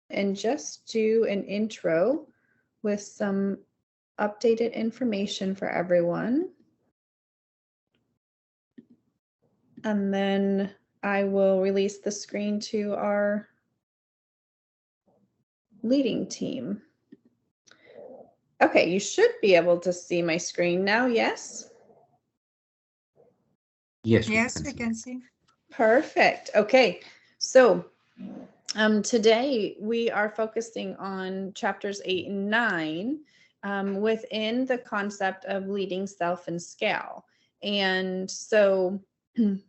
and just do an intro with some updated information for everyone. And then I will release the screen to our leading team. Okay, you should be able to see my screen now, yes? Yes, Yes, we can see. Perfect. Okay, so today we are focusing on chapters 8 and 9 within the concept of leading self and scale. And so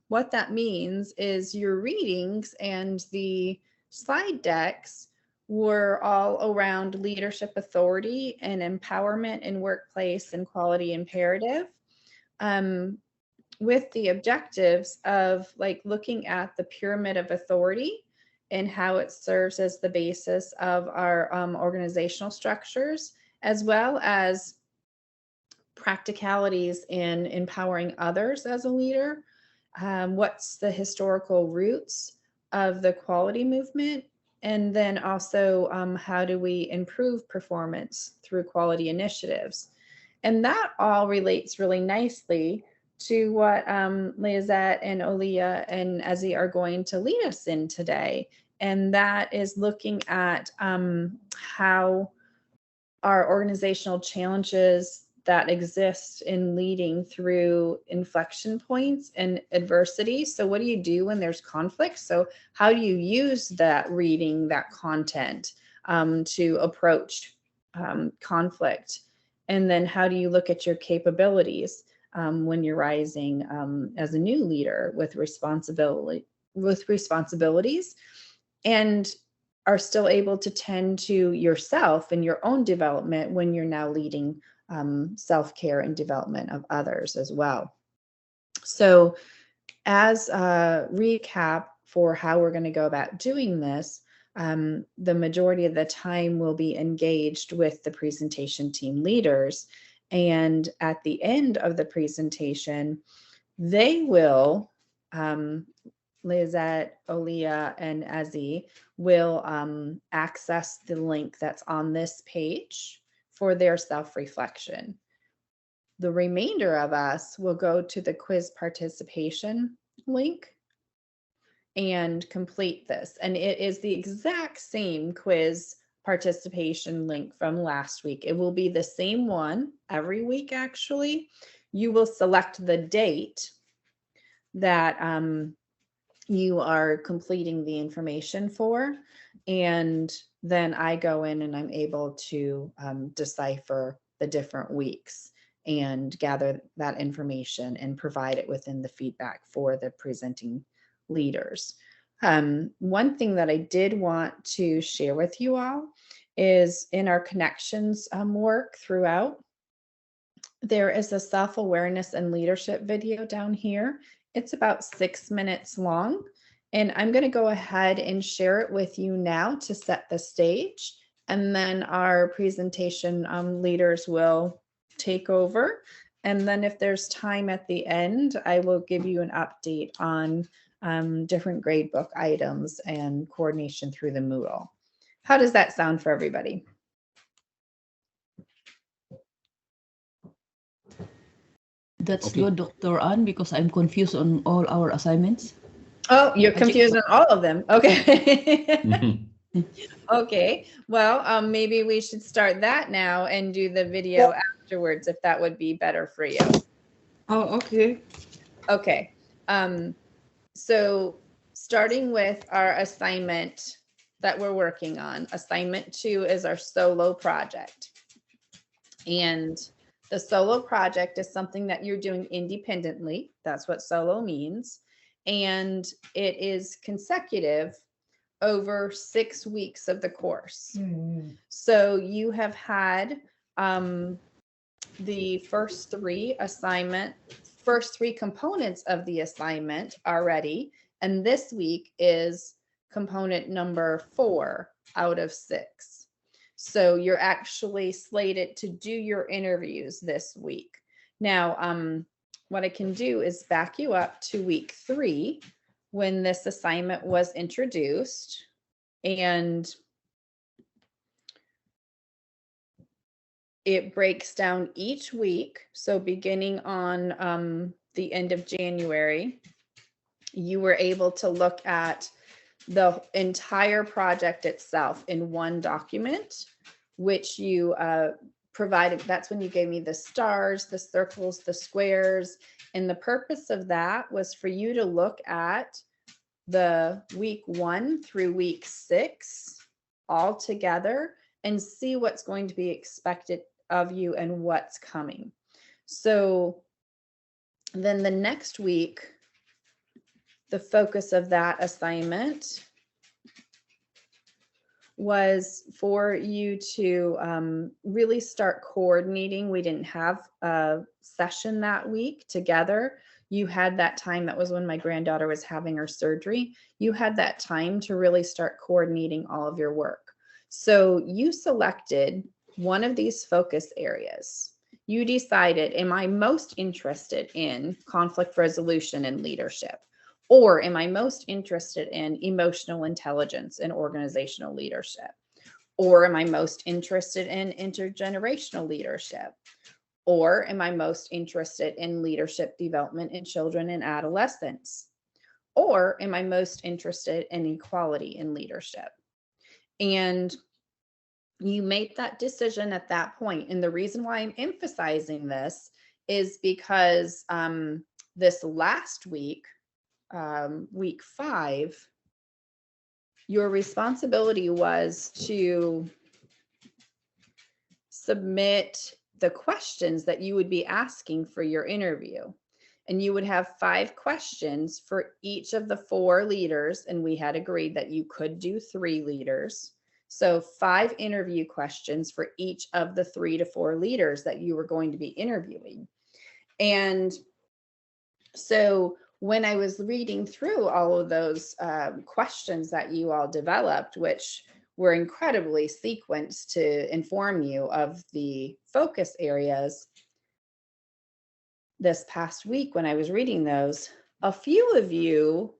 what that means is your readings and the slide decks were all around leadership authority and empowerment in workplace and quality imperative. With the objectives of like looking at the pyramid of authority and how it serves as the basis of our organizational structures, as well as practicalities in empowering others as a leader. What's the historical roots of the quality movement? And then also, how do we improve performance through quality initiatives? And that all relates really nicely to what Lizette and Olia and Ezzy are going to lead us in today. And that is looking at how our organizational challenges that exist in leading through inflection points and adversity. So what do you do when there's conflict? So how do you use that reading, that content to approach conflict? And then how do you look at your capabilities when you're rising as a new leader with responsibilities and are still able to tend to yourself and your own development when you're now leading self-care and development of others as well. So as a recap for how we're going to go about doing this, the majority of the time will be engaged with the presentation team leaders. And at the end of the presentation, they will, Lizette, Olia, and Ezzy will access the link that's on this page for their self-reflection. The remainder of us will go to the quiz participation link and complete this. And it is the exact same quiz participation link from last week. It will be the same one every week, actually. You will select the date that you are completing the information for. And then I go in and I'm able to decipher the different weeks and gather that information and provide it within the feedback for the presenting leaders. One thing that I did want to share with you all is in our connections work throughout, there is a self-awareness and leadership video down here. It's about 6 minutes long, and I'm going to go ahead and share it with you now to set the stage, and then our presentation leaders will take over. And then if there's time at the end, I will give you an update on different gradebook items and coordination through the Moodle. How does that sound for everybody? That's Okay. good, Dr. Ann, because I'm confused on all our assignments. Oh, you're confused on all of them. Okay. Okay. Well, maybe we should start that now and do the video afterwards, if that would be better for you. Oh, okay. Okay. So starting with our assignment that we're working on, assignment 2 is our solo project. And the solo project is something that you're doing independently. That's what solo means. And it is consecutive over 6 weeks of the course. So you have had the first three components of the assignment already. And this week is component number 4 out of 6. So you're actually slated to do your interviews this week. Now, what I can do is back you up to week 3 when this assignment was introduced. And it breaks down each week. So beginning on the end of January, you were able to look at the entire project itself in one document, which you provided. That's when you gave me the stars, the circles, the squares. And the purpose of that was for you to look at the week 1 through week 6 all together and see what's going to be expected of you and what's coming. So then the next week, the focus of that assignment was for you to really start coordinating. We didn't have a session that week together. You had that time. That was when my granddaughter was having her surgery. You had that time to really start coordinating all of your work. So you selected one of these focus areas. You decided, am I most interested in conflict resolution and leadership? Or am I most interested in emotional intelligence and organizational leadership? Or am I most interested in intergenerational leadership? Or am I most interested in leadership development in children and adolescents? Or am I most interested in equality in leadership? And you made that decision at that point. And the reason why I'm emphasizing this is because this last week, week 5, your responsibility was to submit the questions that you would be asking for your interview. And you would have 5 questions for each of the 4 leaders. And we had agreed that you could do 3 leaders. So 5 interview questions for each of the 3 to 4 leaders that you were going to be interviewing. And so when I was reading through all of those questions that you all developed, which were incredibly sequenced to inform you of the focus areas this past week, when I was reading those, a few of you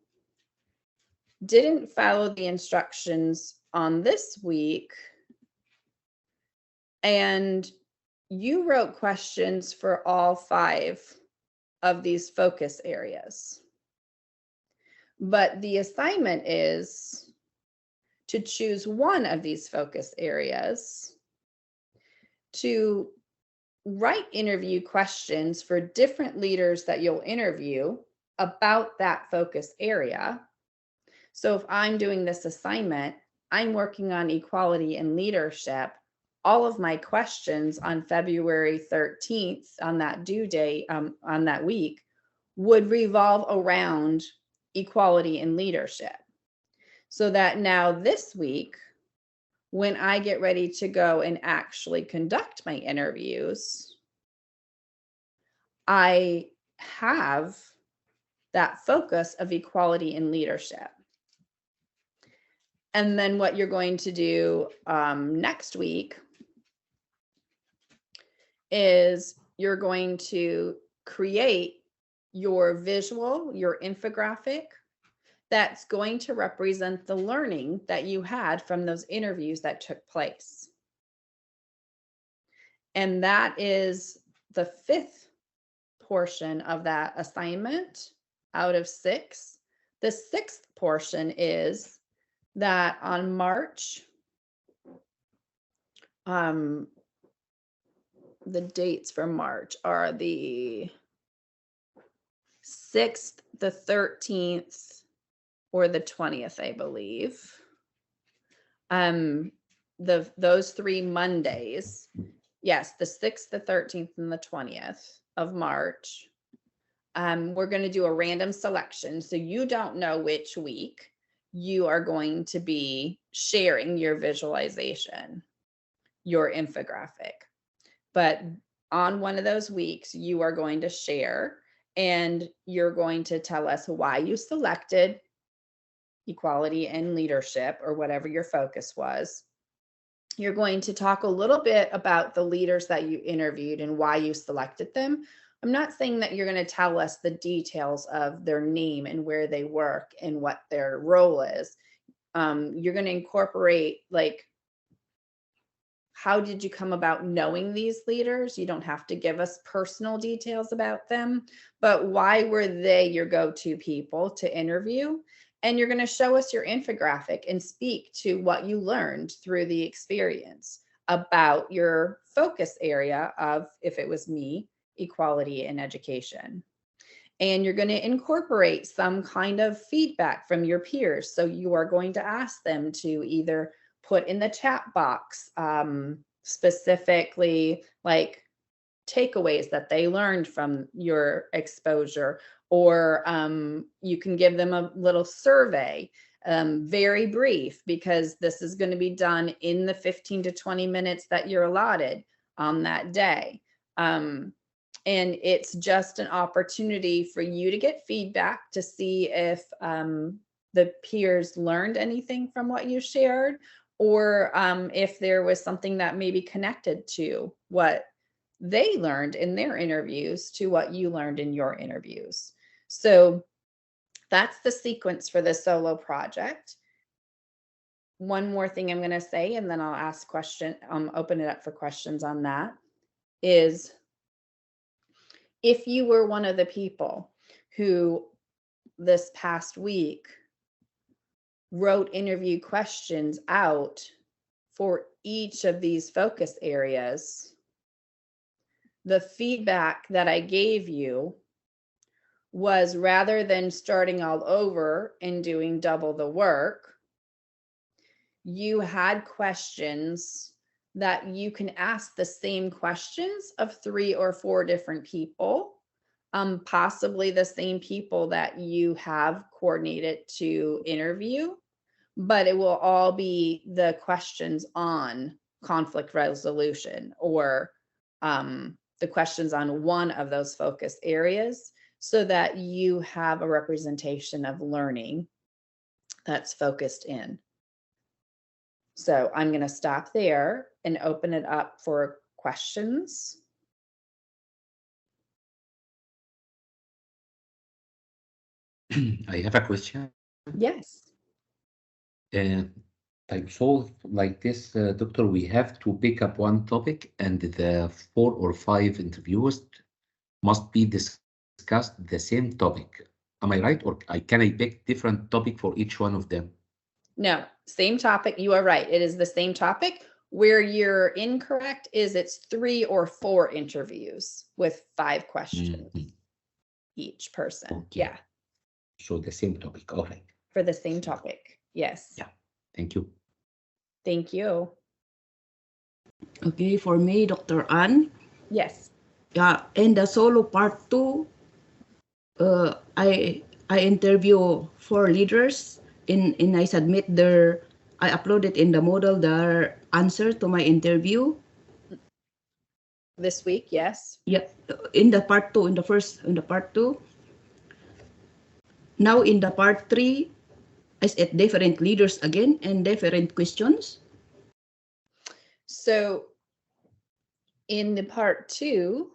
didn't follow the instructions on this week, and you wrote questions for all 5 of these focus areas. But the assignment is to choose one of these focus areas, to write interview questions for different leaders that you'll interview about that focus area. So if I'm doing this assignment, I'm working on equality and leadership. All of my questions on February 13th, on that due date, on that week, would revolve around equality and leadership. So that now this week, when I get ready to go and actually conduct my interviews, I have that focus of equality and leadership. And then what you're going to do next week is you're going to create your visual, your infographic that's going to represent the learning that you had from those interviews that took place. And that is the 5th portion of that assignment out of 6. The 6th portion is that on March, the dates for March are the 6th, the 13th, or the 20th, I believe. Those 3 Mondays, yes, the 6th, the 13th, and the 20th of March. We're going to do a random selection. So you don't know which week you are going to be sharing your visualization, your infographic. But on one of those weeks, you are going to share, and you're going to tell us why you selected equality and leadership, or whatever your focus was. You're going to talk a little bit about the leaders that you interviewed and why you selected them. I'm not saying that you're going to tell us the details of their name and where they work and what their role is. You're going to incorporate like how did you come about knowing these leaders? You don't have to give us personal details about them, but why were they your go-to people to interview? And you're going to show us your infographic and speak to what you learned through the experience about your focus area of, if it was me, equality in education. And you're going to incorporate some kind of feedback from your peers. So you are going to ask them to either put in the chat box specifically like takeaways that they learned from your exposure, or you can give them a little survey, very brief, because this is going to be done in the 15 to 20 minutes that you're allotted on that day. And it's just an opportunity for you to get feedback to see if the peers learned anything from what you shared, or if there was something that maybe connected to what they learned in their interviews to what you learned in your interviews. So that's the sequence for the solo project. One more thing I'm going to say, and then I'll ask open it up for questions on that, is if you were one of the people who this past week wrote interview questions out for each of these focus areas, the feedback that I gave you was, rather than starting all over and doing double the work, you had questions that you can ask the same questions of 3 or 4 different people, possibly the same people that you have coordinated to interview, but it will all be the questions on conflict resolution, or the questions on one of those focus areas, so that you have a representation of learning that's focused in. So I'm going to stop there and open it up for questions. I have a question. Yes. Like, so like this, doctor, we have to pick up one topic, and the 4 or 5 interviewers must be discussed the same topic. Am I right? Or can I pick different topic for each one of them? No, same topic. You are right. It is the same topic. Where you're incorrect is it's 3 or 4 interviews with 5 questions each person. Okay. Yeah. So the same topic. All right. For the same topic. Yes. Yeah. Thank you. Thank you. Okay, for me, Dr. Ann. Yes. Yeah, in the solo part 2, I interview 4 leaders. I submit I uploaded in the model their answer to my interview. This week, yes. Yeah, in the part 2, in the part 2. Now in the part 3, I set different leaders again and different questions. So in the part 2,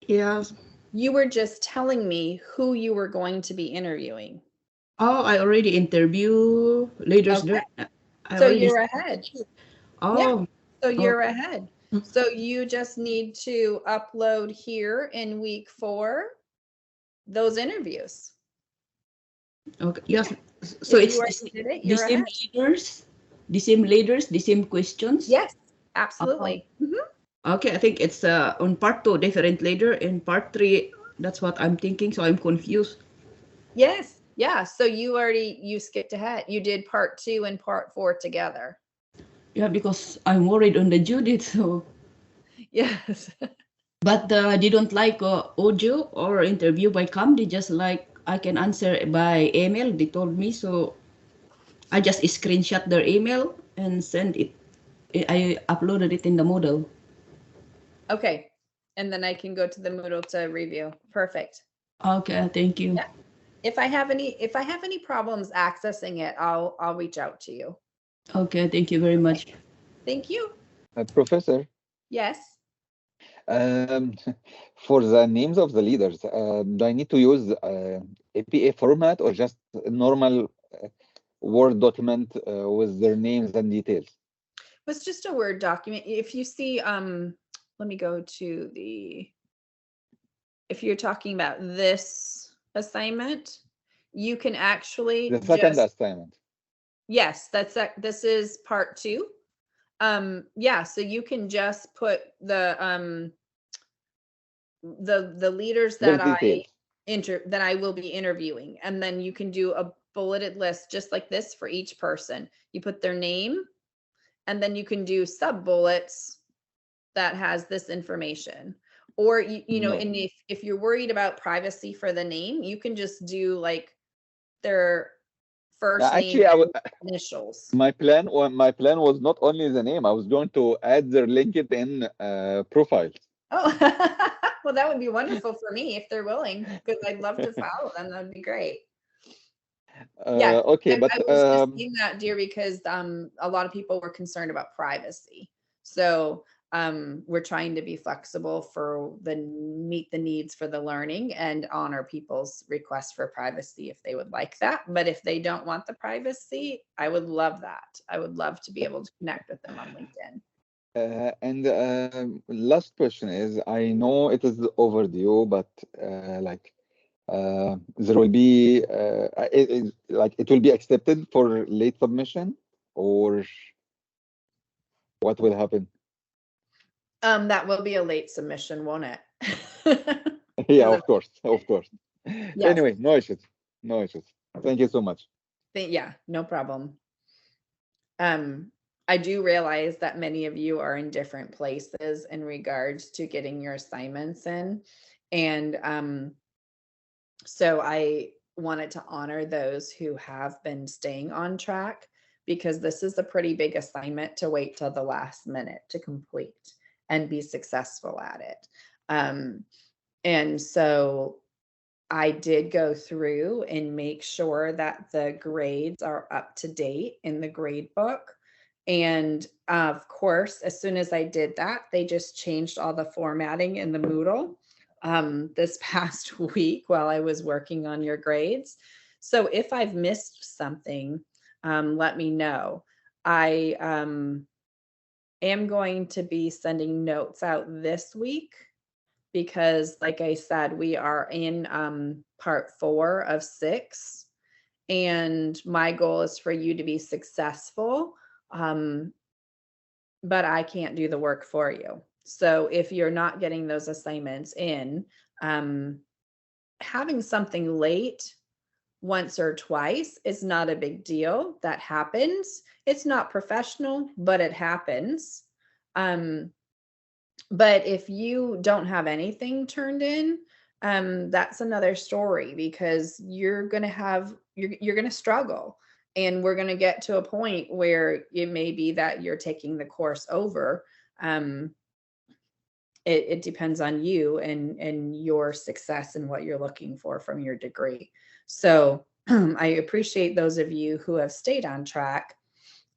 Yeah. you were just telling me who you were going to be interviewing. Oh, I already interview leaders Okay. there. So you're ahead. Oh. Yeah. So you're ahead. So you just need to upload here in week 4 those interviews. Okay. Yes. So If it's you already did it, the you're same ahead. leaders, the same questions. Yes, absolutely. Okay, I think it's on part 2 different leader. In part 3, that's what I'm thinking. So I'm confused. Yes. Yeah. So you skipped ahead. You did part 2 and part 4 together. Yeah, because I'm worried on the Judith. So. Yes. But they don't like audio or interview by cam. They just like I can answer by email. They told me, so I just screenshot their email and send it. I uploaded it in the Moodle. Okay. And then I can go to the Moodle to review. Perfect. Okay, thank you. Yeah. If I have any problems accessing it, I'll reach out to you. Okay, thank you very much. Thank you. Professor, Yes. for the names of the leaders, do I need to use APA format or just a normal Word document with their names and details? It's just a Word document. If you see, let me go to if you're talking about this assignment, you can actually The second just, assignment. yes, this is part 2. Yeah, so you can just put the leaders Their that details. that I will be interviewing, and then you can do a bulleted list just like this for each person. You put their name, and then you can do sub bullets that has this information. Or you know, No. and if you're worried about privacy for the name, you can just do like their first name Actually, and initials. my plan was not only the name. I was going to add their LinkedIn profiles. Oh, well, that would be wonderful for me if they're willing, because I'd love to follow them. That'd be great. Yeah, Okay, but I was just saying that, dear, because a lot of people were concerned about privacy. So we're trying to be flexible for meet the needs for the learning and honor people's requests for privacy if they would like that. But if they don't want the privacy, I would love that. I would love to be able to connect with them on LinkedIn. and last question is, I know it is overdue, but like there will be it will be accepted for late submission, or what will happen? That will be a late submission, won't it? Yeah, of course, of course. Yes. Anyway, no issues, no issues. Thank you so much. Yeah, no problem. I do realize that many of you are in different places in regards to getting your assignments in. And so I wanted to honor those who have been staying on track, because this is a pretty big assignment to wait till the last minute to complete and be successful at it. And so I did go through and make sure that the grades are up to date in the grade book. And of course, as soon as I did that, they just changed all the formatting in the Moodle this past week while I was working on your grades. So if I've missed something, let me know. I am going to be sending notes out this week, because like I said, we are in part 4 of 6, and my goal is for you to be successful, but I can't do the work for you. So if you're not getting those assignments in, having something late once or twice is not a big deal. That happens. It's not professional, but it happens. But if you don't have anything turned in, that's another story, because you're going to struggle, and we're going to get to a point where it may be that you're taking the course over. It depends on you and your success and what you're looking for from your degree. So I appreciate those of you who have stayed on track.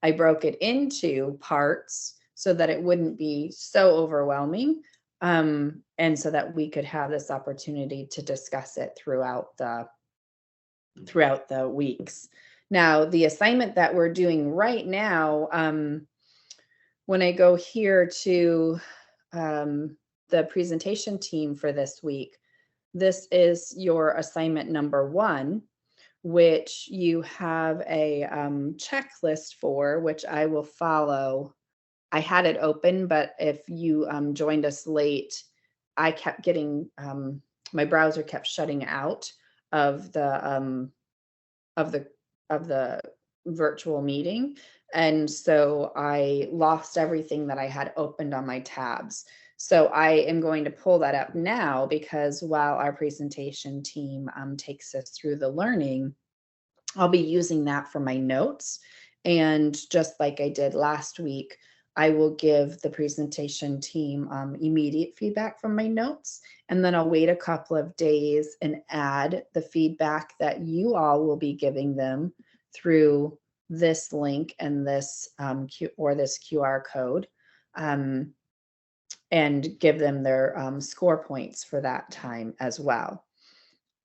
I broke it into parts so that it wouldn't be so overwhelming, and so that we could have this opportunity to discuss it throughout the weeks. Now, the assignment that we're doing right now, when I go here to the presentation team for this week, this is your assignment number 1, which you have a checklist for, which I will follow. I had it open, but if you joined us late, I kept getting, my browser kept shutting out of the virtual meeting. And so I lost everything that I had opened on my tabs. So I am going to pull that up now, because while our presentation team takes us through the learning, I'll be using that for my notes. And just like I did last week, I will give the presentation team immediate feedback from my notes, and then I'll wait a couple of days and add the feedback that you all will be giving them through this link and this this QR code, and give them their score points for that time as well.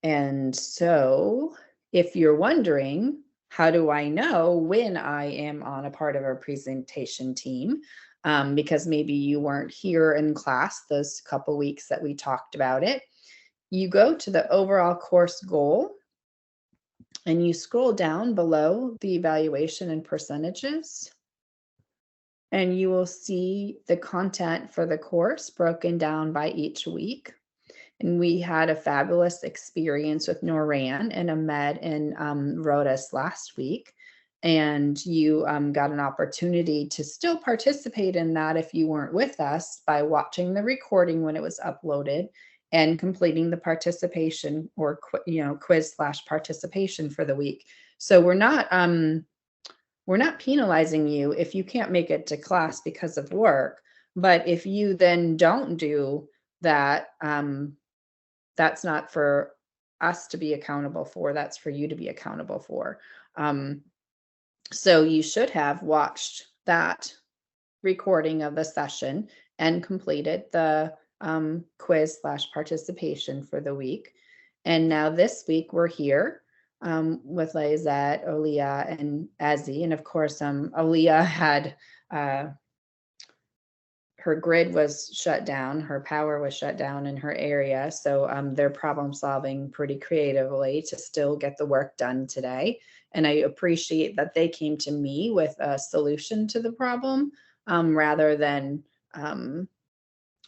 And so if you're wondering, How do I know when I am on a part of a presentation team? Because maybe you weren't here in class those couple weeks that we talked about it. You go to the overall course goal and you scroll down below the evaluation and percentages, and you will see the content for the course broken down by each week. And we had a fabulous experience with Noran and Ahmed and Rhodas last week. And you got an opportunity to still participate in that if you weren't with us by watching the recording when it was uploaded and completing the participation or quiz/participation for the week. So we're not penalizing you if you can't make it to class because of work, but if you then don't do that, that's not for us to be accountable for, that's for you to be accountable for. So you should have watched that recording of the session and completed the quiz/participation for the week. And now this week we're here with Lizette, Olia, and Ezzy. And of course, Olia had her grid was shut down, her power was shut down in her area. So they're problem solving pretty creatively to still get the work done today. And I appreciate that they came to me with a solution to the problem rather than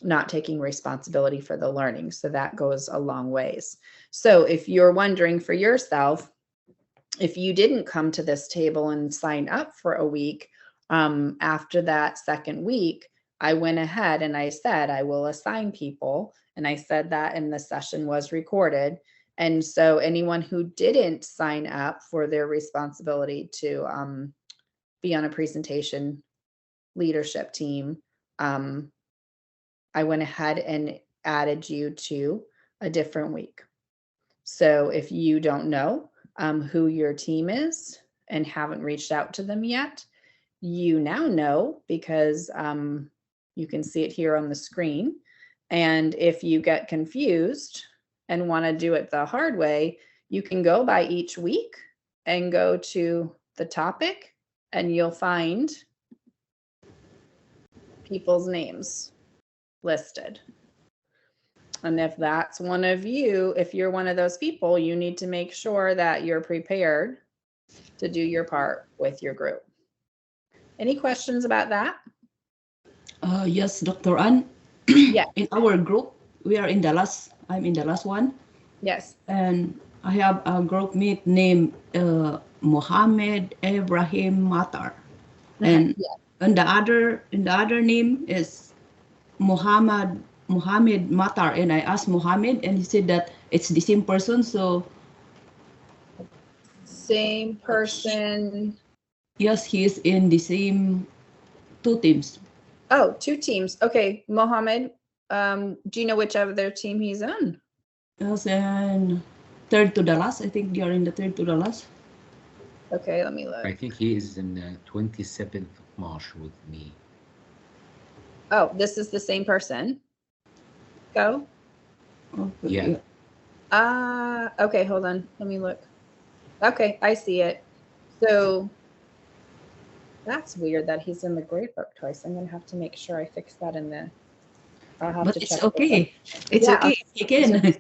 not taking responsibility for the learning. So that goes a long ways. So if you're wondering for yourself, if you didn't come to this table and sign up for a week, after that second week, I went ahead and I said, I will assign people. And I said that, and the session was recorded. And so anyone who didn't sign up for their responsibility to be on a presentation leadership team, I went ahead and added you to a different week. So if you don't know who your team is and haven't reached out to them yet, you now know because you can see it here on the screen. And if you get confused and want to do it the hard way, you can go by each week and go to the topic and you'll find people's names listed. And if that's one of you, if you're one of those people, you need to make sure that you're prepared to do your part with your group. Any questions about that? Yes, Dr. Ann. Yeah. In our group, we are in the last, I'm in the last one. Yes. And I have a group mate named Mohammed Ibrahim Matar. And and the other name is Mohammed Matar. And I asked Mohammed and he said that it's the same person. So same person. Yes, he is in the same two teams. Oh, two teams. Okay, Mohammed, do you know which other team he's in? Yes, and third to the last. I think they are in the third to the last. Okay, let me look. I think he is in 27th of March with me. Oh, this is the same person. Go. Okay. Yeah. Okay, hold on. Let me look. Okay, I see it. So that's weird that he's in the grade book twice. I'm gonna have to make sure I fix that in the. I'll have But to it's check. okay. It's okay. You can.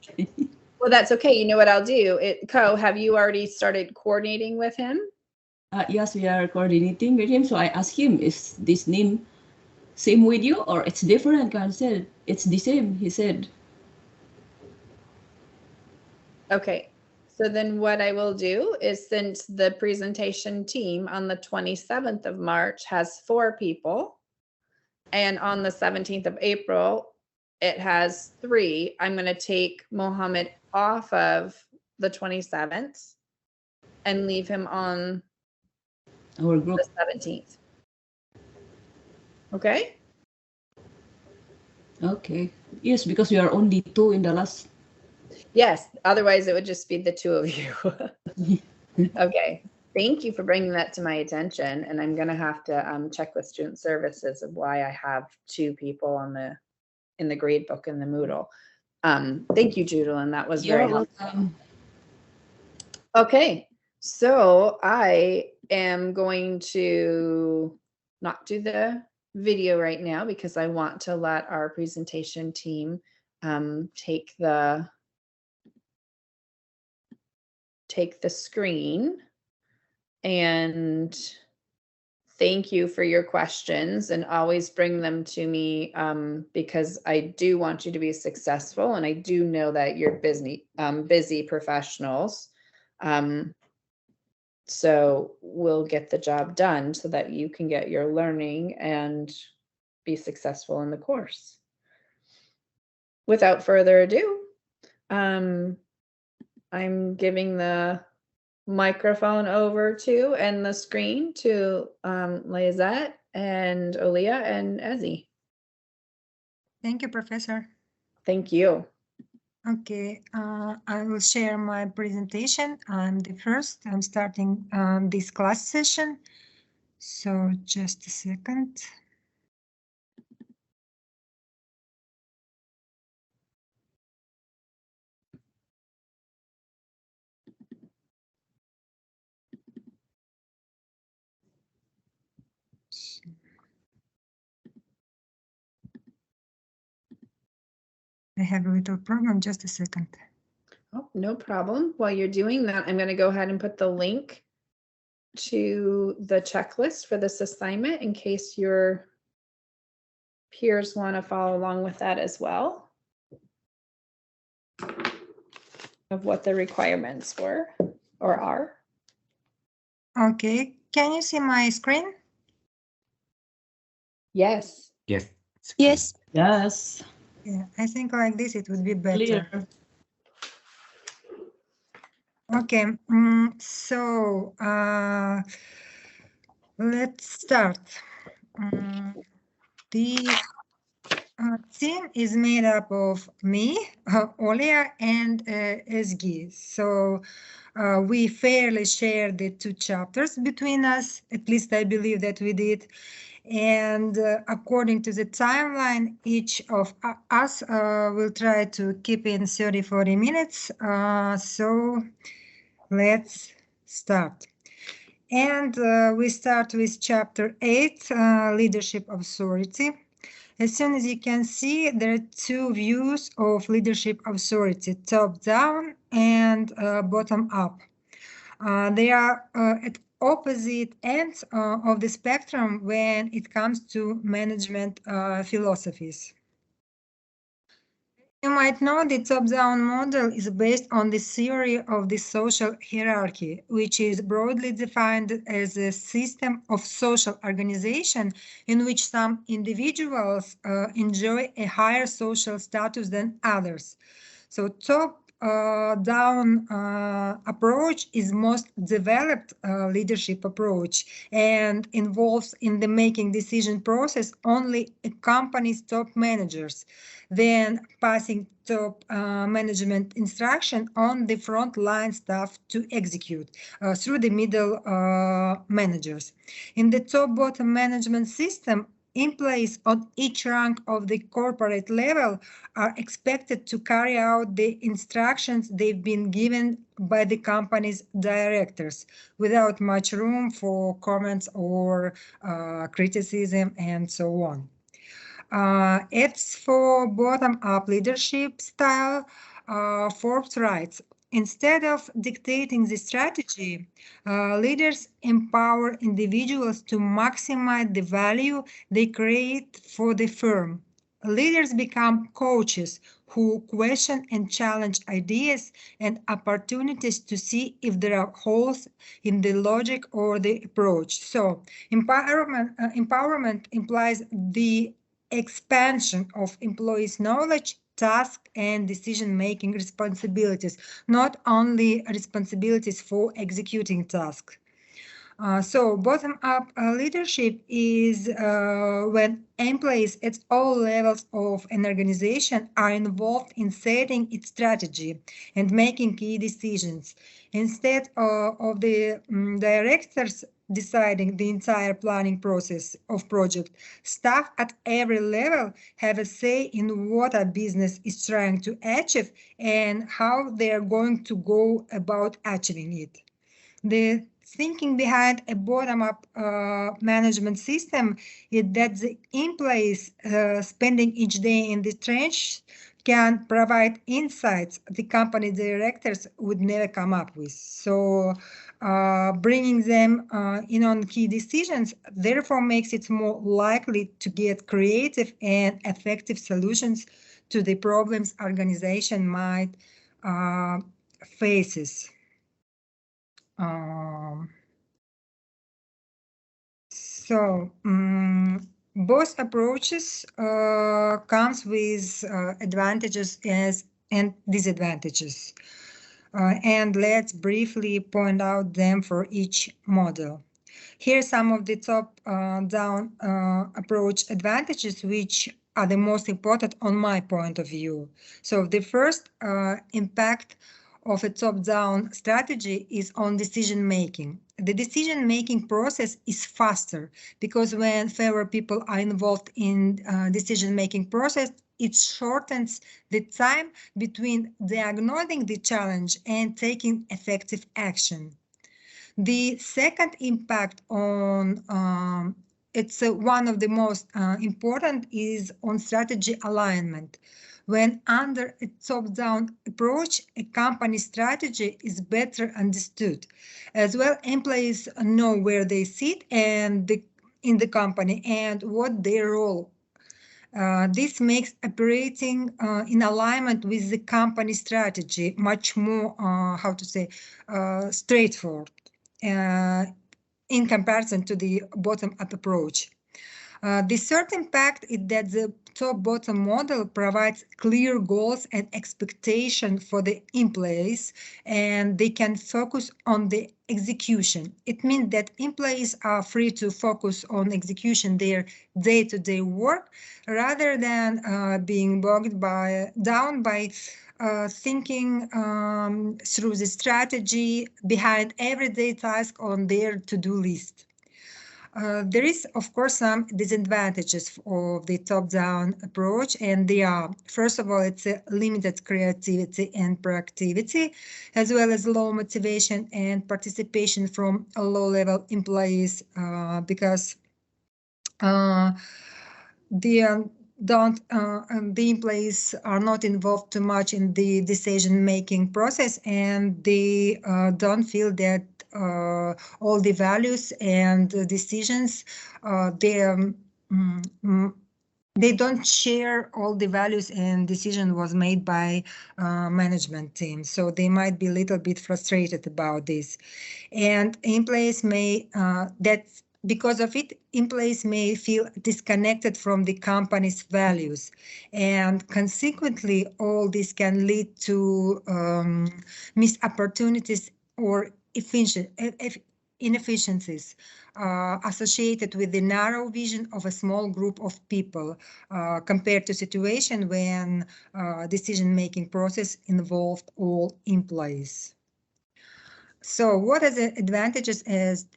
Well, that's okay. You know what I'll do? Have you already started coordinating with him? Yes, we are coordinating with him. So I asked him, is this name same with you or it's different? God said, it's the same, he said. Okay. So then what I will do is, since the presentation team on the 27th of March has 4 people, and on the 17th of April, it has 3, I'm going to take Mohammed off of the 27th and leave him on our group the 17th. Okay? Okay. Yes, because we are only 2 in the last. Yes, otherwise it would just be the 2 of you. Okay, thank you for bringing that to my attention. And I'm going to have to check with student services of why I have 2 people in the grade book in the Moodle. Thank you, Judalyn. That was very helpful. Welcome. Okay, So I am going to not do the video right now because I want to let our presentation team take the screen. And thank you for your questions, and always bring them to me because I do want you to be successful, and I do know that you're busy professionals. So we'll get the job done so that you can get your learning and be successful in the course. Without further ado, I'm giving the microphone over to and the screen to Lizette and Olia and Ezzy. Thank you, Professor. Thank you. Okay, I will share my presentation. I'm the first. I'm starting this class session. So just a second. I have a little problem. Just a second. Oh, no problem. While you're doing that, I'm going to go ahead and put the link to the checklist for this assignment in case your peers want to follow along with that as well, of what the requirements were or are. Okay, can you see my screen? Yes. Yes. Yes. Yes. Yeah, I think like this it would be better. Clear. Okay, so let's start. The team is made up of me, Olia, and Ezgi. So we fairly share the two chapters between us. At least I believe that we did. And according to the timeline, each of us will try to keep in 30-40 minutes. So let's start. And we start with chapter 8, Leadership Authority. As soon as you can see, there are two views of leadership authority, top-down and bottom-up. They are at opposite ends of the spectrum when it comes to management philosophies. You might know the top-down model is based on the theory of the social hierarchy, which is broadly defined as a system of social organization in which some individuals enjoy a higher social status than others. So top-down approach is most developed leadership approach and involves in the making decision process only a company's top managers, then passing top management instruction on the frontline staff to execute through the middle managers. In the top-bottom management system, employees on each rank of the corporate level are expected to carry out the instructions they've been given by the company's directors without much room for comments or criticism and so on. It's for bottom-up leadership style. Forbes writes, instead of dictating the strategy, leaders empower individuals to maximize the value they create for the firm. Leaders become coaches who question and challenge ideas and opportunities to see if there are holes in the logic or the approach. So empowerment implies the expansion of employees' knowledge, task, and decision-making responsibilities, not only responsibilities for executing tasks. So bottom-up leadership is when employees at all levels of an organization are involved in setting its strategy and making key decisions. Instead of the directors deciding the entire planning process of project, staff at every level have a say in what a business is trying to achieve and how they are going to go about achieving it. The thinking behind a bottom-up management system is that the employees spending each day in the trench can provide insights the company directors would never come up with. So bringing them in on key decisions therefore makes it more likely to get creative and effective solutions to the problems organization might faces. Both approaches comes with advantages and disadvantages. And let's briefly point out them for each model. Here are some of the top-down approach advantages, which are the most important on my point of view. So the first impact of a top-down strategy is on decision-making. The decision-making process is faster because when fewer people are involved in decision-making process, it shortens the time between diagnosing the challenge and taking effective action. The second impact on it's one of the most important is on strategy alignment. When under a top-down approach, a company strategy is better understood. As well, employees know where they sit and in the company and what their role. This makes operating in alignment with the company strategy much more, straightforward in comparison to the bottom-up approach. The third impact is that the top-bottom model provides clear goals and expectations for the employees, and they can focus on the execution. It means that employees are free to focus on execution their day-to-day work rather than being bogged down by thinking through the strategy behind everyday task on their to-do list. There is, of course, some disadvantages of the top-down approach, and they are, first of all, it's a limited creativity and proactivity, as well as low motivation and participation from low-level employees, because the employees are not involved too much in the decision-making process, and they don't feel that all the values and decisions, they don't share all the values and decision was made by management team. So they might be a little bit frustrated about this. And employees may, because of it, employees may feel disconnected from the company's values. And consequently, all this can lead to missed opportunities or inefficiencies associated with the narrow vision of a small group of people compared to situation when decision-making process involved all employees. So what are the advantages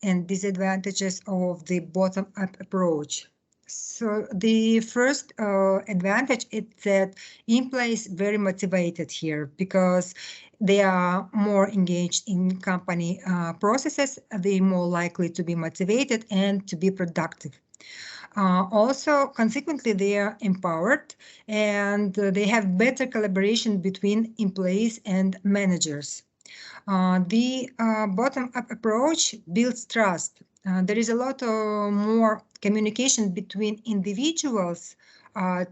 and disadvantages of the bottom-up approach? So the first advantage is that employees very motivated here because they are more engaged in company processes, they're more likely to be motivated and to be productive. Also, consequently, they are empowered and they have better collaboration between employees and managers. The bottom-up approach builds trust. There is a lot more communication between individuals,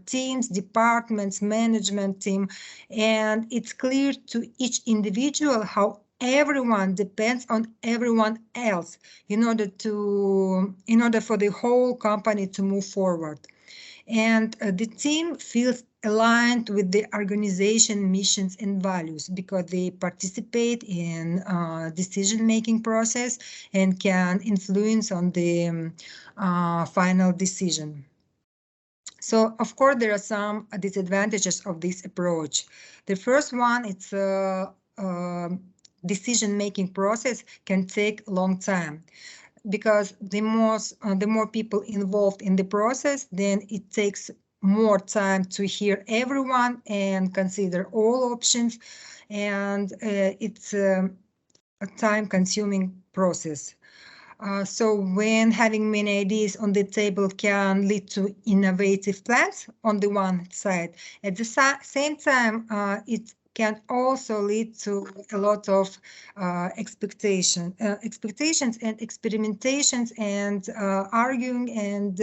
teams, departments, management team, and it's clear to each individual how everyone depends on everyone else in order for the whole company to move forward. And the team feels aligned with the organization missions and values because they participate in decision-making process and can influence on the final decision. So, of course, there are some disadvantages of this approach. The first one, it's decision-making process can take a long time, because the more people involved in the process, then it takes more time to hear everyone and consider all options, and it's a time-consuming process. So when having many ideas on the table can lead to innovative plans on the one side, at the same time, it can also lead to a lot of expectations and experimentations and arguing and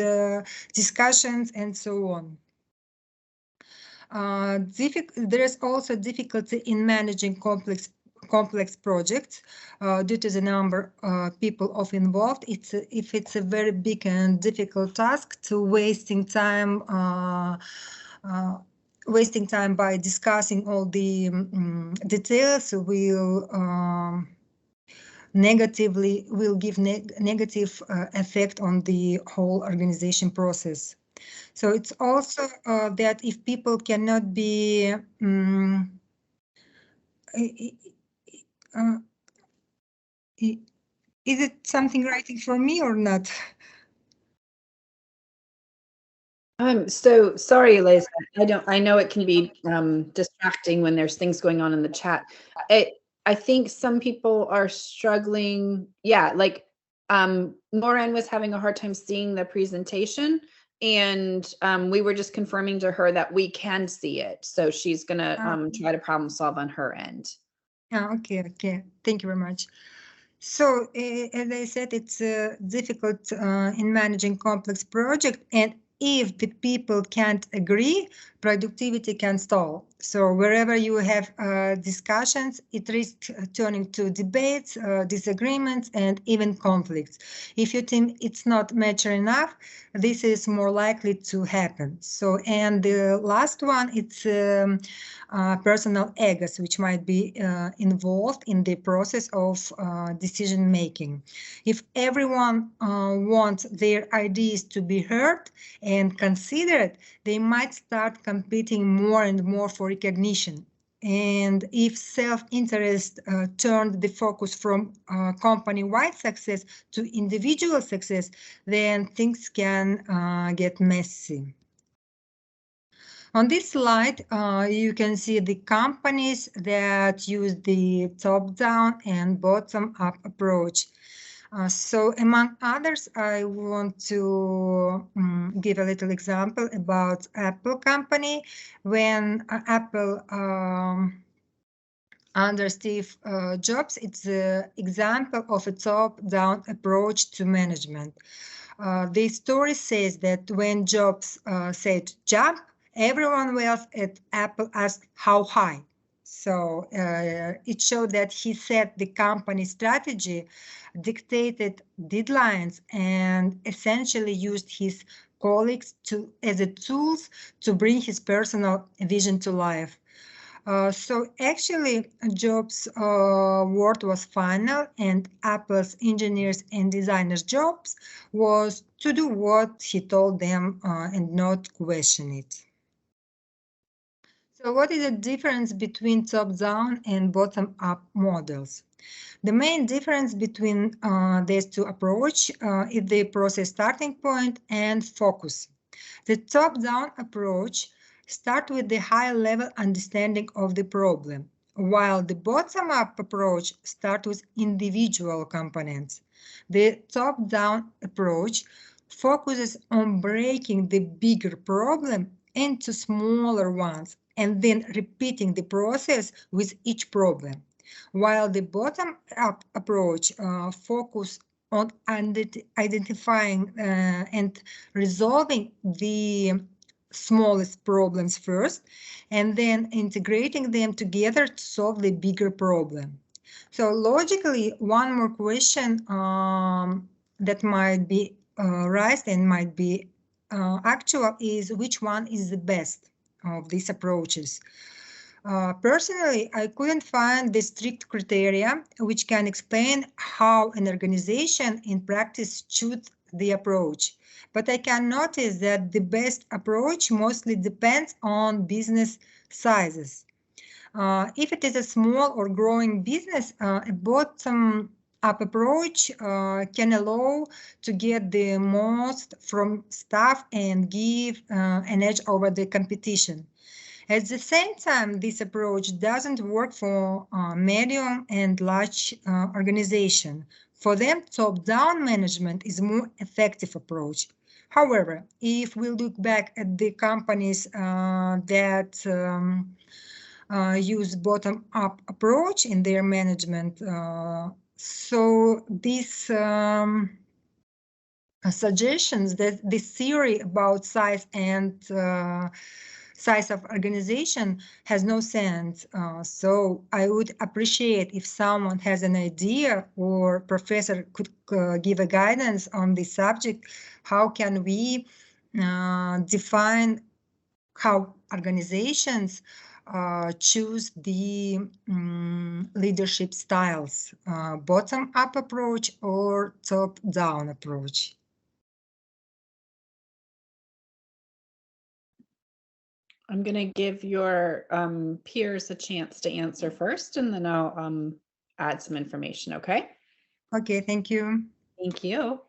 discussions and so on. There is also difficulty in managing complex projects due to the number of people involved. If it's a very big and difficult task, to wasting time by discussing all the details will give negative effect on the whole organization process. So it's also that if people cannot be is it something writing for me or not? I'm so sorry, Eliza. I know it can be distracting when there's things going on in the chat. I think some people are struggling. Yeah, like Lauren was having a hard time seeing the presentation, and we were just confirming to her that we can see it. So she's gonna try to problem solve on her end. Okay. Thank you very much. So as I said, it's difficult in managing complex projects, and if the people can't agree, productivity can stall. So wherever you have discussions, it risks turning to debates, disagreements, and even conflicts. If you think it's not mature enough, this is more likely to happen. So, and the last one, it's personal egos, which might be involved in the process of decision making. If everyone wants their ideas to be heard and considered, they might start competing more and more for recognition. And if self-interest turned the focus from company-wide success to individual success, then things can get messy. On this slide, you can see the companies that use the top-down and bottom-up approach. So among others, I want to give a little example about Apple company. When Apple under Steve Jobs, it's an example of a top-down approach to management. The story says that when Jobs said jump, everyone else at Apple asked how high. So it showed that he set the company strategy, dictated deadlines, and essentially used his colleagues as tools to bring his personal vision to life. So actually, Jobs' word was final, and Apple's engineers and designers' jobs was to do what he told them and not question it. So what is the difference between top-down and bottom-up models? The main difference between these two approaches is the process starting point and focus. The top-down approach starts with the high-level understanding of the problem, while the bottom-up approach starts with individual components. The top-down approach focuses on breaking the bigger problem into smaller ones and then repeating the process with each problem, while the bottom-up approach focuses on identifying and resolving the smallest problems first, and then integrating them together to solve the bigger problem. So logically, one more question that might be raised and might be actual is which one is the best of these approaches. Personally, I couldn't find the strict criteria which can explain how an organization in practice chooses the approach. But I can notice that the best approach mostly depends on business sizes. If it is a small or growing business, a bottom-up approach can allow to get the most from staff and give an edge over the competition. At the same time, this approach doesn't work for medium and large organization. For them, top-down management is a more effective approach. However, if we look back at the companies that use bottom-up approach in their management, so these suggestions that this theory about size and size of organization has no sense. So I would appreciate if someone has an idea or professor could give a guidance on this subject. How can we define how organizations choose the leadership styles, bottom-up approach or top-down approach? I'm going to give your peers a chance to answer first, and then I'll add some information, okay? Okay, thank you. Thank you.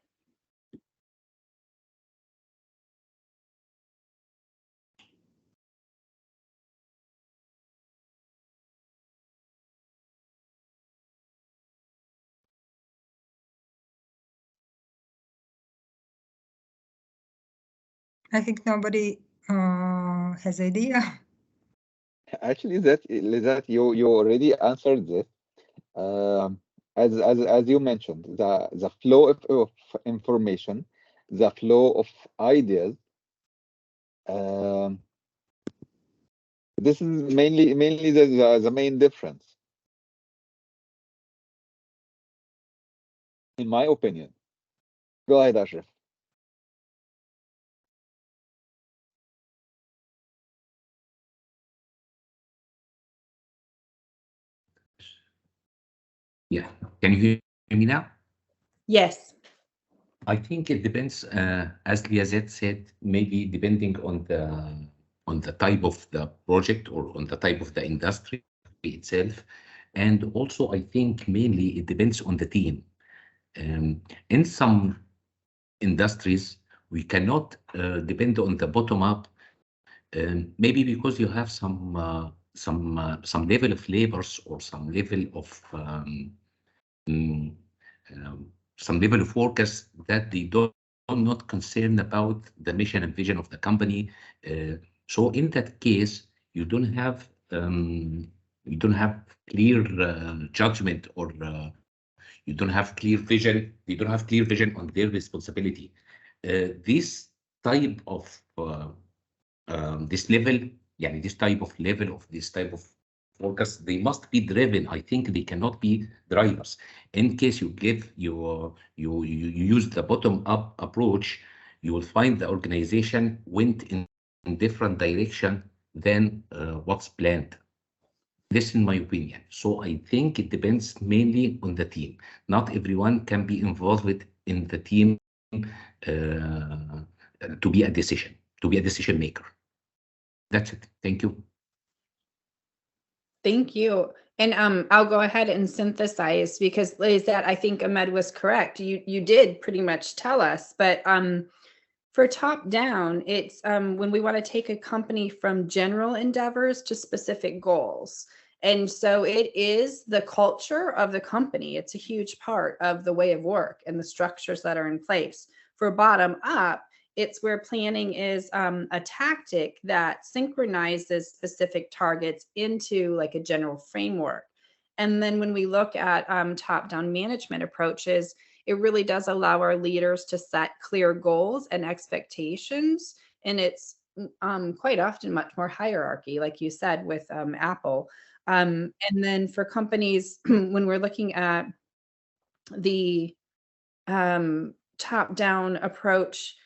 I think nobody has idea. Actually, that you already answered this. As you mentioned, the flow of information, the flow of ideas. This is mainly the main difference, in my opinion. Go ahead, Ashraf. Yeah. Can you hear me now? Yes. I think it depends, as Liazette said, maybe depending on the type of the project or on the type of the industry itself. And also, I think mainly it depends on the team. In some industries, we cannot depend on the bottom up, maybe because you have some level of labors or some level of mm, some level of workers that they don't not concerned about the mission and vision of the company. So in that case, you don't have clear judgment, or you don't have clear vision. They don't have clear vision on their responsibility. This type of this level, yeah, this type of level of this type of workers, they must be driven. I think they cannot be drivers. In case you give you use the bottom up approach, you will find the organization went in different direction than what's planned. This in my opinion. So I think it depends mainly on the team. Not everyone can be involved in the team to be a decision maker. That's it. Thank you. Thank you. And I'll go ahead and synthesize, because Lizette, I think Ahmed was correct. You did pretty much tell us, but for top down, it's when we want to take a company from general endeavors to specific goals. And so it is the culture of the company. It's a huge part of the way of work and the structures that are in place. For bottom up, it's where planning is a tactic that synchronizes specific targets into like a general framework. And then when we look at top-down management approaches, it really does allow our leaders to set clear goals and expectations. And it's quite often much more hierarchy, like you said, with Apple. And then for companies, when we're looking at the top-down approach,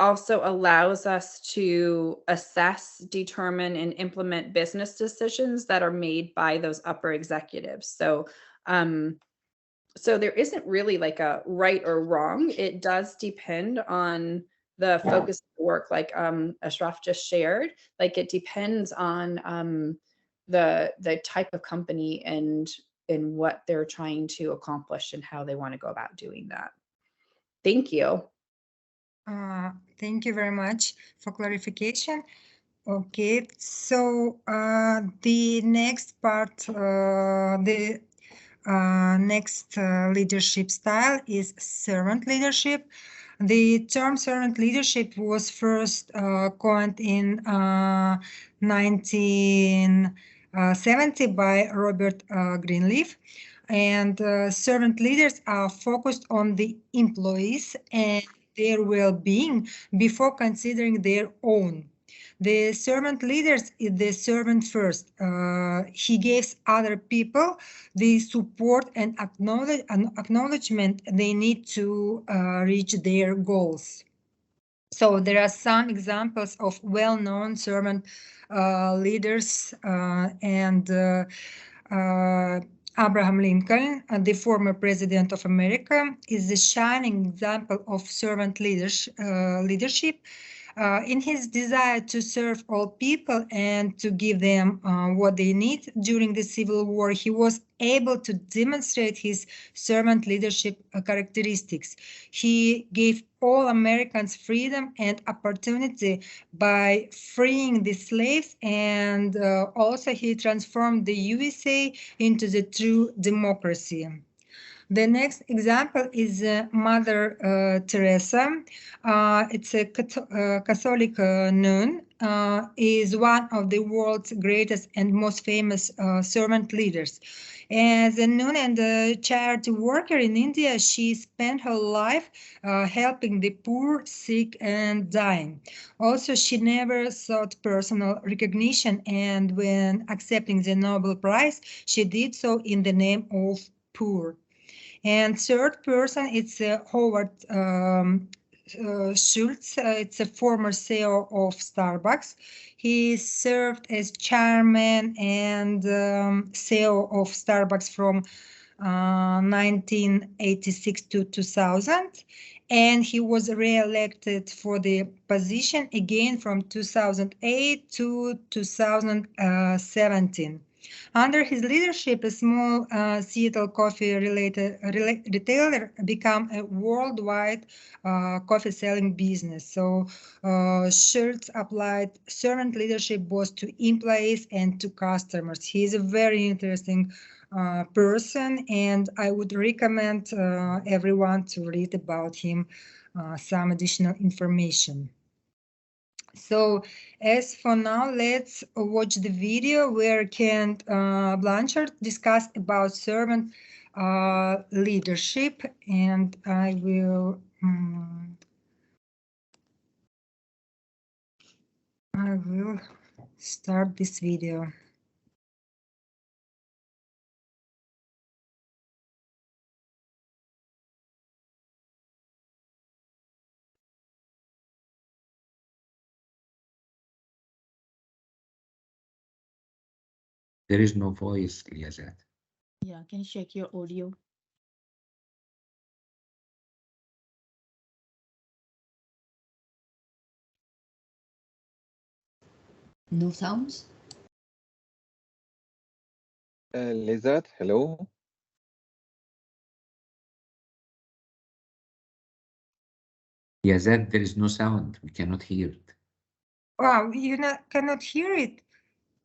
also allows us to assess, determine, and implement business decisions that are made by those upper executives. So there isn't really like a right or wrong. It does depend on the focus of the work, like Ashraf just shared. Like it depends on the type of company and what they're trying to accomplish and how they want to go about doing that. Thank you. Thank you very much for clarification. Okay, so the next part, Next leadership style is servant leadership. The term servant leadership was first coined in 1970 by Robert Greenleaf. And servant leaders are focused on the employees and their well-being before considering their own. The servant leaders is the servant first. He gives other people the support and acknowledgement they need to reach their goals. So there are some examples of well-known servant leaders and Abraham Lincoln, the former president of America, is a shining example of servant leadership. In his desire to serve all people and to give them what they need during the Civil War, he was able to demonstrate his servant leadership characteristics. He gave all Americans freedom and opportunity by freeing the slaves, and also he transformed the USA into the true democracy. The next example is Mother Teresa. It's a Catholic nun, is one of the world's greatest and most famous servant leaders. As a nun and a charity worker in India, she spent her life helping the poor, sick, and dying. Also, she never sought personal recognition, and when accepting the Nobel Prize, she did so in the name of poor. And third person, it's Howard Schultz. It's a former CEO of Starbucks. He served as chairman and CEO of Starbucks from 1986 to 2000. And he was re-elected for the position again from 2008 to 2017. Under his leadership, a small Seattle coffee-related retailer became a worldwide coffee-selling business. So Schultz applied servant leadership both to employees and to customers. He is a very interesting person, and I would recommend everyone to read about him some additional information. So as for now, let's watch the video where Kent Blanchard discussed about servant leadership, and I will start this video. There is no voice, Liazat. Yeah, can you check your audio? No sounds? Lizat, hello. Liazat, there is no sound. We cannot hear it. Wow, you cannot hear it.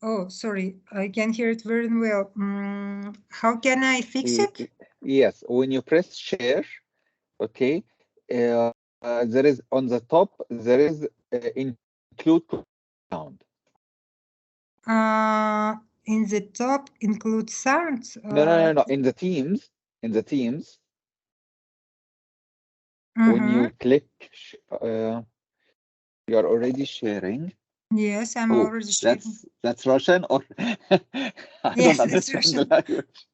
Oh, sorry, I can hear it very well. How can I fix it? Yes, when you press share, okay, there is on the top, there is include sound. In the top include sounds. No. In the Teams, when you click, you are already sharing. Yes, I'm already sharing. That's Russian, or I Yes, don't understand the language.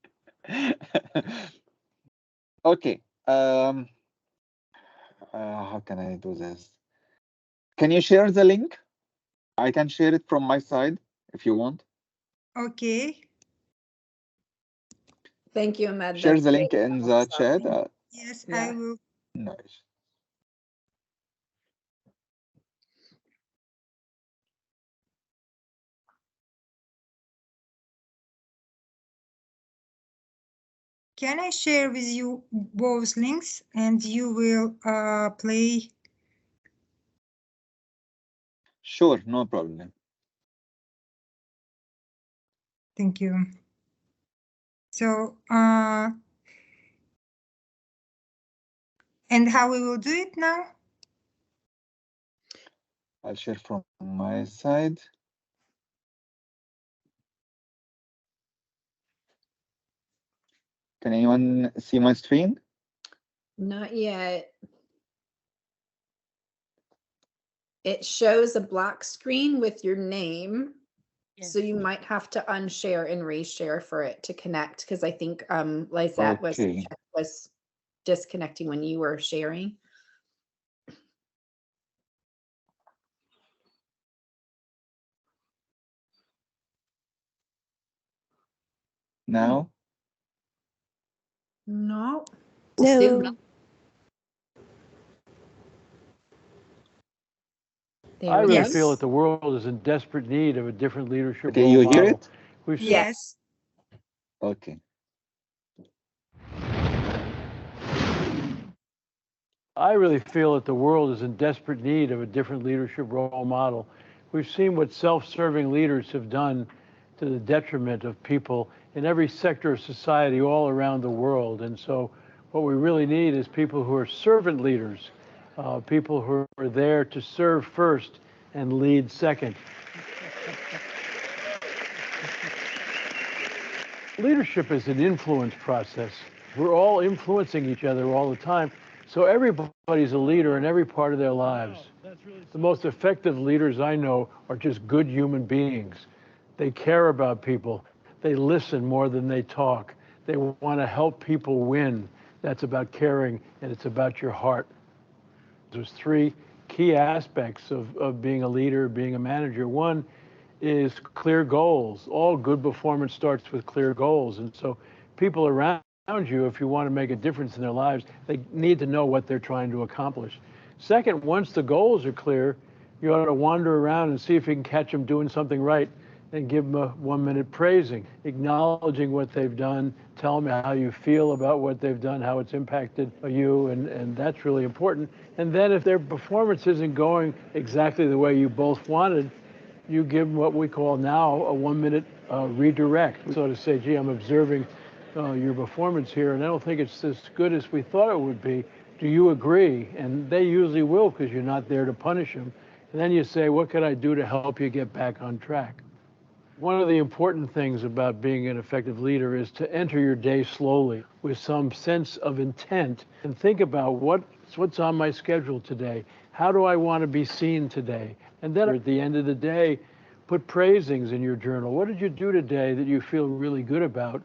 Okay. How can I do this? Can you share the link? I can share it from my side if you want. Okay. Thank you, Ahmed. Share That's the link great. in the chat. Yes, Yeah. I will. Nice. Can I share with you both links and you will play? Sure, no problem. Thank you. So, and how we will do it now? I'll share from my side. Can anyone see my screen? Not yet. It shows a black screen with your name. So you might have to unshare and reshare for it to connect, because I think Lysette Okay. was disconnecting when you were sharing. Now? No. Still No. There I we really go. feel that the world is in desperate need of a different leadership Okay, role you hear model. it? We've seen Yes. Okay. I really feel that the world is in desperate need of a different leadership role model. We've seen what self-serving leaders have done to the detriment of people in every sector of society all around the world. And so what we really need is people who are servant leaders, people who are there to serve first and lead second. Leadership is an influence process. We're all influencing each other all the time. So everybody's a leader in every part of their lives. The most effective leaders I know are just good human beings. They care about people. They listen more than they talk. They want to help people win. That's about caring, and it's about your heart. There's three key aspects of being a leader, being a manager. One is clear goals. All good performance starts with clear goals. And so people around you, if you want to make a difference in their lives, they need to know what they're trying to accomplish. Second, once the goals are clear, you ought to wander around and see if you can catch them doing something right and give them a 1 minute praising, acknowledging what they've done, tell them how you feel about what they've done, how it's impacted you, and that's really important. And then if their performance isn't going exactly the way you both wanted, you give them what we call now a 1 minute redirect. So to say, gee, I'm observing your performance here, and I don't think it's as good as we thought it would be. Do you agree? And they usually will, because you're not there to punish them. And then you say, what can I do to help you get back on track? One of the important things about being an effective leader is to enter your day slowly with some sense of intent and think about what's on my schedule today. How do I want to be seen today? And then at the end of the day, put praisings in your journal. What did you do today that you feel really good about?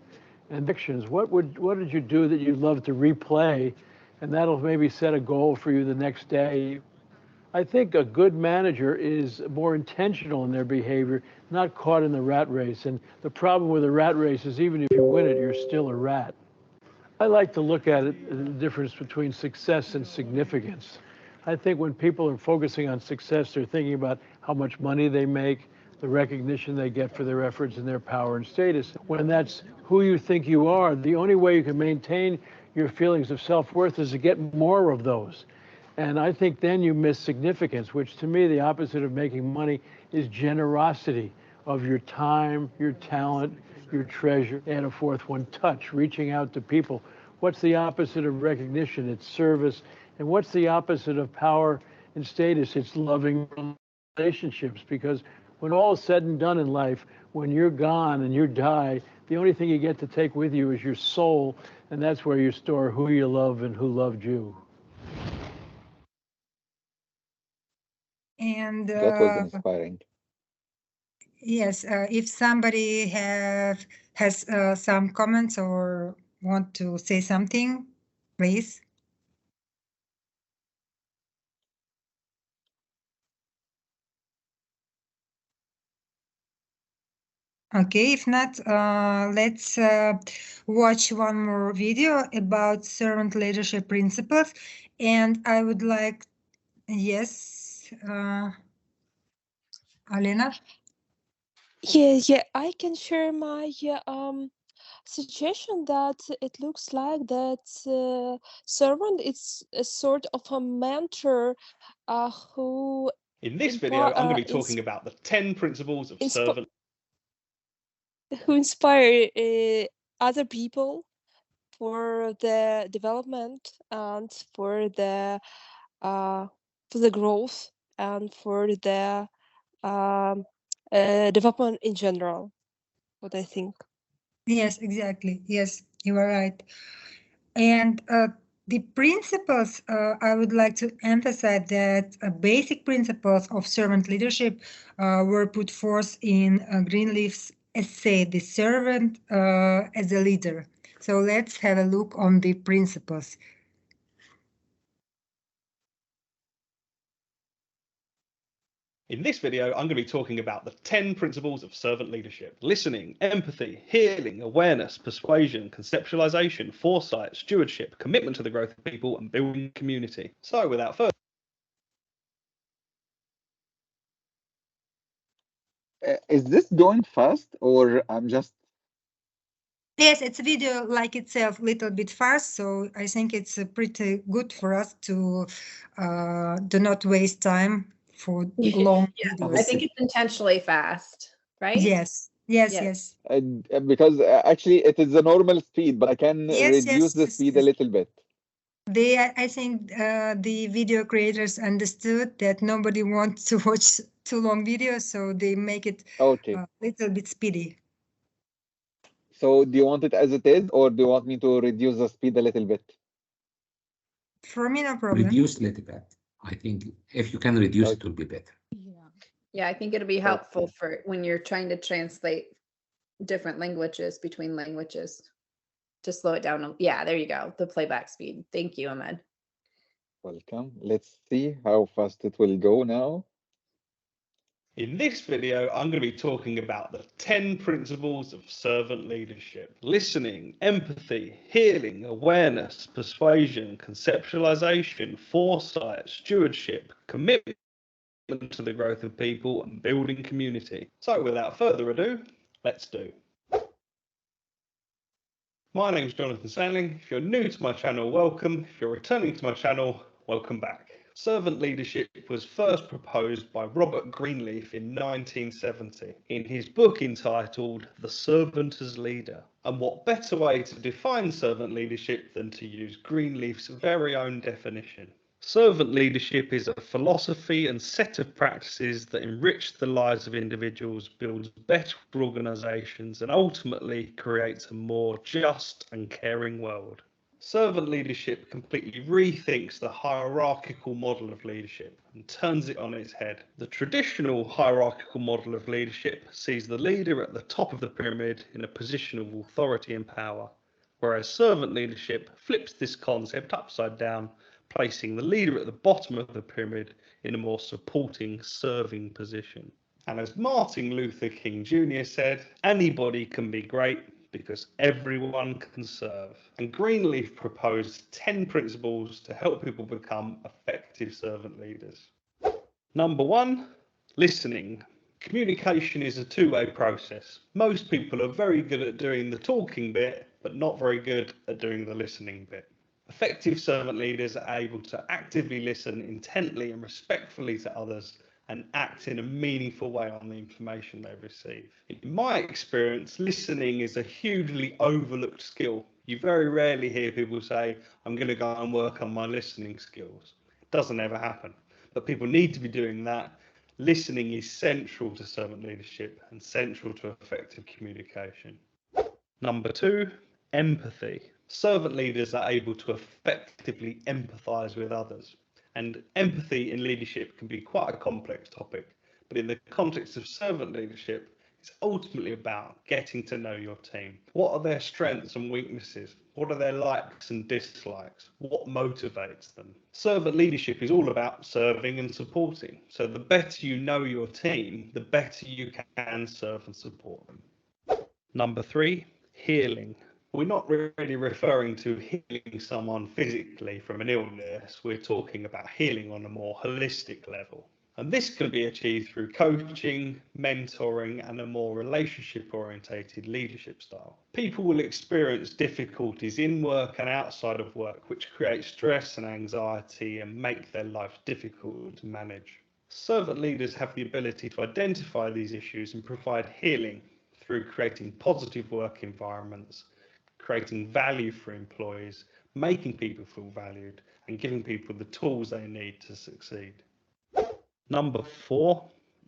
And actions. What did you do that you'd love to replay? And that'll maybe set a goal for you the next day. I think a good manager is more intentional in their behavior, not caught in the rat race. And the problem with the rat race is even if you win it, you're still a rat. I like to look at it, the difference between success and significance. I think when people are focusing on success, they're thinking about how much money they make, the recognition they get for their efforts and their power and status. When that's who you think you are, the only way you can maintain your feelings of self-worth is to get more of those. And I think then you miss significance, which to me, the opposite of making money is generosity of your time, your talent, your treasure, and a fourth one, touch, reaching out to people. What's the opposite of recognition? It's service. And what's the opposite of power and status? It's loving relationships. Because when all is said and done in life, when you're gone and you die, the only thing you get to take with you is your soul. And that's where you store who you love and who loved you. And That was inspiring. yes, if somebody has some comments or want to say something, please. Okay, if not, let's watch one more video about servant leadership principles. And I would like, yes, Alena? Yeah, I can share my suggestion that it looks like that servant is a sort of a mentor who In this video, I'm going to be talking about the 10 principles of servant. who inspire other people for the development and for the growth and for the development in general, what I think. Yes, exactly. Yes, you are right. And the principles, I would like to emphasize that basic principles of servant leadership were put forth in Greenleaf's essay, The Servant as a Leader. So let's have a look on the principles. In this video, I'm going to be talking about the 10 principles of servant leadership: listening, empathy, healing, awareness, persuasion, conceptualization, foresight, stewardship, commitment to the growth of people, and building community. So without further Is this going fast or I'm just... Yes, it's a video like itself, a little bit fast, so I think it's pretty good for us to do not waste time for long videos. I think it's intentionally fast, right? Yes, yes, yes. because actually it is the normal speed, but I can Yes, reduce the speed a little bit. I think the video creators understood that nobody wants to watch too long videos, so they make it a little bit speedy. So do you want it as it is, or do you want me to reduce the speed a little bit? For me, no problem. Reduce a little bit. I think if you can reduce, it will be better. Yeah, I think it'll be helpful for when you're trying to translate different languages between languages. To slow it down. Yeah, there you go. The playback speed. Thank you, Ahmed. Welcome. Let's see how fast it will go now. In this video, I'm going to be talking about the 10 principles of servant leadership: listening, empathy, healing, awareness, persuasion, conceptualization, foresight, stewardship, commitment to the growth of people, and building community. So without further ado, let's do. My name's Jonathan Sandling. If you're new to my channel, welcome. If you're returning to my channel, welcome back. Servant leadership was first proposed by Robert Greenleaf in 1970 in his book entitled The Servant as Leader. And what better way to define servant leadership than to use Greenleaf's very own definition? Servant leadership is a philosophy and set of practices that enrich the lives of individuals, builds better organisations, and ultimately creates a more just and caring world. Servant leadership completely rethinks the hierarchical model of leadership and turns it on its head. The traditional hierarchical model of leadership sees the leader at the top of the pyramid in a position of authority and power, whereas servant leadership flips this concept upside down, placing the leader at the bottom of the pyramid in a more supporting, serving position. And as Martin Luther King Jr. said, anybody can be great because everyone can serve. And Greenleaf proposed 10 principles to help people become effective servant leaders. Number 1, listening. Communication is a two-way process. Most people are very good at doing the talking bit, but not very good at doing the listening bit. Effective servant leaders are able to actively listen intently and respectfully to others and act in a meaningful way on the information they receive. In my experience, listening is a hugely overlooked skill. You very rarely hear people say, I'm going to go and work on my listening skills. It doesn't ever happen, but people need to be doing that. Listening is central to servant leadership and central to effective communication. Number 2, empathy. Servant leaders are able to effectively empathise with others. And empathy in leadership can be quite a complex topic, but in the context of servant leadership, it's ultimately about getting to know your team. What are their strengths and weaknesses? What are their likes and dislikes? What motivates them? Servant leadership is all about serving and supporting. So the better you know your team, the better you can serve and support them. Number 3, healing. We're not really referring to healing someone physically from an illness. We're talking about healing on a more holistic level. And this can be achieved through coaching, mentoring, and a more relationship-orientated leadership style. People will experience difficulties in work and outside of work, which create stress and anxiety and make their life difficult to manage. Servant leaders have the ability to identify these issues and provide healing through creating positive work environments, creating value for employees, making people feel valued, and giving people the tools they need to succeed. Number 4,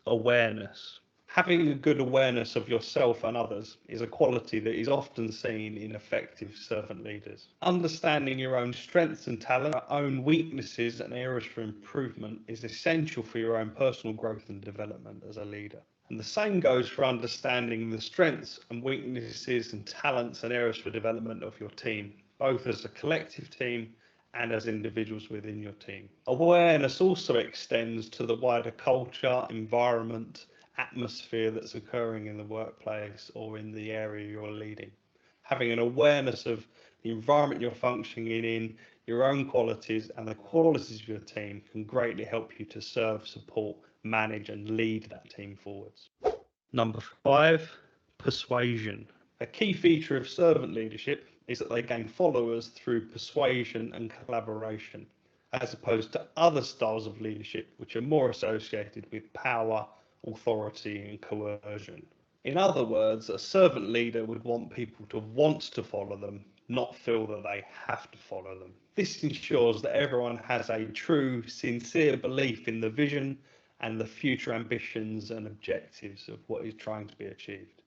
awareness. Having a good awareness of yourself and others is a quality that is often seen in effective servant leaders. Understanding your own strengths and talent, your own weaknesses and areas for improvement is essential for your own personal growth and development as a leader. And the same goes for understanding the strengths and weaknesses and talents and areas for development of your team, both as a collective team and as individuals within your team. Awareness also extends to the wider culture, environment, atmosphere that's occurring in the workplace or in the area you're leading. Having an awareness of the environment you're functioning in, your own qualities and the qualities of your team can greatly help you to serve, support, manage and lead that team forwards. Number 5, persuasion. A key feature of servant leadership is that they gain followers through persuasion and collaboration, as opposed to other styles of leadership which are more associated with power, authority and coercion. In other words, a servant leader would want people to want to follow them, not feel that they have to follow them. This ensures that everyone has a true, sincere belief in the vision and the future ambitions and objectives of what is trying to be achieved.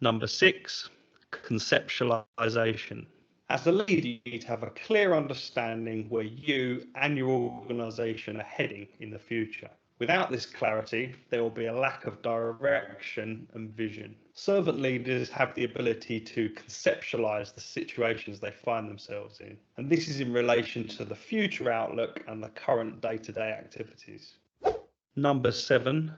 Number 6, conceptualization. As a leader, you need to have a clear understanding where you and your organization are heading in the future. Without this clarity, there will be a lack of direction and vision. Servant leaders have the ability to conceptualize the situations they find themselves in, and this is in relation to the future outlook and the current day-to-day activities. Number 7,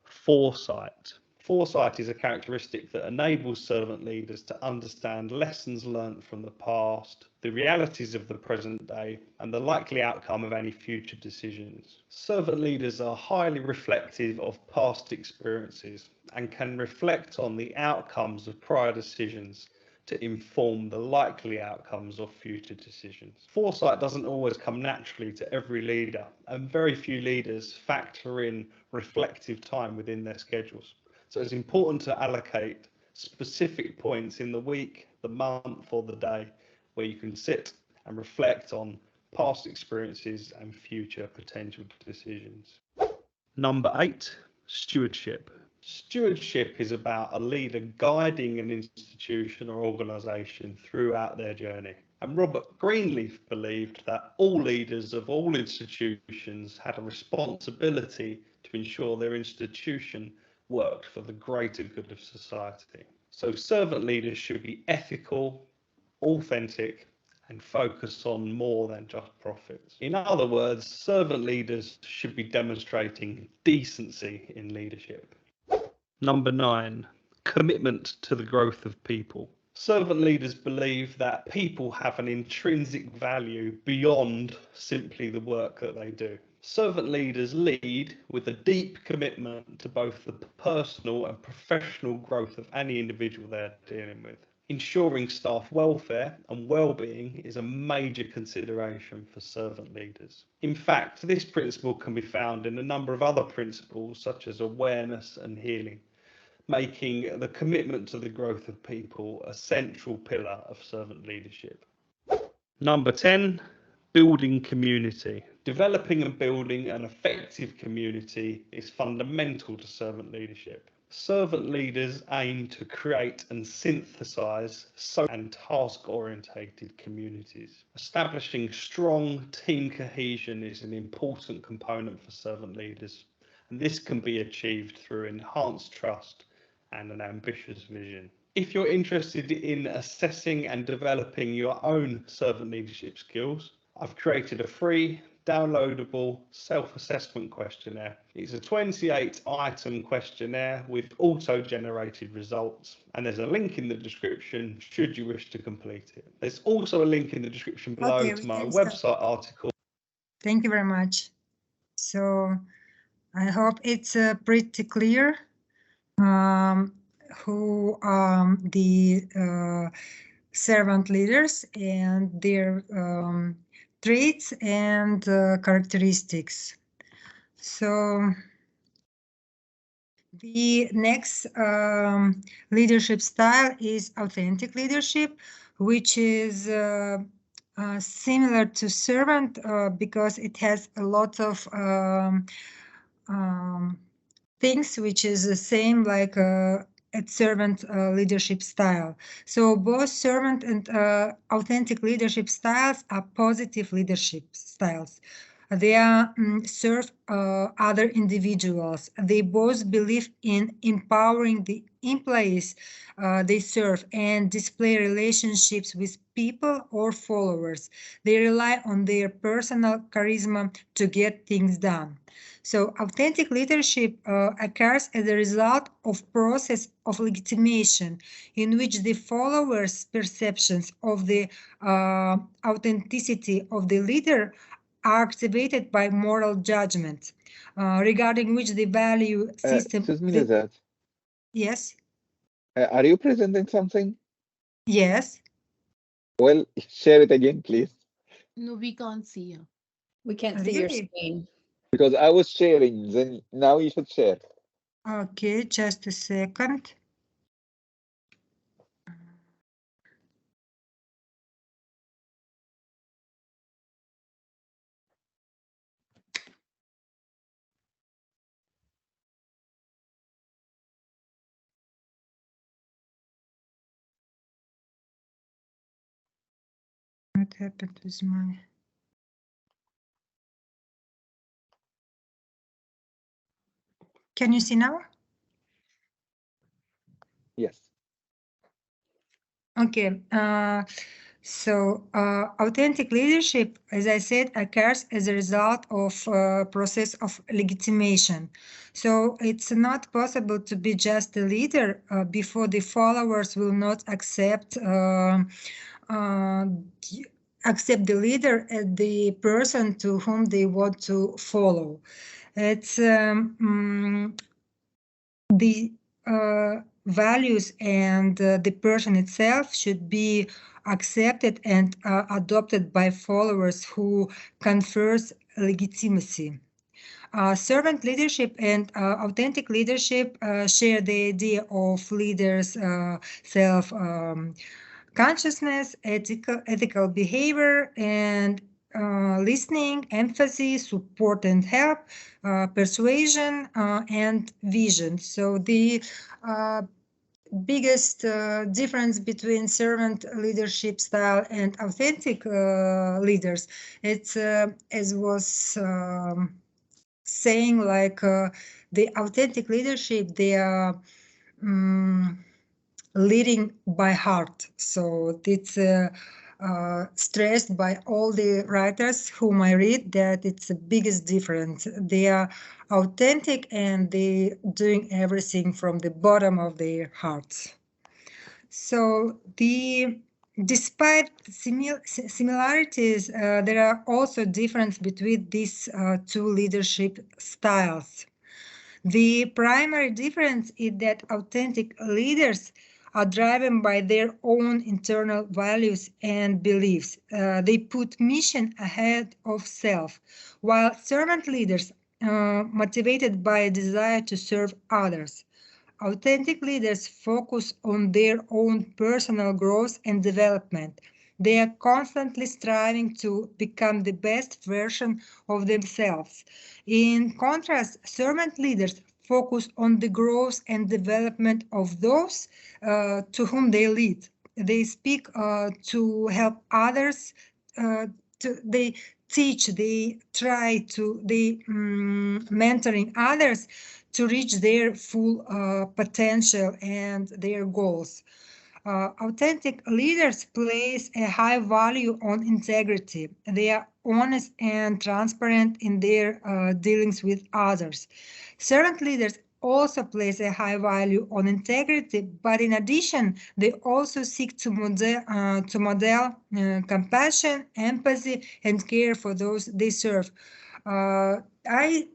foresight. Foresight is a characteristic that enables servant leaders to understand lessons learned from the past, the realities of the present day, and the likely outcome of any future decisions. Servant leaders are highly reflective of past experiences and can reflect on the outcomes of prior decisions to inform the likely outcomes of future decisions. Foresight doesn't always come naturally to every leader, and very few leaders factor in reflective time within their schedules. So it's important to allocate specific points in the week, the month or the day where you can sit and reflect on past experiences and future potential decisions. Number 8, stewardship. Stewardship is about a leader guiding an institution or organisation throughout their journey. And Robert Greenleaf believed that all leaders of all institutions had a responsibility to ensure their institution worked for the greater good of society. So servant leaders should be ethical, authentic, and focus on more than just profits. In other words, servant leaders should be demonstrating decency in leadership. Number 9, commitment to the growth of people. Servant leaders believe that people have an intrinsic value beyond simply the work that they do. Servant leaders lead with a deep commitment to both the personal and professional growth of any individual they're dealing with. Ensuring staff welfare and well-being is a major consideration for servant leaders. In fact, this principle can be found in a number of other principles such as awareness and healing, making the commitment to the growth of people a central pillar of servant leadership. Number 10, building community. Developing and building an effective community is fundamental to servant leadership. Servant leaders aim to create and synthesize social and task-orientated communities. Establishing strong team cohesion is an important component for servant leaders, and this can be achieved through enhanced trust and an ambitious vision. If you're interested in assessing and developing your own servant leadership skills, I've created a free, downloadable self-assessment questionnaire. It's a 28-item questionnaire with auto-generated results, and there's a link in the description should you wish to complete it. There's also a link in the description below to my website article. Thank you very much. So I hope it's pretty clear who the servant leaders and their traits and characteristics. So the next leadership style is authentic leadership, which is similar to servant because it has a lot of things which is the same like a servant leadership style. So both servant and authentic leadership styles are positive leadership styles. They serve other individuals. They both believe in empowering the employees they serve and display relationships with people or followers. They rely on their personal charisma to get things done. So authentic leadership occurs as a result of process of legitimation in which the followers' perceptions of the authenticity of the leader are activated by moral judgment regarding which the value system. Excuse me, Nazat. Yes. Are you presenting something? Yes. Well, share it again, please. No, we can't see you. We can't see your Really? screen. Because I was sharing, then now you should share. Okay, just a second. What happened with my... Can you see now? Yes. Okay. So authentic leadership, as I said, occurs as a result of process of legitimation. So it's not possible to be just a leader before the followers will not accept accept the leader as the person to whom they want to follow. It's the values and the person itself should be accepted and adopted by followers who confers legitimacy. Servant leadership and authentic leadership share the idea of leaders' self consciousness, ethical behavior, and listening, empathy, support and help, persuasion, and vision. So the biggest difference between servant leadership style and authentic leaders, it's as was saying, like the authentic leadership, they are leading by heart. So it's stressed by all the writers whom I read that it's the biggest difference. They are authentic and they doing everything from the bottom of their hearts. So despite similarities, there are also differences between these two leadership styles. The primary difference is that authentic leaders are driven by their own internal values and beliefs. They put mission ahead of self, while servant leaders are motivated by a desire to serve others. Authentic leaders focus on their own personal growth and development. They are constantly striving to become the best version of themselves. In contrast, servant leaders focus on the growth and development of those to whom they lead. They speak to help others. They teach. They try to. They mentoring others to reach their full potential and their goals. Authentic leaders place a high value on integrity. They are honest and transparent in their dealings with others. Servant leaders also place a high value on integrity, but in addition, they also seek to model compassion, empathy, and care for those they serve. What I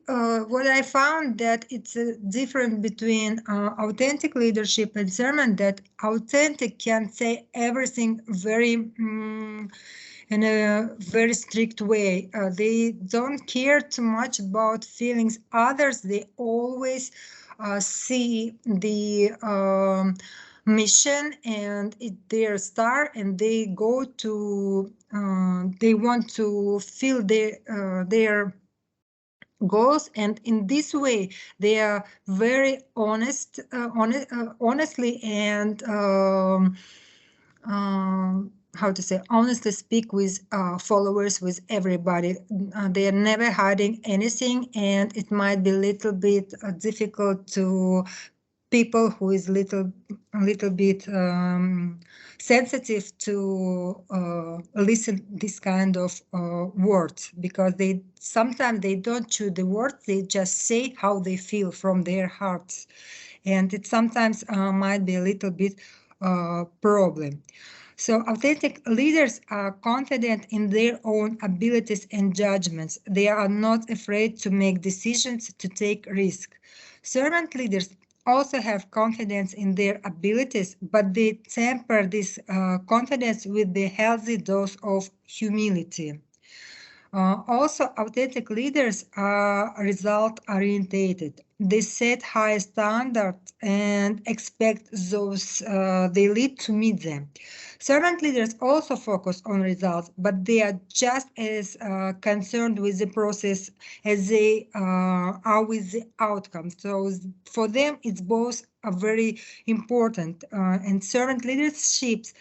found that it's a difference between authentic leadership and servant, that authentic can say everything very in a very strict way. They don't care too much about feelings others. They always see the mission and their star, and they go to they want to fill their goals, and in this way they are very honestly and how to say, honestly speak with followers, with everybody. They are never hiding anything, and it might be a little bit difficult to people who is a little bit sensitive to listen this kind of words, because they sometimes they don't choose the words, they just say how they feel from their hearts, and it sometimes might be a little bit problem. So authentic leaders are confident in their own abilities and judgments. They are not afraid to make decisions, to take risks. Servant leaders also have confidence in their abilities, but they temper this confidence with the healthy dose of humility. Also, authentic leaders are result-oriented. They set high standards and expect those they lead to meet them. Servant leaders also focus on results, but they are just as concerned with the process as they are with the outcome. So for them, it's both very important. And servant leaderships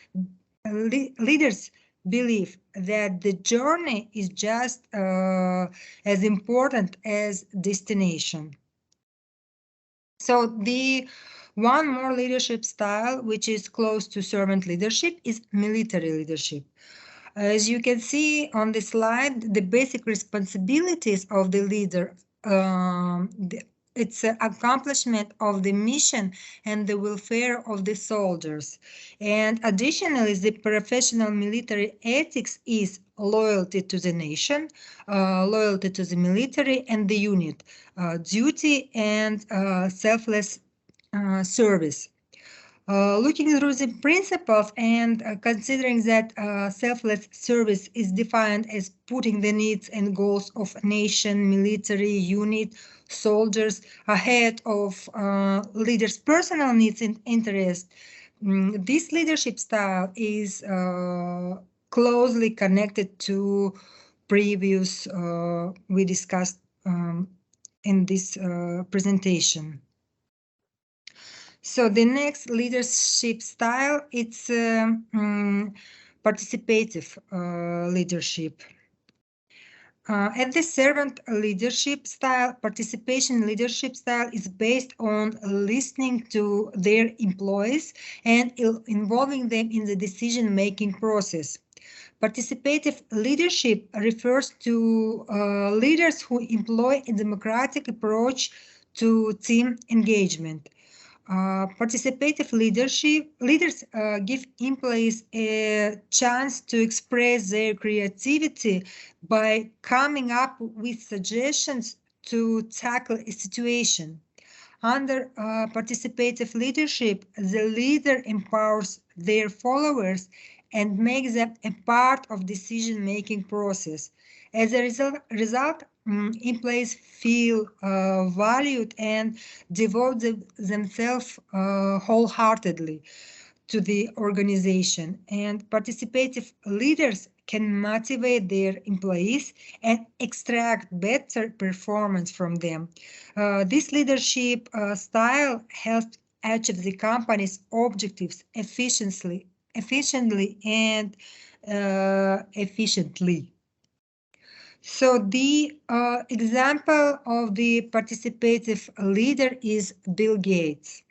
leaders believe that the journey is just as important as destination. So the one more leadership style which is close to servant leadership is military leadership. As you can see on the slide, the basic responsibilities of the leader, it's an accomplishment of the mission and the welfare of the soldiers. And additionally, the professional military ethics is loyalty to the nation, loyalty to the military and the unit, duty and selfless service. Looking through the principles and considering that selfless service is defined as putting the needs and goals of nation, military, unit, soldiers ahead of leaders' personal needs and interests, this leadership style is closely connected to previous we discussed in this presentation. So the next leadership style, it's participative leadership. At the servant leadership style, participation leadership style is based on listening to their employees and involving them in the decision-making process. Participative leadership refers to leaders who employ a democratic approach to team engagement. Participative leaders give employees a chance to express their creativity by coming up with suggestions to tackle a situation. Under participative leadership, the leader empowers their followers and makes them a part of decision-making process. As a result, employees feel valued and devote themselves wholeheartedly to the organization. And participative leaders can motivate their employees and extract better performance from them. This leadership style helps achieve the company's objectives efficiently and efficiently. So the example of the participative leader is Bill Gates.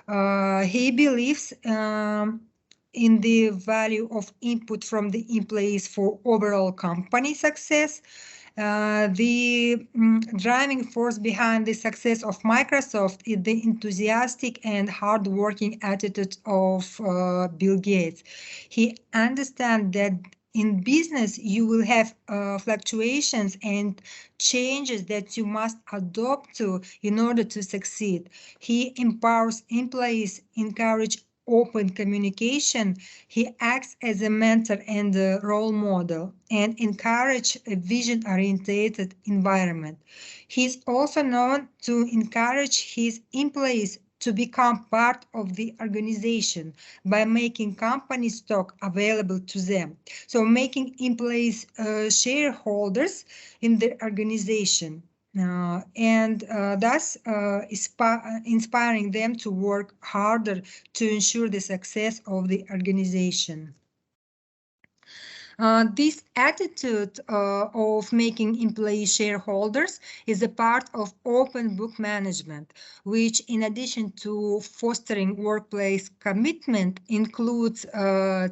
He believes in the value of input from the employees for overall company success. The driving force behind the success of Microsoft is the enthusiastic and hardworking attitude of Bill Gates. He understands that in business, you will have fluctuations and changes that you must adopt to in order to succeed. He empowers employees, encourages open communication. He acts as a mentor and a role model and encourages a vision-oriented environment. He is also known to encourage his employees to become part of the organization by making company stock available to them. So making employees shareholders in the organization. And thus inspiring them to work harder to ensure the success of the organization. This attitude of making employee shareholders is a part of open book management, which in addition to fostering workplace commitment includes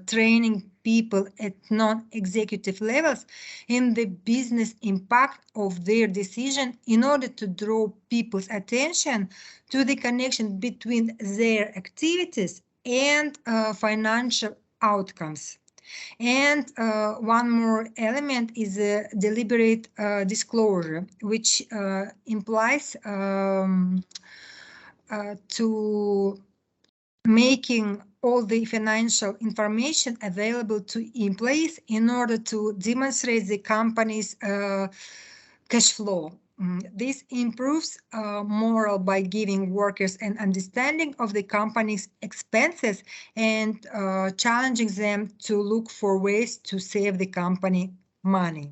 training people at non-executive levels in the business impact of their decision in order to draw people's attention to the connection between their activities and financial outcomes. And one more element is a deliberate disclosure, which implies to making all the financial information available to employees in order to demonstrate the company's cash flow. This improves morale by giving workers an understanding of the company's expenses and challenging them to look for ways to save the company money.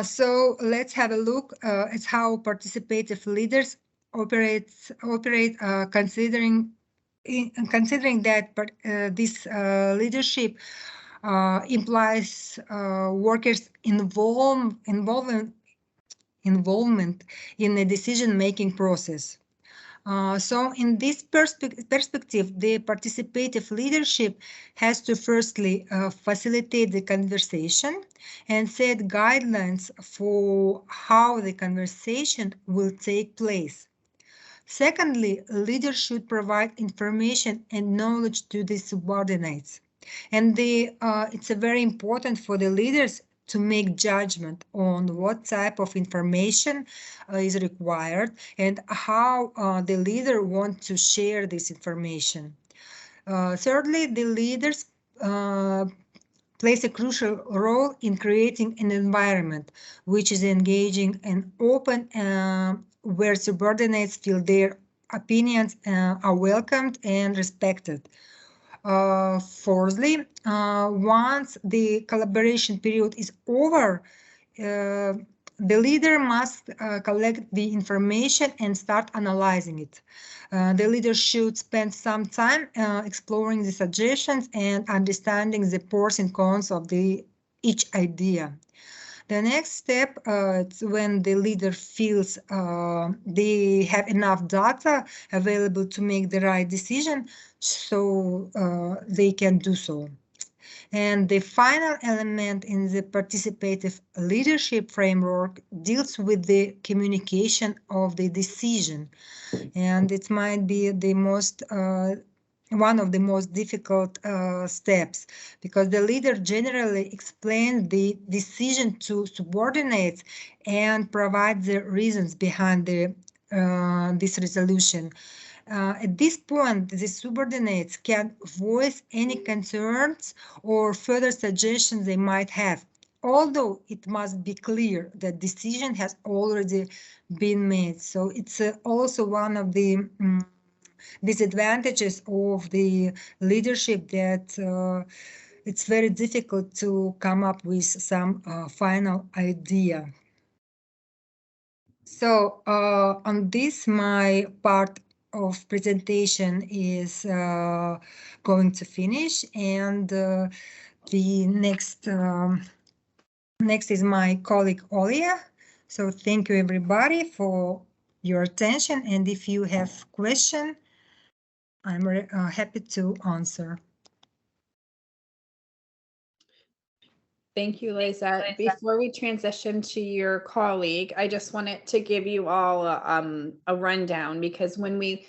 So let's have a look at how participative leaders operate considering that this leadership implies workers' involvement in the decision-making process. So in this perspective, the participative leadership has to firstly facilitate the conversation and set guidelines for how the conversation will take place. Secondly, leaders should provide information and knowledge to the subordinates. And it's very important for the leaders to make judgment on what type of information is required and how the leader wants to share this information. Thirdly, the leaders plays a crucial role in creating an environment which is engaging and open, where subordinates feel their opinions are welcomed and respected. Fourthly, once the collaboration period is over, the leader must collect the information and start analyzing it. The leader should spend some time exploring the suggestions and understanding the pros and cons of each idea. The next step is when the leader feels they have enough data available to make the right decision, so they can do so. And the final element in the participative leadership framework deals with the communication of the decision. And it might be the most one of the most difficult steps, because the leader generally explains the decision to subordinates and provides the reasons behind this resolution. At this point, the subordinates can voice any concerns or further suggestions they might have, although it must be clear that decision has already been made. So it's also one of the disadvantages of the leadership, that it's very difficult to come up with some final idea. So on this, my part of presentation is going to finish, and the next is my colleague Olia. So thank you everybody for your attention, and if you have questions, I'm happy to answer. Thank you, Lisa. Before we transition to your colleague, I just wanted to give you all a rundown, because when we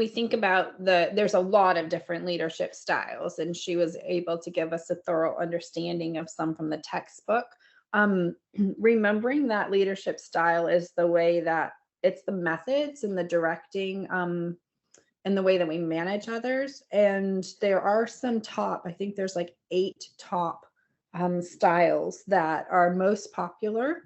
think about there's a lot of different leadership styles, and she was able to give us a thorough understanding of some from the textbook. Remembering that leadership style is the way that it's the methods and the directing and the way that we manage others. And there are some top, I think there's like 8 top styles that are most popular.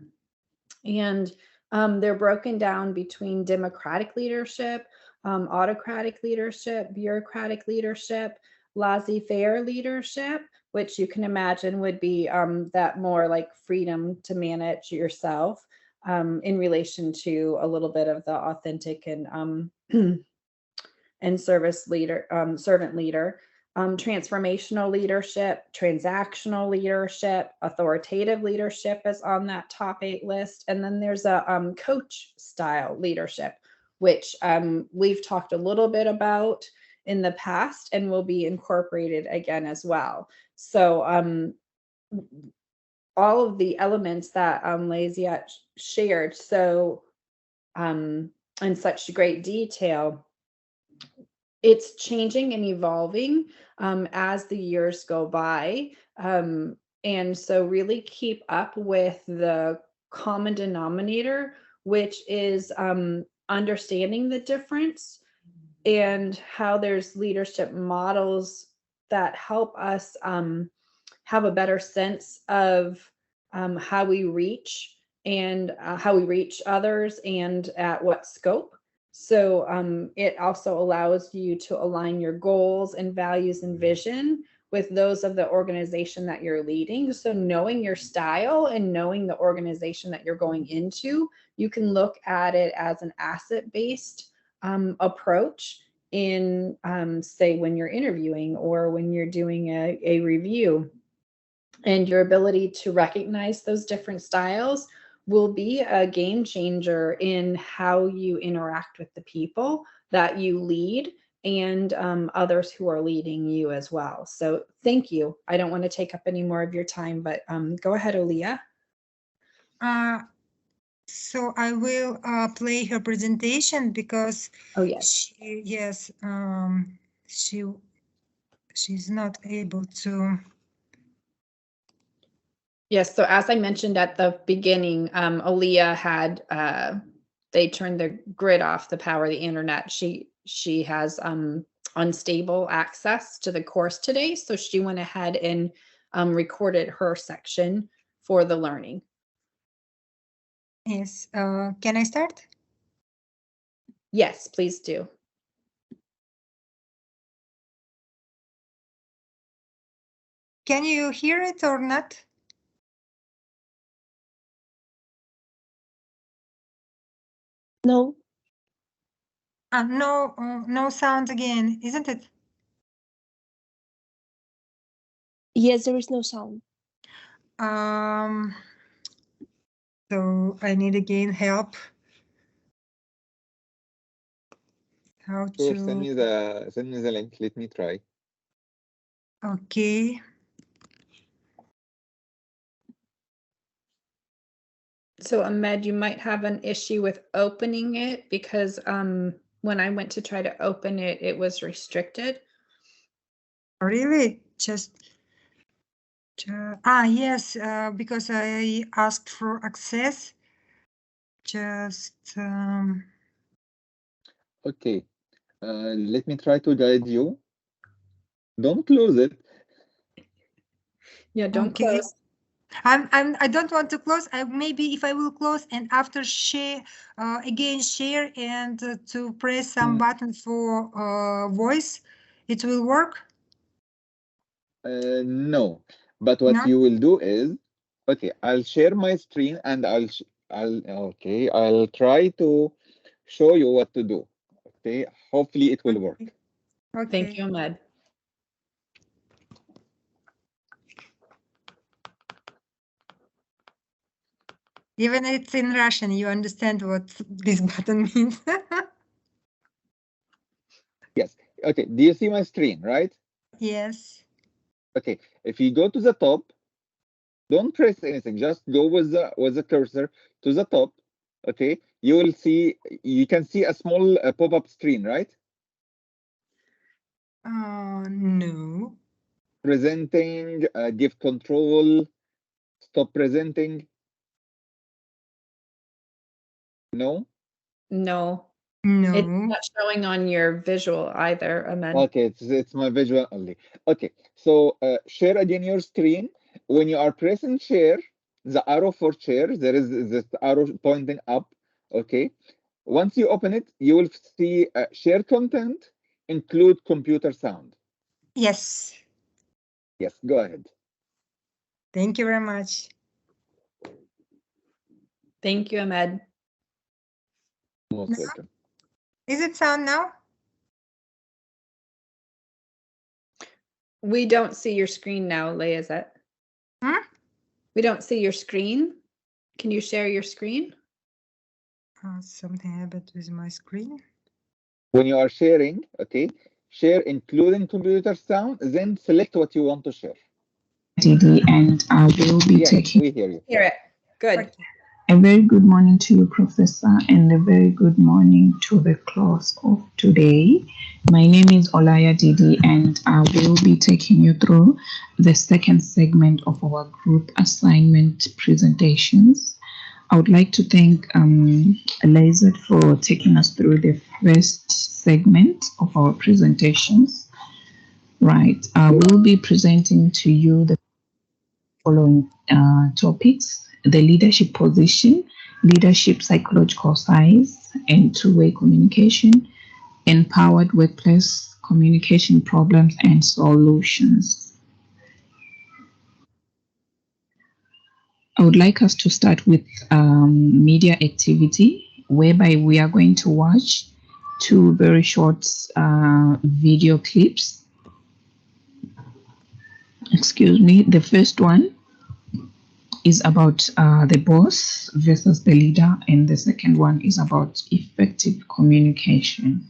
And They're broken down between democratic leadership, autocratic leadership, bureaucratic leadership, laissez-faire leadership, which you can imagine would be that more like freedom to manage yourself in relation to a little bit of the authentic and and service leader, servant leader. Transformational leadership, transactional leadership, authoritative leadership is on that top 8 list. And then there's a coach style leadership, which we've talked a little bit about in the past and will be incorporated again as well. So all of the elements that Laziat shared so in such great detail, it's changing and evolving as the years go by. And so really keep up with the common denominator, which is understanding the difference and how there's leadership models that help us have a better sense of how we reach and how we reach others and at what scope. So it also allows you to align your goals and values and vision with those of the organization that you're leading. So knowing your style and knowing the organization that you're going into, you can look at it as an asset-based approach in, say, when you're interviewing or when you're doing a review. And your ability to recognize those different styles will be a game changer in how you interact with the people that you lead and others who are leading you as well. So thank you. I don't want to take up any more of your time, but go ahead, Olia. So I will play her presentation because she's not able to. Yes, so as I mentioned at the beginning, Aaliyah had, they turned the grid off, the power of the internet. She has unstable access to the course today, so she went ahead and recorded her section for the learning. Yes, can I start? Yes, please do. Can you hear it or not? No. No, no sound again, isn't it? Yes, there is no sound. So I need again help. How Sure, to send me the link. Let me try. Okay. So Ahmed, you might have an issue with opening it because when I went to try to open it, it was restricted. Really? Just yes, because I asked for access. Just Okay, let me try to guide you. Don't close it. Yeah, don't close. I don't want to close. Maybe if I will close and after share again share and to press some button for voice, it will work. No, but what you will do is, okay, I'll share my screen and I'll try to show you what to do. Okay, hopefully it will work. Okay. Thank you, Ahmed. Even it's in Russian, you understand what this button means. Yes. Okay. Do you see my screen, right? Yes. Okay. If you go to the top, don't press anything. Just go with the cursor to the top. Okay. You will see. You can see a small pop-up screen, right? No. Presenting. Give control. Stop presenting. No. No. No. It's not showing on your visual either, Ahmed. Okay, it's my visual only. Okay, so share again your screen. When you are pressing share, the arrow for share, there is this arrow pointing up. Okay. Once you open it, you will see share content, include computer sound. Yes. Yes, go ahead. Thank you very much. Thank you, Ahmed. Most welcome. Is it sound now? We don't see your screen now, Leah, is that? Hmm? We don't see your screen. Can you share your screen? Something happened with my screen. When you are sharing, okay, share including computer sound, then select what you want to share. Didi, and I will be taking. We hear you. Hear it. Good. Okay. A very good morning to you, Professor, and a very good morning to the class of today. My name is Olaya Didi, and I will be taking you through the second segment of our group assignment presentations. I would like to thank Eliza for taking us through the first segment of our presentations. Right, I will be presenting to you the following topics: the leadership position, leadership psychological science, and two-way communication, empowered workplace communication problems and solutions. I would like us to start with media activity, whereby we are going to watch two very short video clips. Excuse me, the first one is about the boss versus the leader, and the second one is about effective communication.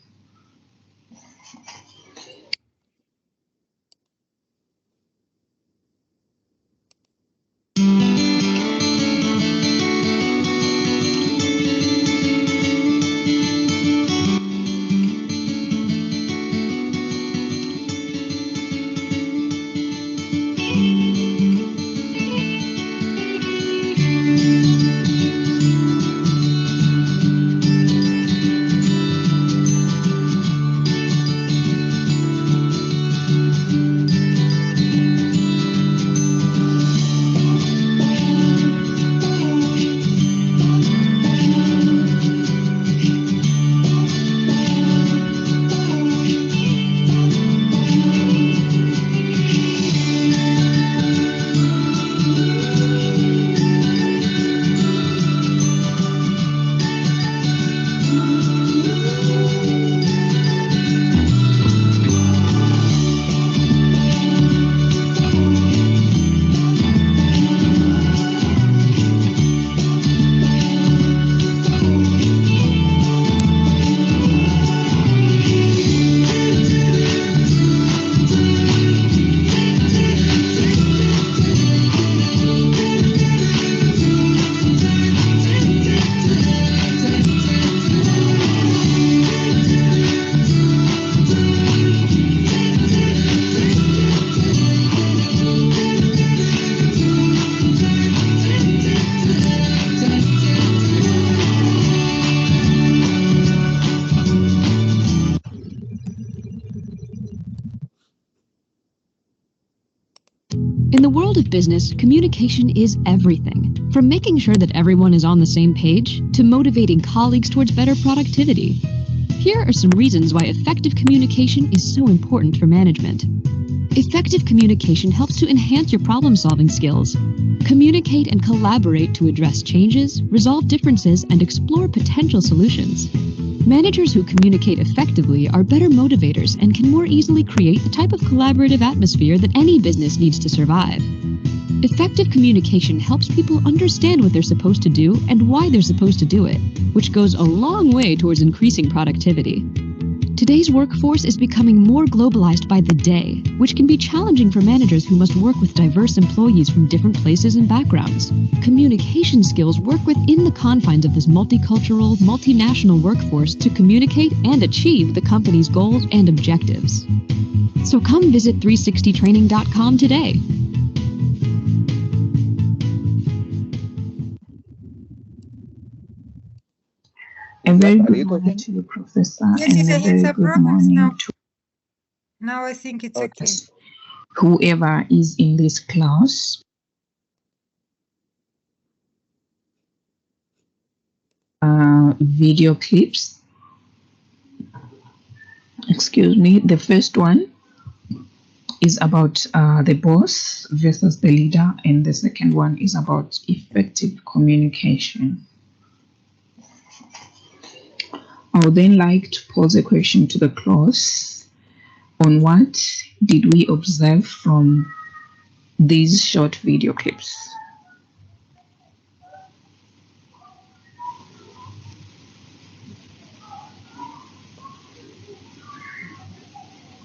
In the world of business, communication is everything. From making sure that everyone is on the same page, to motivating colleagues towards better productivity. Here are some reasons why effective communication is so important for management. Effective communication helps to enhance your problem-solving skills. Communicate and collaborate to address changes, resolve differences, and explore potential solutions. Managers who communicate effectively are better motivators and can more easily create the type of collaborative atmosphere that any business needs to survive. Effective communication helps people understand what they're supposed to do and why they're supposed to do it, which goes a long way towards increasing productivity. Today's workforce is becoming more globalized by the day, which can be challenging for managers who must work with diverse employees from different places and backgrounds. Communication skills work within the confines of this multicultural, multinational workforce to communicate and achieve the company's goals and objectives. So come visit 360training.com today. A very good morning to you, Professor, Yes, and a very good morning now. to Now I think it's okay. whoever is in this class. video clips. Excuse me. The first one is about the boss versus the leader, and the second one is about effective communication. I would then like to pose a question to the class on what did we observe from these short video clips.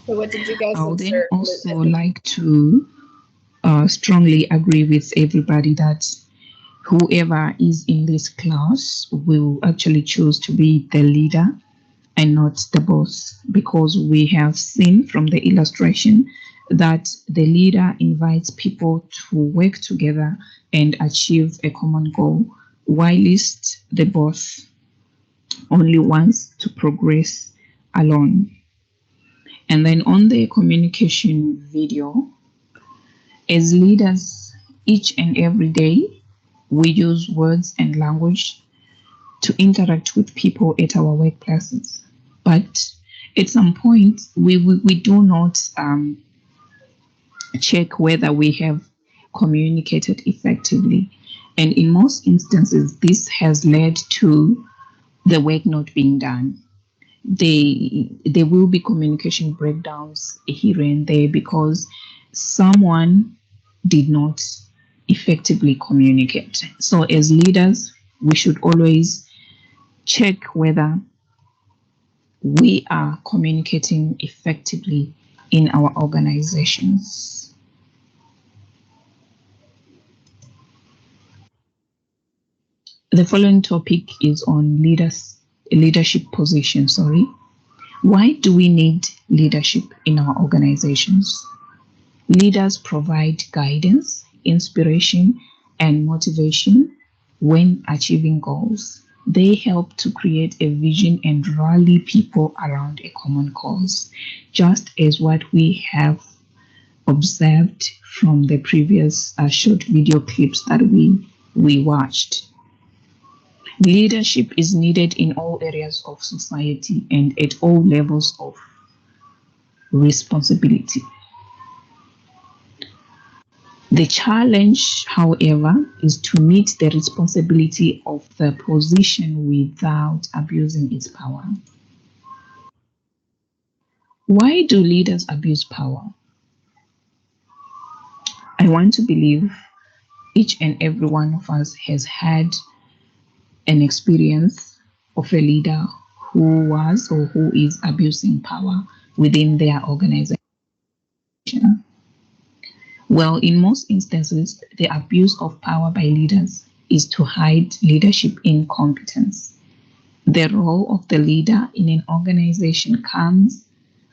So what did you guys I would then observe? also like to strongly agree with everybody that whoever is in this class will actually choose to be the leader and not the boss, because we have seen from the illustration that the leader invites people to work together and achieve a common goal, whilst the boss only wants to progress alone. And then on the communication video, as leaders, each and every day, we use words and language to interact with people at our workplaces. But at some point, we do not check whether we have communicated effectively. And in most instances, this has led to the work not being done. There will be communication breakdowns here and there because someone did not effectively communicate. So as leaders, we should always check whether we are communicating effectively in our organizations. The following topic is on leadership position. Why do we need leadership in our organizations? Leaders provide guidance, inspiration, and motivation when achieving goals. They help to create a vision and rally people around a common cause, just as what we have observed from the previous short video clips that we watched. Leadership is needed in all areas of society and at all levels of responsibility. The challenge, however, is to meet the responsibility of the position without abusing its power. Why do leaders abuse power? I want to believe each and every one of us has had an experience of a leader who was or who is abusing power within their organization. Well, in most instances, the abuse of power by leaders is to hide leadership incompetence. The role of the leader in an organization comes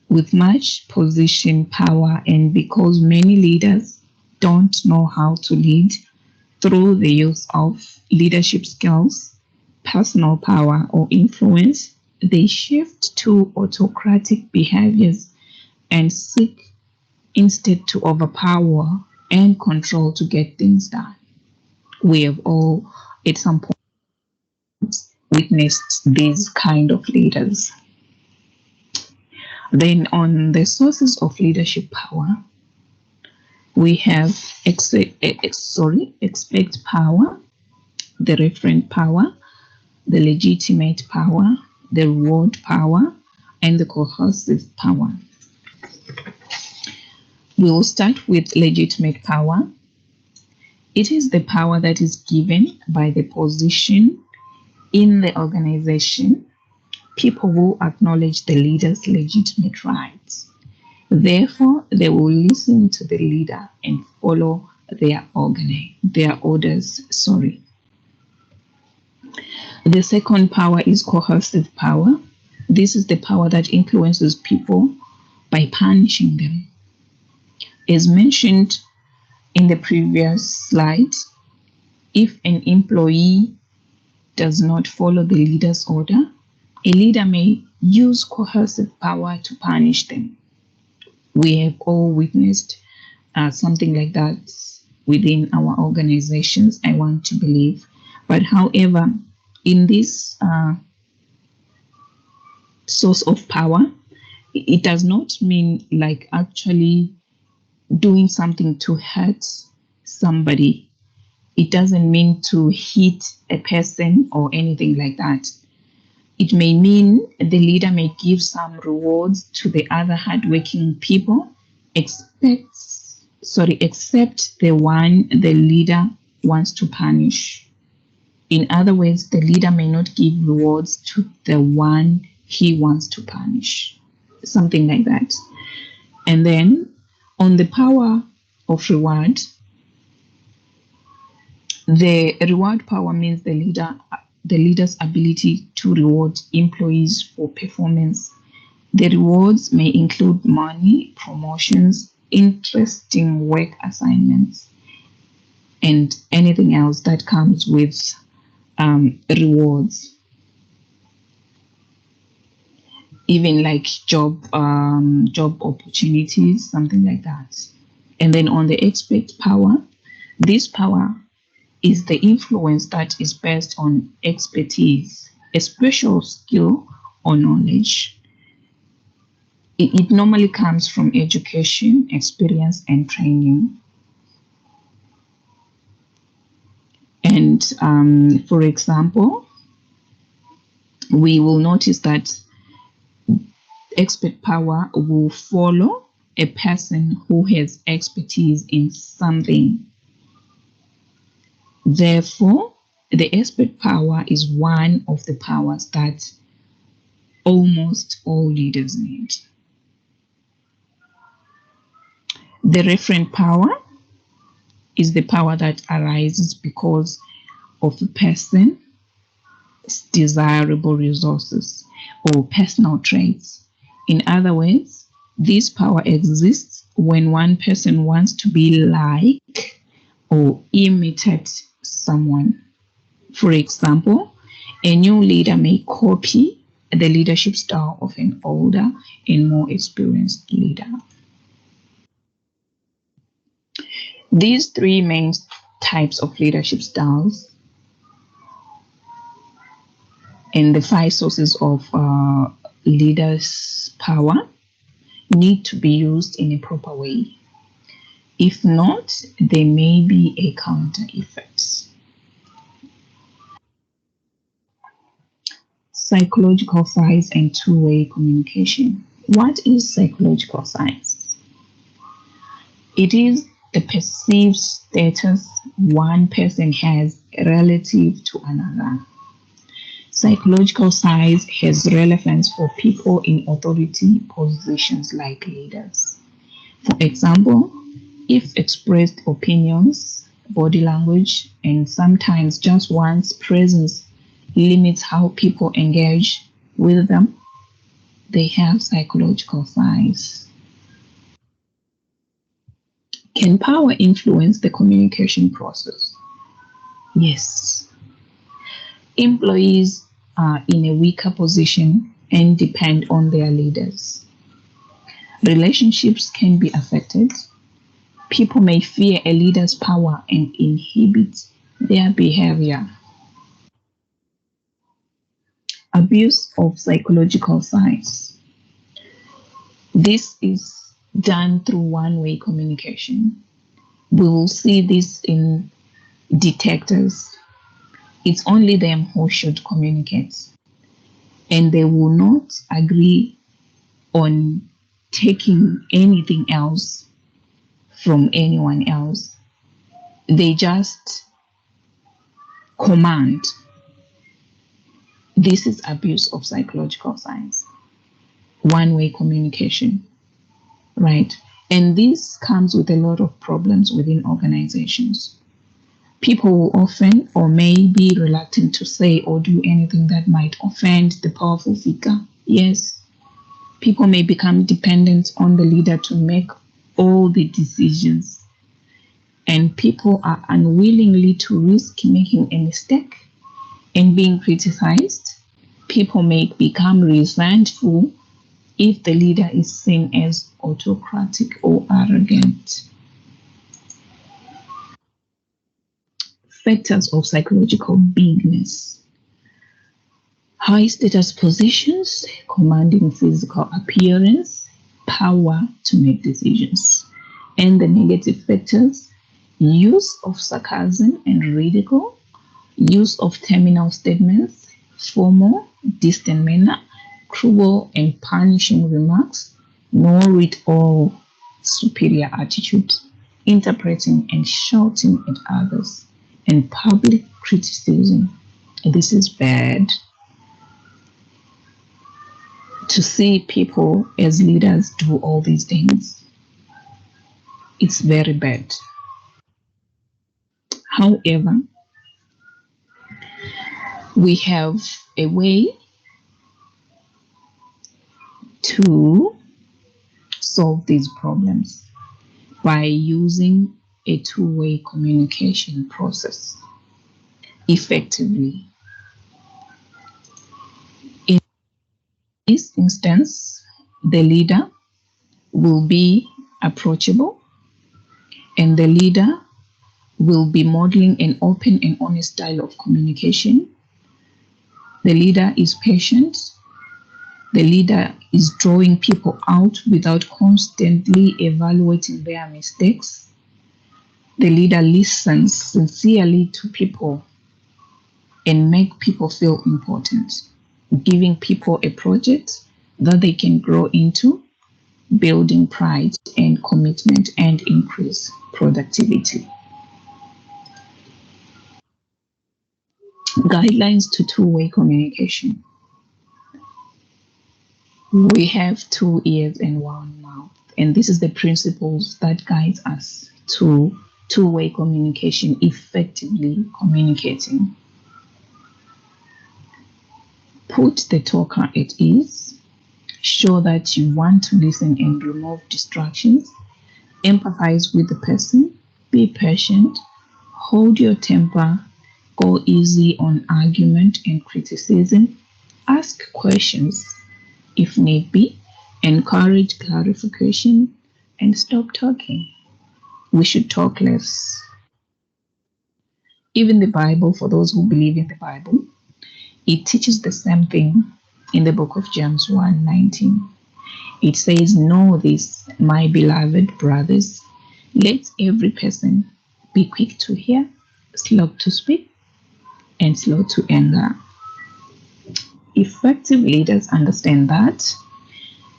with much position, power, and because many leaders don't know how to lead through the use of leadership skills, personal power, or influence, they shift to autocratic behaviors and seek instead to overpower and control to get things done. We have all at some point witnessed these kind of leaders. Then on the sources of leadership power, we have expect power, the referent power, the legitimate power, the reward power, and the coercive power. We will start with legitimate power. It is the power that is given by the position in the organization. People will acknowledge the leader's legitimate rights. Therefore, they will listen to the leader and follow their orders. The second power is coercive power. This is the power that influences people by punishing them. As mentioned in the previous slide, if an employee does not follow the leader's order, a leader may use coercive power to punish them. We have all witnessed something like that within our organizations, I want to believe. But however, in this source of power, it does not mean like actually doing something to hurt somebody. It doesn't mean to hit a person or anything like that. It may mean the leader may give some rewards to the other hardworking people, except the one the leader wants to punish. In other words, the leader may not give rewards to the one he wants to punish. Something like that. And then on the power of reward, the reward power means the leader's ability to reward employees for performance. The rewards may include money, promotions, interesting work assignments, and anything else that comes with rewards. Even like job opportunities, something like that. And then on the expert power, this power is the influence that is based on expertise, a special skill or knowledge. It normally comes from education, experience, and training. And for example, we will notice that expert power will follow a person who has expertise in something. Therefore, the expert power is one of the powers that almost all leaders need. The referent power is the power that arises because of a person's desirable resources or personal traits. In other words, this power exists when one person wants to be like or imitate someone. For example, a new leader may copy the leadership style of an older and more experienced leader. These three main types of leadership styles and the 5 sources of leaders' power need to be used in a proper way. If not, there may be a counter effect. Psychological science and two-way communication. What is psychological science? It is the perceived status one person has relative to another. Psychological science has relevance for people in authority positions like leaders. For example, if expressed opinions, body language, and sometimes just one's presence limits how people engage with them, they have psychological science. Can power influence the communication process? Yes. Employees are in a weaker position and depend on their leaders. Relationships can be affected. People may fear a leader's power and inhibit their behavior. Abuse of psychological science. This is done through one-way communication. We will see this in detectors. It's only them who should communicate, and they will not agree on taking anything else from anyone else. They just command. This is abuse of psychological science. One-way communication, right? And this comes with a lot of problems within organizations. People will often or may be reluctant to say or do anything that might offend the powerful figure. Yes, people may become dependent on the leader to make all the decisions, and people are unwillingly to risk making a mistake and being criticized. People may become resentful if the leader is seen as autocratic or arrogant. Factors of psychological bigness. High status positions, commanding physical appearance, power to make decisions. And the negative factors, use of sarcasm and ridicule, use of terminal statements, formal, distant manner, cruel and punishing remarks, know-it-all superior attitude, interpreting and shouting at others, and public criticism. This is bad. To see people as leaders do all these things, it's very bad. However, we have a way to solve these problems by using a two-way communication process effectively. In this instance, the leader will be approachable, and the leader will be modeling an open and honest style of communication. The leader is patient. The leader is drawing people out without constantly evaluating their mistakes. The leader listens sincerely to people and make people feel important, giving people a project that they can grow into, building pride and commitment and increase productivity. Guidelines to two-way communication. We have 2 ears and 1 mouth, and this is the principles that guide us to two-way communication, effectively communicating. Put the talker at ease. Show that you want to listen and remove distractions. Empathize with the person. Be patient. Hold your temper. Go easy on argument and criticism. Ask questions if need be. Encourage clarification and stop talking. We should talk less. Even the Bible, for those who believe in the Bible, it teaches the same thing in the book of James 1:19. It says, "Know this, my beloved brothers, let every person be quick to hear, slow to speak, and slow to anger." Effective leaders understand that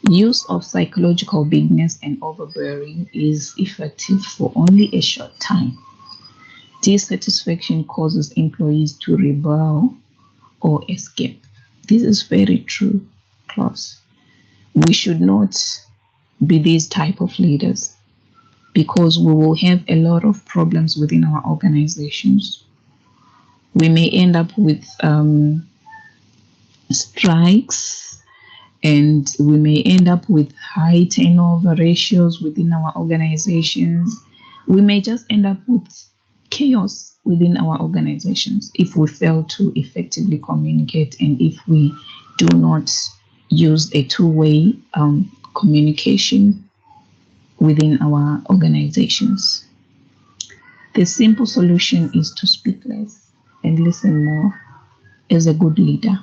use of psychological bigness and overbearing is effective for only a short time. Dissatisfaction causes employees to rebel or escape. This is very true, class. We should not be these type of leaders because we will have a lot of problems within our organizations. We may end up with strikes, and we may end up with high turnover ratios within our organizations. We may just end up with chaos within our organizations if we fail to effectively communicate and if we do not use a two-way communication within our organizations. The simple solution is to speak less and listen more as a good leader,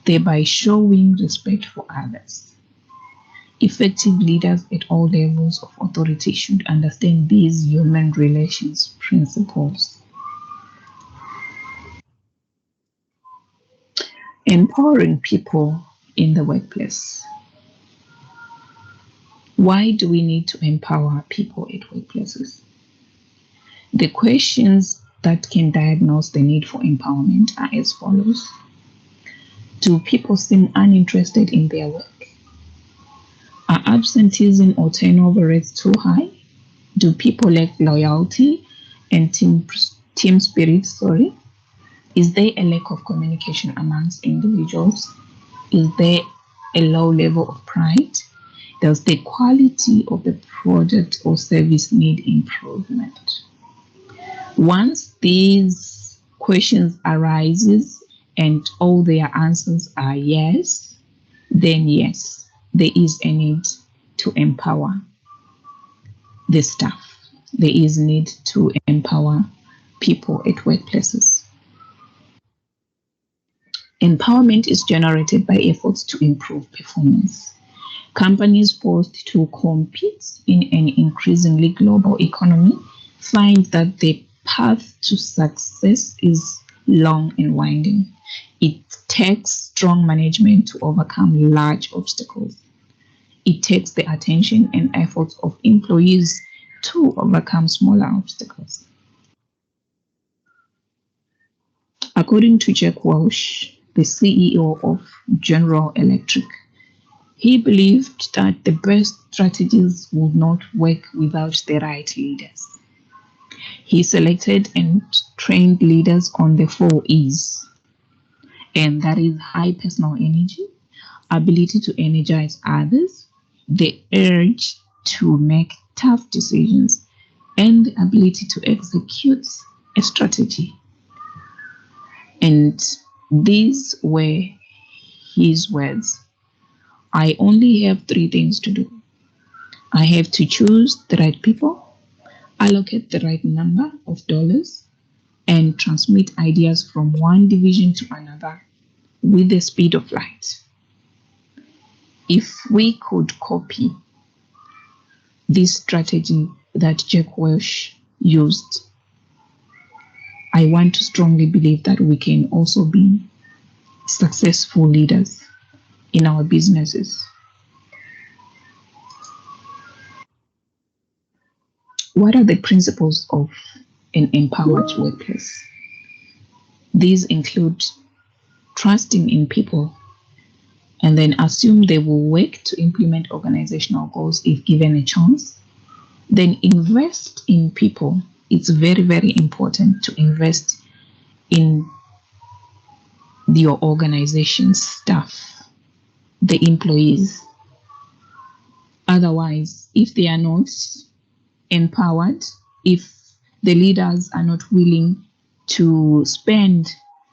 thereby showing respect for others. Effective leaders at all levels of authority should understand these human relations principles. Empowering people in the workplace. Why do we need to empower people at workplaces? The questions that can diagnose the need for empowerment are as follows. Do people seem uninterested in their work? Are absenteeism or turnover rates too high? Do people lack loyalty and team spirit? Is there a lack of communication amongst individuals? Is there a low level of pride? Does the quality of the product or service need improvement? Once these questions arises and all their answers are yes, then yes, there is a need to empower the staff. There is need to empower people at workplaces. Empowerment is generated by efforts to improve performance. Companies forced to compete in an increasingly global economy find that the path to success is long and winding. It takes strong management to overcome large obstacles. It takes the attention and efforts of employees to overcome smaller obstacles. According to Jack Welch, the CEO of General Electric, he believed that the best strategies would not work without the right leaders. He selected and trained leaders on the 4 E's, and that is high personal energy, ability to energize others, the urge to make tough decisions, and the ability to execute a strategy. And these were his words. I only have 3 things to do. I have to choose the right people, allocate the right number of dollars, and transmit ideas from one division to another with the speed of light. If we could copy this strategy that Jack Welch used, I want to strongly believe that we can also be successful leaders in our businesses. What are the principles of an empowered workplace? These include trusting in people and then assume they will work to implement organizational goals if given a chance. Then invest in people. It's very, very important to invest in your organization's staff, the employees. Otherwise, if they are not empowered, if the leaders are not willing to spend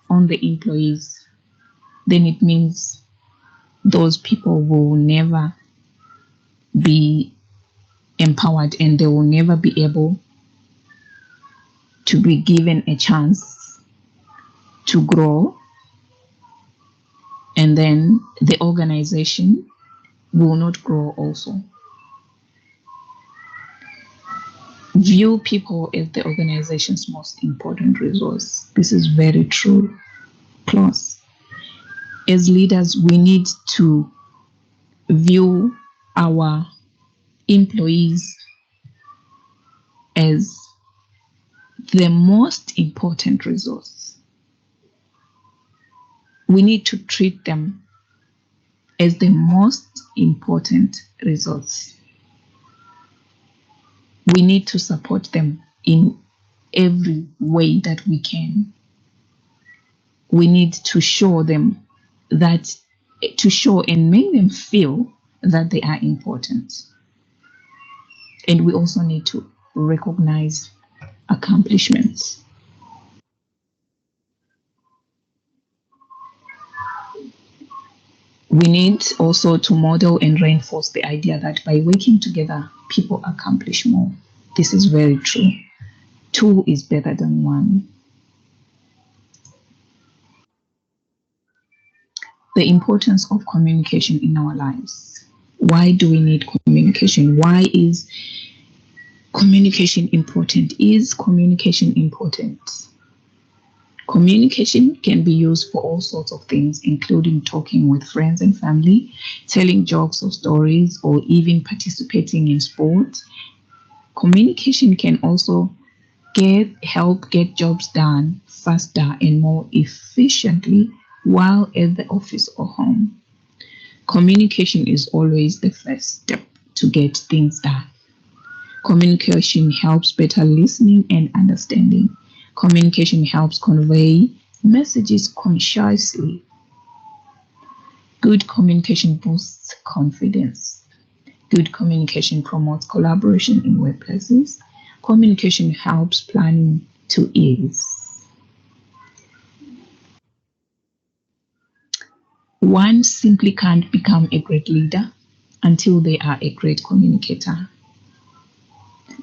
on the employees, then it means those people will never be empowered and they will never be able to be given a chance to grow, and then the organization will not grow also. View people as the organization's most important resource. This is very true. Plus, as leaders, we need to view our employees as the most important resource. We need to treat them as the most important resource. We need to support them in every way that we can. We need to show them that, to show and make them feel that they are important. And we also need to recognize accomplishments. We need also to model and reinforce the idea that by working together, people accomplish more. This is very true. 2 is better than 1. The importance of communication in our lives. Why do we need communication? Why is communication important? Is communication important? Communication can be used for all sorts of things, including talking with friends and family, telling jokes or stories, or even participating in sports. Communication can also help get jobs done faster and more efficiently while at the office or home. Communication is always the first step to get things done. Communication helps better listening and understanding. Communication helps convey messages concisely. Good communication boosts confidence. Good communication promotes collaboration in workplaces. Communication helps planning to ease. One simply can't become a great leader until they are a great communicator.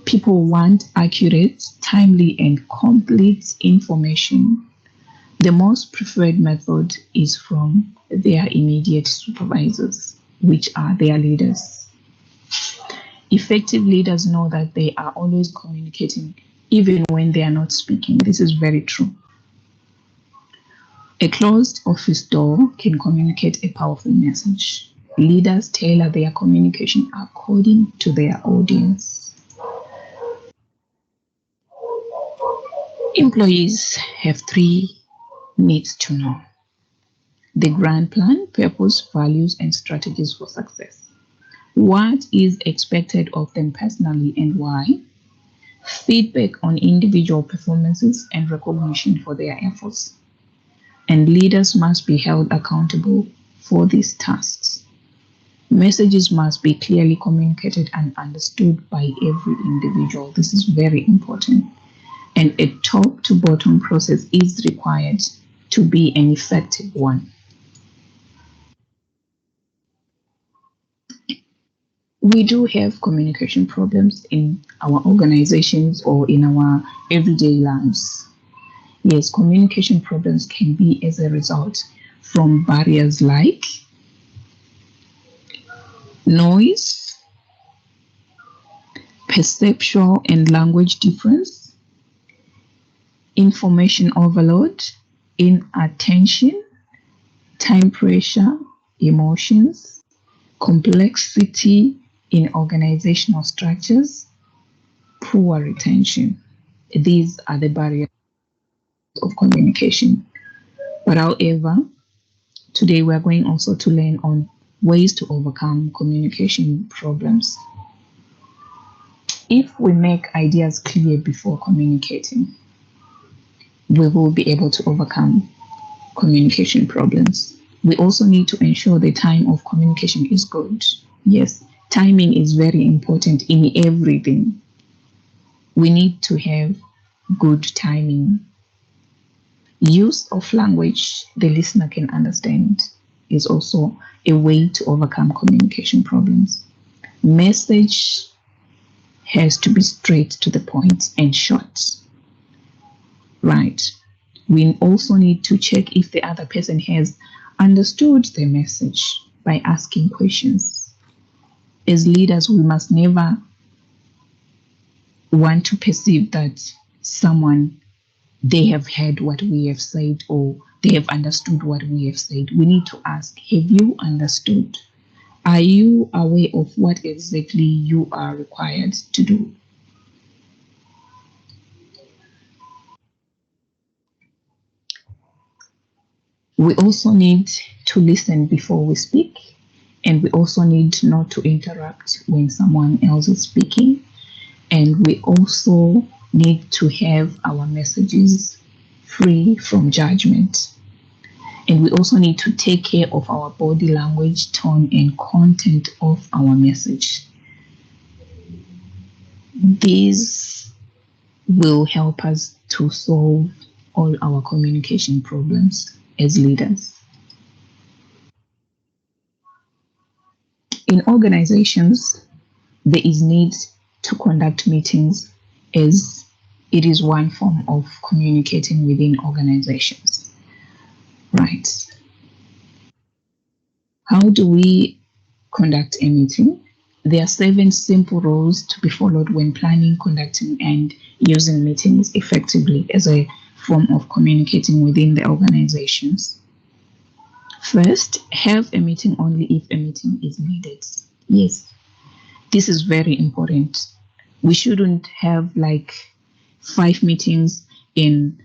People want accurate, timely, and complete information. The most preferred method is from their immediate supervisors, which are their leaders. Effective leaders know that they are always communicating, even when they are not speaking. This is very true. A closed office door can communicate a powerful message. Leaders tailor their communication according to their audience. Employees have 3 needs to know: the grand plan, purpose, values, and strategies for success. What is expected of them personally and why? Feedback on individual performances and recognition for their efforts. And leaders must be held accountable for these tasks. Messages must be clearly communicated and understood by every individual. This is very important. And a top to bottom process is required to be an effective one. We do have communication problems in our organizations or in our everyday lives. Yes, communication problems can be as a result from barriers like noise, perceptual and language difference, information overload, inattention, time pressure, emotions, complexity in organizational structures, poor retention. These are the barriers of communication. But however, today we are going also to learn on ways to overcome communication problems. If we make ideas clear before communicating, we will be able to overcome communication problems. We also need to ensure the time of communication is good. Yes, timing is very important in everything. We need to have good timing. Use of language the listener can understand is also a way to overcome communication problems. Message has to be straight to the point and short. Right. We also need to check if the other person has understood the message by asking questions. As leaders, we must never want to perceive that they have heard what we have said or they have understood what we have said. We need to ask, have you understood? Are you aware of what exactly you are required to do? We also need to listen before we speak, and we also need not to interrupt when someone else is speaking. And we also need to have our messages free from judgment. And we also need to take care of our body language, tone, and content of our message. These will help us to solve all our communication problems as leaders. In organizations, there is need to conduct meetings as it is one form of communicating within organizations. Right. How do we conduct a meeting? There are 7 simple rules to be followed when planning, conducting, and using meetings effectively as a form of communicating within the organizations. First, have a meeting only if a meeting is needed. Yes, this is very important. We shouldn't have like 5 meetings in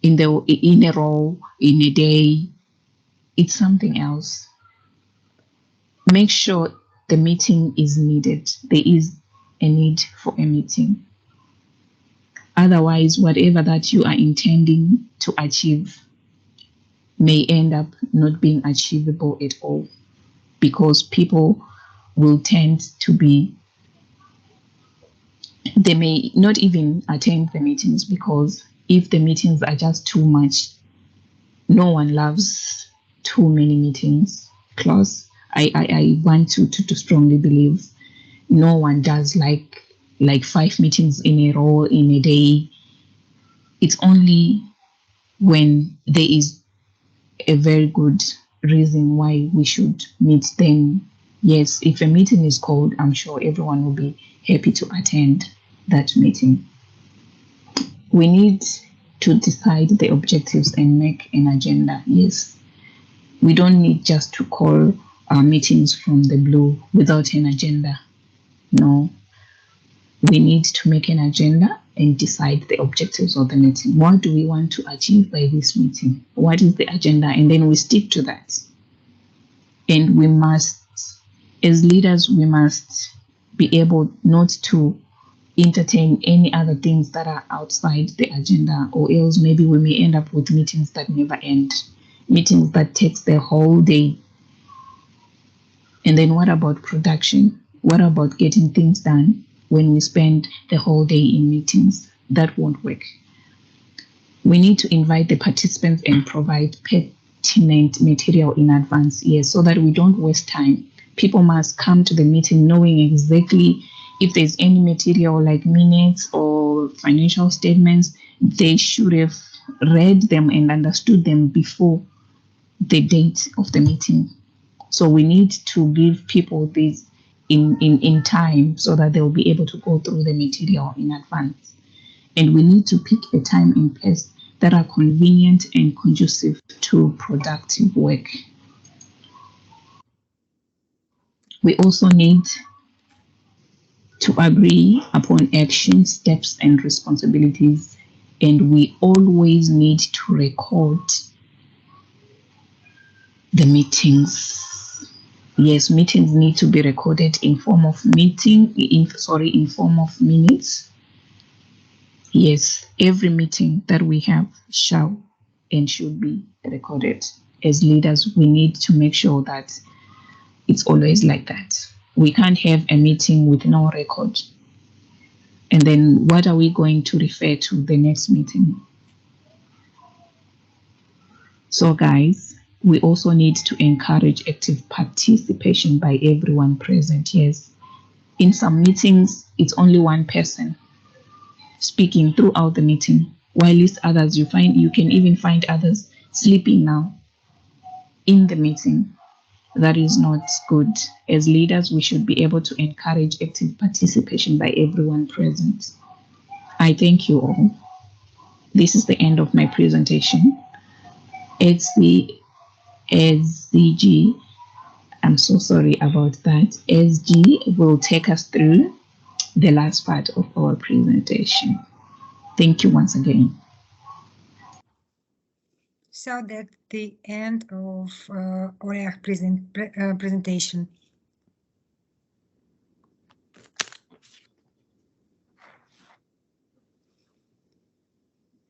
a row, in a day. It's something else. Make sure the meeting is needed. There is a need for a meeting. Otherwise, whatever that you are intending to achieve may end up not being achievable at all, because people will tend to they may not even attend the meetings, because if the meetings are just too much, no one loves too many meetings. Plus, I want to strongly believe no one does like 5 meetings in a row in a day. It's only when there is a very good reason why we should meet, then yes, if a meeting is called, I'm sure everyone will be happy to attend that meeting. We need to decide the objectives and make an agenda. Yes, we don't need just to call our meetings from the blue without an agenda. No, we need to make an agenda and decide the objectives of the meeting. What do we want to achieve by this meeting? What is the agenda? And then we stick to that. And we must, as leaders, we must be able not to entertain any other things that are outside the agenda, or else maybe we may end up with meetings that never end, meetings that takes the whole day. And then what about production? What about getting things done when we spend the whole day in meetings? That won't work. We need to invite the participants and provide pertinent material in advance, yes, so that we don't waste time. People must come to the meeting knowing exactly if there's any material like minutes or financial statements, they should have read them and understood them before the date of the meeting. So we need to give people this in time so that they'll be able to go through the material in advance. And we need to pick a time and place that are convenient and conducive to productive work. We also need to agree upon action, steps, and responsibilities. And we always need to record the meetings. Yes, meetings need to be recorded in form of in form of minutes. Yes, every meeting that we have shall and should be recorded. As leaders, we need to make sure that it's always like that. We can't have a meeting with no record. And then what are we going to refer to the next meeting? So guys, we also need to encourage active participation by everyone present. Yes, in some meetings, it's only one person speaking throughout the meeting, while others, you can even find others sleeping now in the meeting. That is not good. As leaders, we should be able to encourage active participation by everyone present. I thank you all. This is the end of my presentation. SDG, I'm so sorry about that. SG will take us through the last part of our presentation. Thank you once again. So that's the end of our presentation.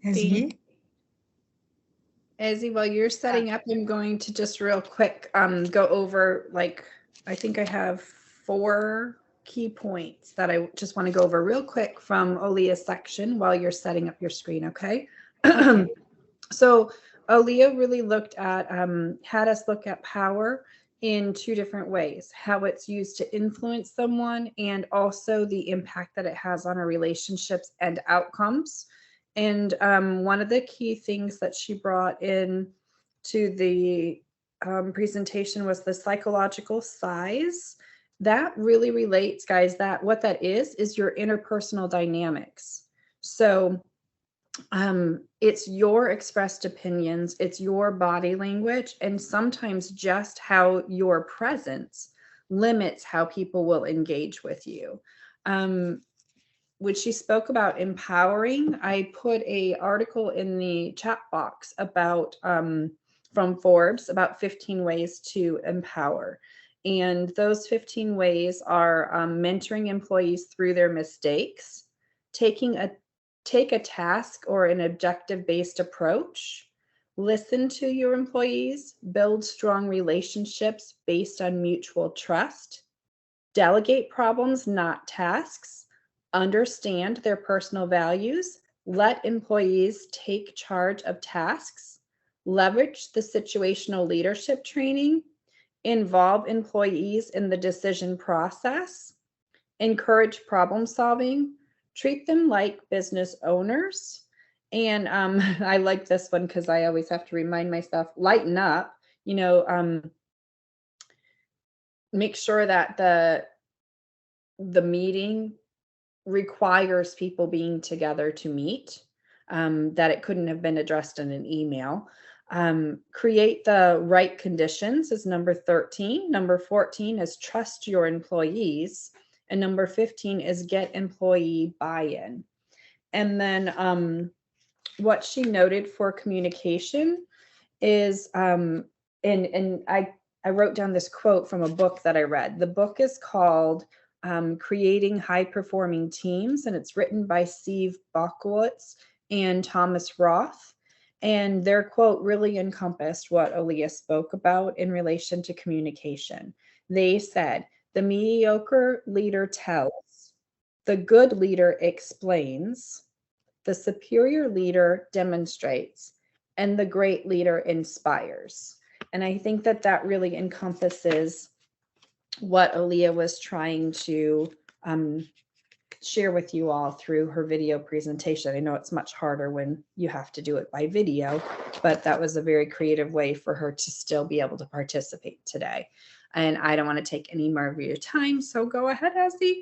SG? Ezzy, while you're setting up, I'm going to just real quick go over, I think I have 4 key points that I just want to go over real quick from Olia's section while you're setting up your screen, okay? So Olia really looked at, had us look at power in 2 different ways, how it's used to influence someone and also the impact that it has on our relationships and outcomes. And one of the key things that she brought in to the presentation was the psychological size. That really relates, guys, that what that is your interpersonal dynamics. So it's your expressed opinions, it's your body language, and sometimes just how your presence limits how people will engage with you. When she spoke about empowering, I put an article in the chat box about from Forbes about 15 ways to empower. And those 15 ways are mentoring employees through their mistakes, take a task or an objective-based approach, listen to your employees, build strong relationships based on mutual trust, delegate problems, not tasks, understand their personal values, let employees take charge of tasks, leverage the situational leadership training, involve employees in the decision process, encourage problem solving, treat them like business owners, And I like this one because I always have to remind myself, lighten up, make sure that the meeting requires people being together to meet, that it couldn't have been addressed in an email. Create the right conditions is number 13. Number 14 is trust your employees. And number 15 is get employee buy-in. And then what she noted for communication is, and I wrote down this quote from a book that I read. The book is called Creating High-Performing Teams, and it's written by Steve Bockwitz and Thomas Roth. And their quote really encompassed what Aaliyah spoke about in relation to communication. They said, the mediocre leader tells, the good leader explains, the superior leader demonstrates, and the great leader inspires. And I think that that really encompasses what Aaliyah was trying to share with you all through her video presentation. I know it's much harder when you have to do it by video, but that was a very creative way for her to still be able to participate today. And I don't want to take any more of your time, so go ahead, Azzy.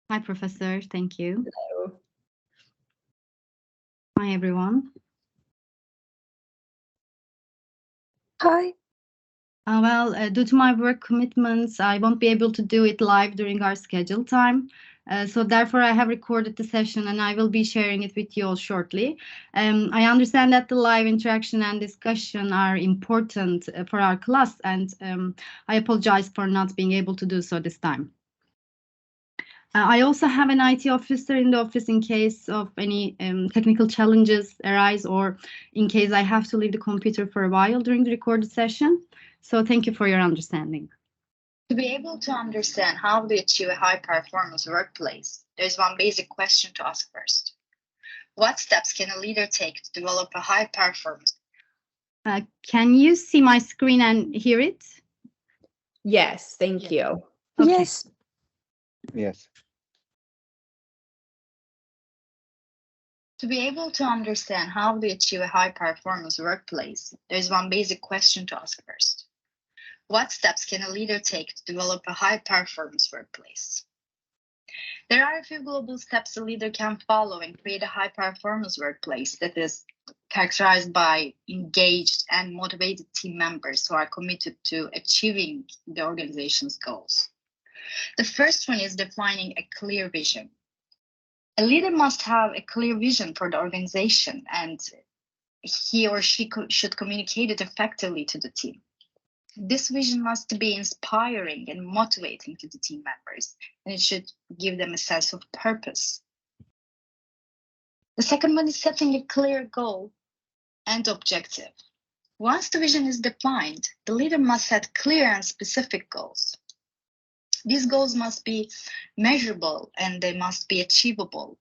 Hi, Professor. Thank you. Hello. Hi, everyone. Hi. Due to my work commitments, I won't be able to do it live during our scheduled time. So therefore, I have recorded the session and I will be sharing it with you all shortly. I understand that the live interaction and discussion are important for our class, and I apologize for not being able to do so this time. I also have an IT officer in the office in case of any technical challenges arise, or in case I have to leave the computer for a while during the recorded session. So thank you for your understanding. To be able to understand how to achieve a high-performance workplace, there's one basic question to ask first. What steps can a leader take to develop a high-performance? Can you see my screen and hear it? Yes, thank you. Okay. Yes. Yes. To be able to understand how to achieve a high-performance workplace, there's one basic question to ask first. What steps can a leader take to develop a high-performance workplace? There are a few global steps a leader can follow and create a high-performance workplace that is characterized by engaged and motivated team members who are committed to achieving the organization's goals. The first one is defining a clear vision. A leader must have a clear vision for the organization, and he or she should communicate it effectively to the team. This vision must be inspiring and motivating to the team members, and it should give them a sense of purpose. The second one is setting a clear goal and objective. Once the vision is defined, the leader must set clear and specific goals. These goals must be measurable and they must be achievable,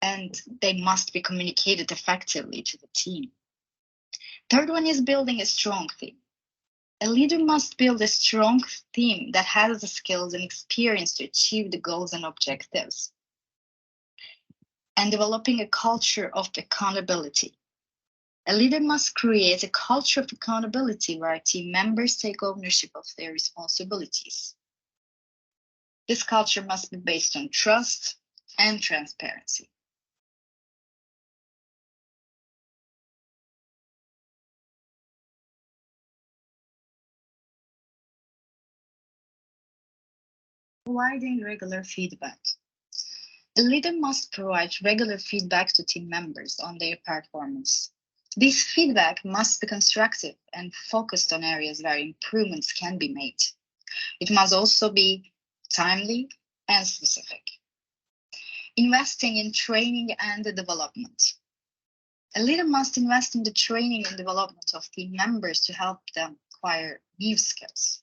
and they must be communicated effectively to the team. Third one is building a strong team. A leader must build a strong team that has the skills and experience to achieve the goals and objectives. And developing a culture of accountability. A leader must create a culture of accountability where team members take ownership of their responsibilities. This culture must be based on trust and transparency. Providing regular feedback. A leader must provide regular feedback to team members on their performance. This feedback must be constructive and focused on areas where improvements can be made. It must also be timely and specific. Investing in training and development. A leader must invest in the training and development of team members to help them acquire new skills.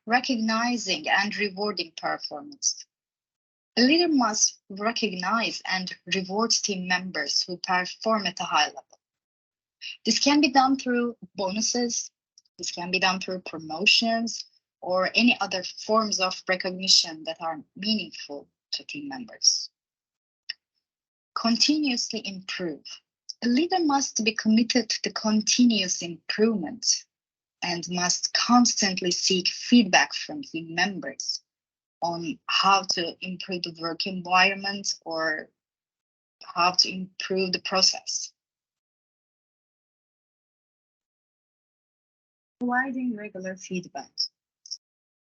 Recognizing and rewarding performance. A leader must recognize and reward team members who perform at a high level. This can be done through bonuses, this can be done through promotions, or any other forms of recognition that are meaningful to team members. Continuously improve. A leader must be committed to continuous improvement and must constantly seek feedback from team members on how to improve the work environment or how to improve the process. Providing regular feedback.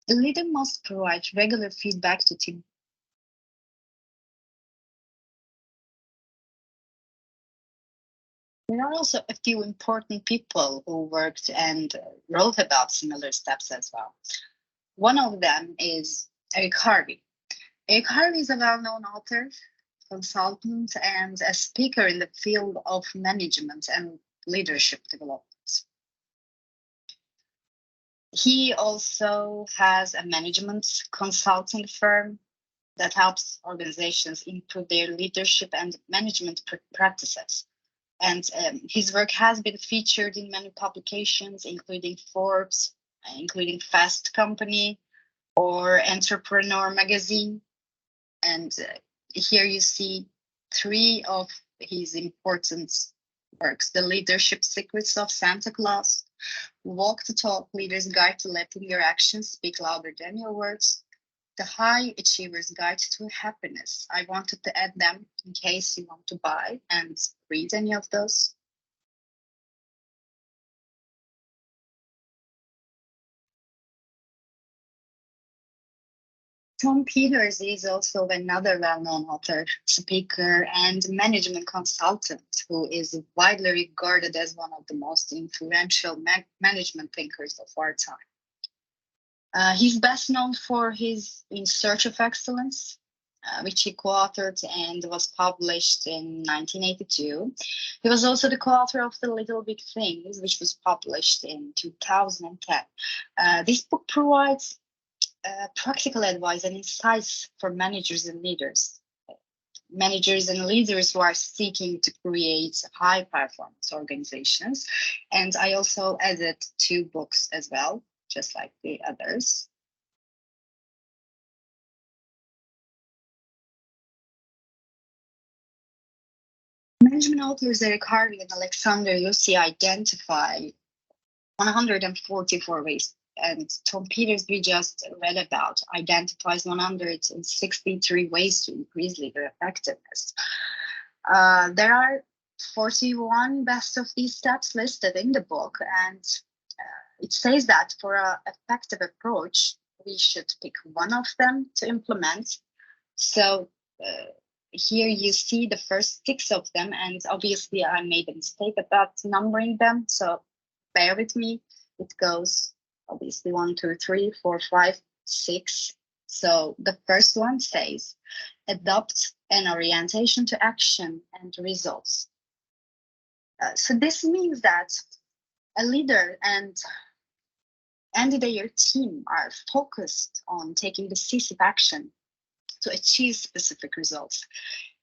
A leader must provide regular feedback to team. There are also a few important people who worked and wrote about similar steps as well. One of them is Eric Harvey. Eric Harvey is a well-known author, consultant, and a speaker in the field of management and leadership development. He also has a management consulting firm that helps organizations improve their leadership and management practices. And his work has been featured in many publications, including Forbes, including Fast Company or Entrepreneur magazine. And here you see 3 of his important works: The Leadership Secrets of Santa Claus, Walk the Talk, Leader's Guide to Letting Your Actions Speak Louder Than Your Words, The High Achiever's Guide to Happiness. I wanted to add them in case you want to buy and read any of those. Tom Peters is also another well-known author, speaker, and management consultant who is widely regarded as one of the most influential management thinkers of our time. He's best known for his In Search of Excellence, which he co-authored and was published in 1982. He was also the co-author of The Little Big Things, which was published in 2010. This book provides practical advice and insights for managers and leaders. Managers and leaders who are seeking to create high-performance organizations. And I also added 2 books as well, just like the others. Management authors Eric Harvey and Alexander Yossi identify 144 ways, and Tom Peters, we just read about, identifies 163 ways to increase leader effectiveness. There are 41 best of these steps listed in the book, and it says that for an effective approach, we should pick one of them to implement. So here you see the first 6 of them, and obviously I made a mistake about numbering them, so bear with me. It goes obviously 1, 2, 3, 4, 5, 6. So the first one says, adopt an orientation to action and results. So this means that a leader and their team are focused on taking decisive action to achieve specific results.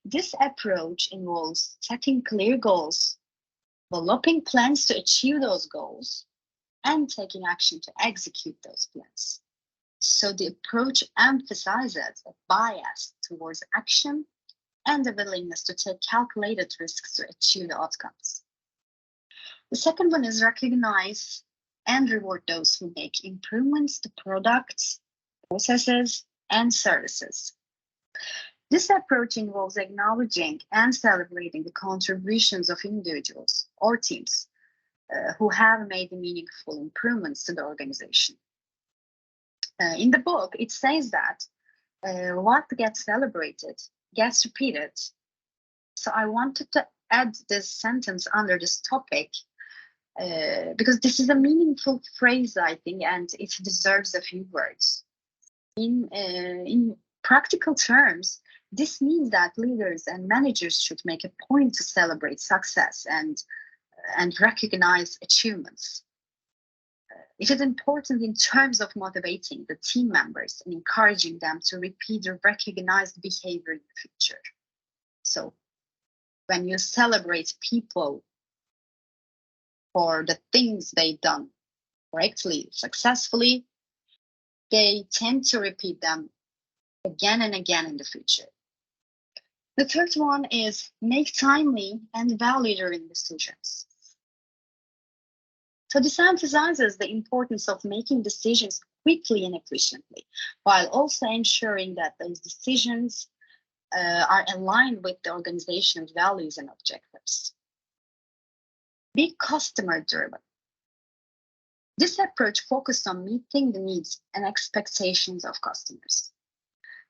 This approach involves setting clear goals, developing plans to achieve those goals, and taking action to execute those plans. So the approach emphasizes a bias towards action and a willingness to take calculated risks to achieve the outcomes. The second one is recognize and reward those who make improvements to products, processes, and services. This approach involves acknowledging and celebrating the contributions of individuals or teams who have made meaningful improvements to the organization. In the book, it says that what gets celebrated gets repeated. So I wanted to add this sentence under this topic because this is a meaningful phrase, I think, and it deserves a few words. In practical terms, this means that leaders and managers should make a point to celebrate success and recognize achievements. It is important in terms of motivating the team members and encouraging them to repeat the recognized behavior in the future. So when you celebrate people for the things they've done correctly, successfully, they tend to repeat them again and again in the future. The third one is make timely and value-driven decisions. So this emphasizes the importance of making decisions quickly and efficiently, while also ensuring that those decisions are aligned with the organization's values and objectives. Be customer-driven. This approach focuses on meeting the needs and expectations of customers.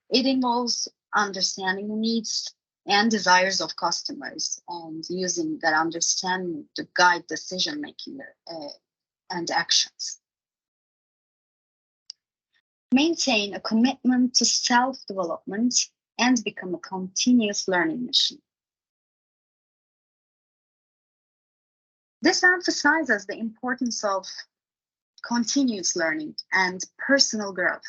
It involves understanding the needs and desires of customers and using that understanding to guide decision-making and actions. Maintain a commitment to self-development and become a continuous learning machine. This emphasizes the importance of continuous learning and personal growth.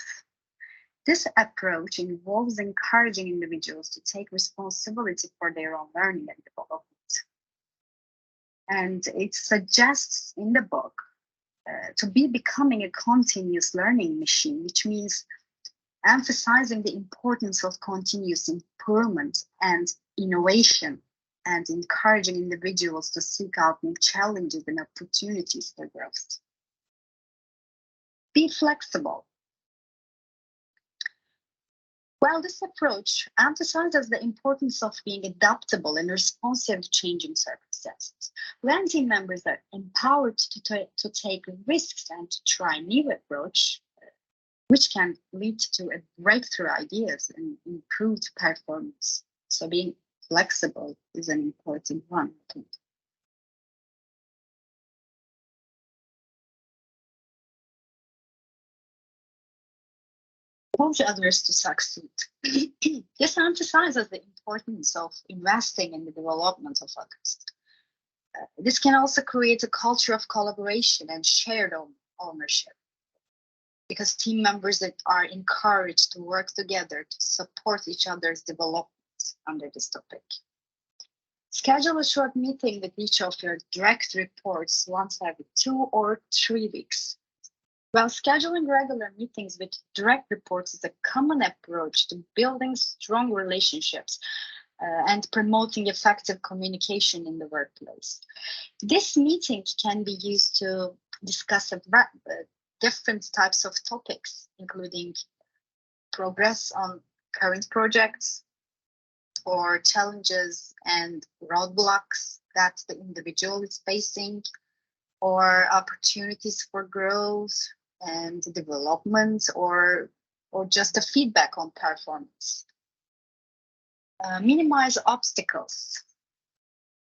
This approach involves encouraging individuals to take responsibility for their own learning and development. And it suggests in the book to be becoming a continuous learning machine, which means emphasizing the importance of continuous improvement and innovation and encouraging individuals to seek out new challenges and opportunities for growth. Be flexible. While this approach emphasizes the importance of being adaptable and responsive to changing circumstances, when team members are empowered to take risks and to try new approach, which can lead to a breakthrough ideas and improved performance. So being flexible is an important one, I think. Push others to succeed. This emphasizes the importance of investing in the development of others. This can also create a culture of collaboration and shared ownership, because team members that are encouraged to work together to support each other's development under this topic. Schedule a short meeting with each of your direct reports once every 2 or 3 weeks. While scheduling regular meetings with direct reports is a common approach to building strong relationships and promoting effective communication in the workplace. This meeting can be used to discuss different types of topics, including progress on current projects or challenges and roadblocks that the individual is facing, or opportunities for growth and development, or just a feedback on performance. Minimize obstacles.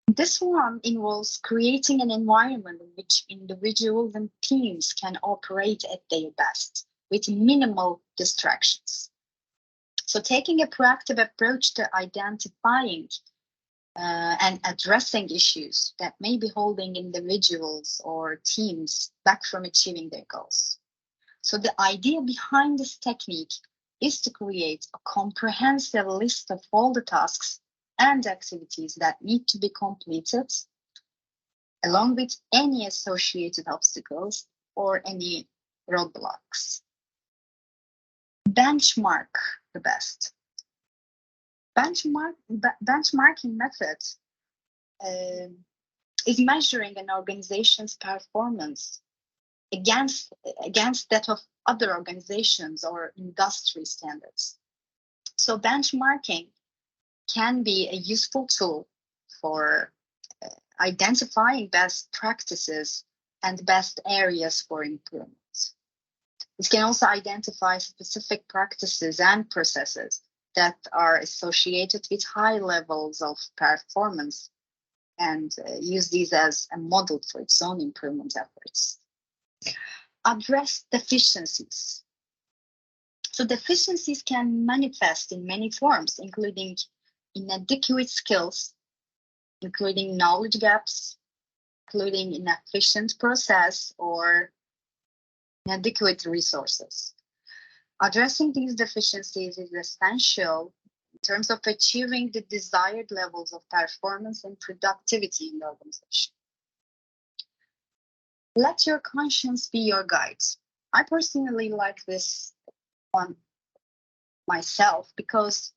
This one involves creating an environment in which individuals and teams can operate at their best with minimal distractions. So taking a proactive approach to identifying and addressing issues that may be holding individuals or teams back from achieving their goals. So the idea behind this technique is to create a comprehensive list of all the tasks and activities that need to be completed, along with any associated obstacles or any roadblocks. Benchmark the best. Benchmarking method is measuring an organization's performance against that of other organizations or industry standards. So benchmarking can be a useful tool for identifying best practices and best areas for improvement. It can also identify specific practices and processes that are associated with high levels of performance and use these as a model for its own improvement efforts. Address deficiencies. So deficiencies can manifest in many forms, including inadequate skills, including knowledge gaps, including inefficient process or inadequate resources. Addressing these deficiencies is essential in terms of achieving the desired levels of performance and productivity in the organization. Let your conscience be your guide. I personally like this one myself because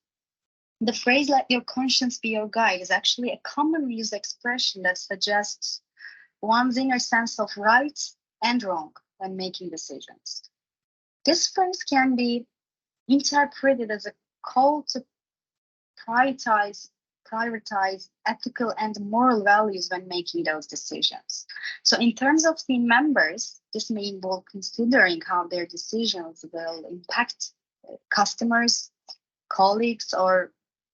the phrase "let your conscience be your guide" is actually a commonly used expression that suggests one's inner sense of right and wrong when making decisions. This phrase can be interpreted as a call to prioritize ethical and moral values when making those decisions. So in terms of team members, this may involve considering how their decisions will impact customers, colleagues, or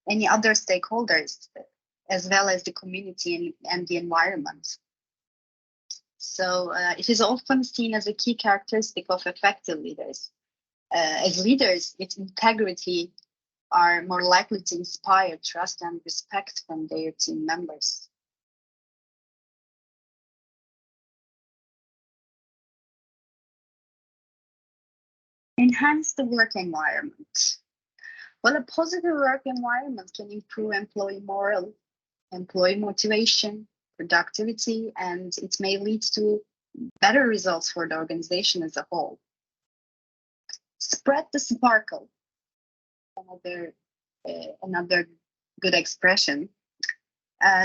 any other stakeholders, as well as the community and the environment. So it is often seen as a key characteristic of effective leaders. As leaders with integrity are more likely to inspire trust and respect from their team members. Enhance the work environment. Well, a positive work environment can improve employee morale, employee motivation, productivity, and it may lead to better results for the organization as a whole. Spread the sparkle. Another good expression.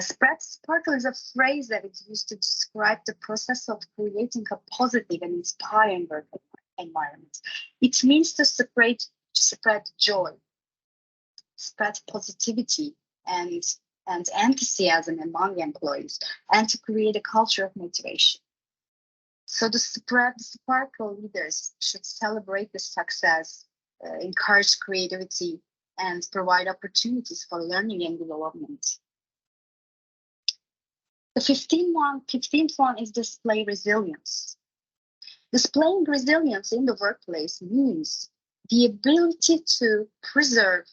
Spread sparkle is a phrase that is used to describe the process of creating a positive and inspiring work environment. It means to spread joy, spread positivity and enthusiasm among employees, and to create a culture of motivation. So the sparkle leaders should celebrate the success, encourage creativity, and provide opportunities for learning and development. The 15th one is display resilience. Displaying resilience in the workplace means the ability to persevere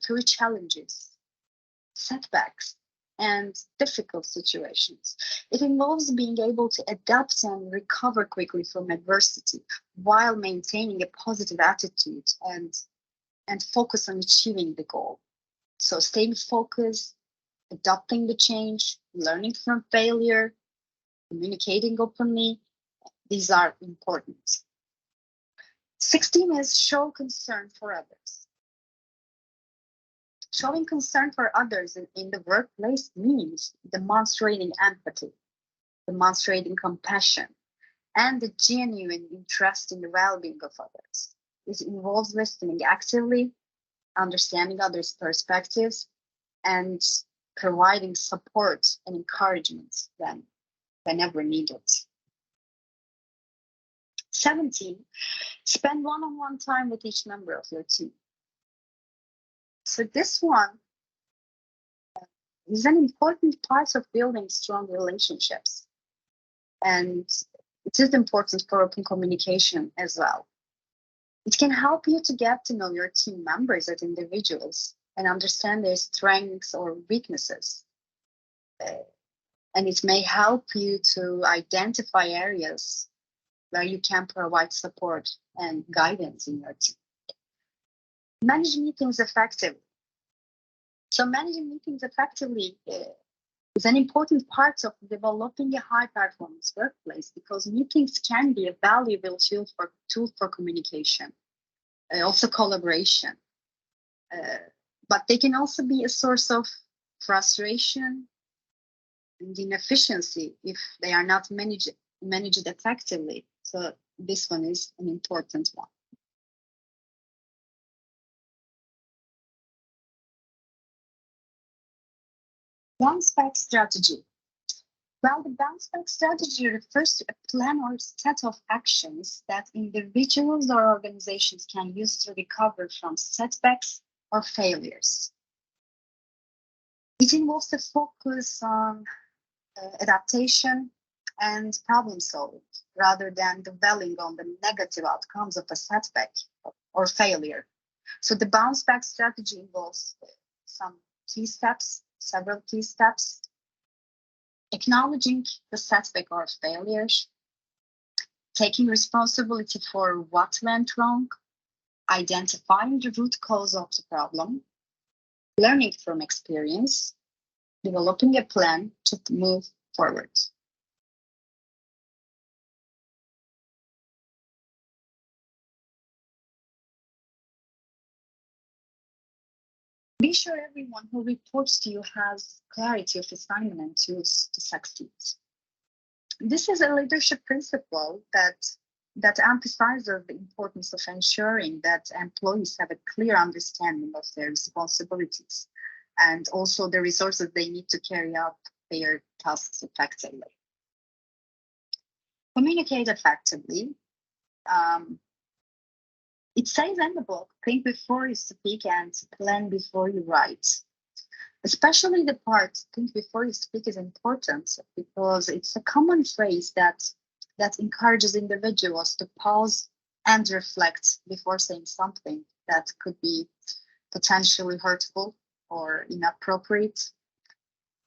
through challenges, setbacks, and difficult situations. It involves being able to adapt and recover quickly from adversity while maintaining a positive attitude and focus on achieving the goal. So staying focused, adopting the change, learning from failure, communicating openly, these are important. 16 is show concern for others. Showing concern for others in the workplace means demonstrating empathy, demonstrating compassion, and a genuine interest in the well-being of others. It involves listening actively, understanding others' perspectives, and providing support and encouragement whenever needed. 17, spend one-on-one time with each member of your team. So this one is an important part of building strong relationships. And it is important for open communication as well. It can help you to get to know your team members as individuals and understand their strengths or weaknesses. And it may help you to identify areas where you can provide support and guidance in your team. Manage meetings effectively. So managing meetings effectively is an important part of developing a high-performance workplace because meetings can be a valuable tool for communication, also collaboration. But they can also be a source of frustration and inefficiency if they are not managed effectively. So this one is an important one. Bounce back strategy. Well, the bounce back strategy refers to a plan or set of actions that individuals or organizations can use to recover from setbacks or failures. It involves a focus on adaptation and problem solving rather than dwelling on the negative outcomes of a setback or failure. So the bounce back strategy involves several key steps: acknowledging the setback or failures, taking responsibility for what went wrong, identifying the root cause of the problem, learning from experience, developing a plan to move forward. Be sure everyone who reports to you has clarity of assignment and tools to succeed. This is a leadership principle that emphasizes the importance of ensuring that employees have a clear understanding of their responsibilities and also the resources they need to carry out their tasks effectively. Communicate effectively. It says in the book, think before you speak and plan before you write. Especially the part, think before you speak, is important because it's a common phrase that encourages individuals to pause and reflect before saying something that could be potentially hurtful or inappropriate.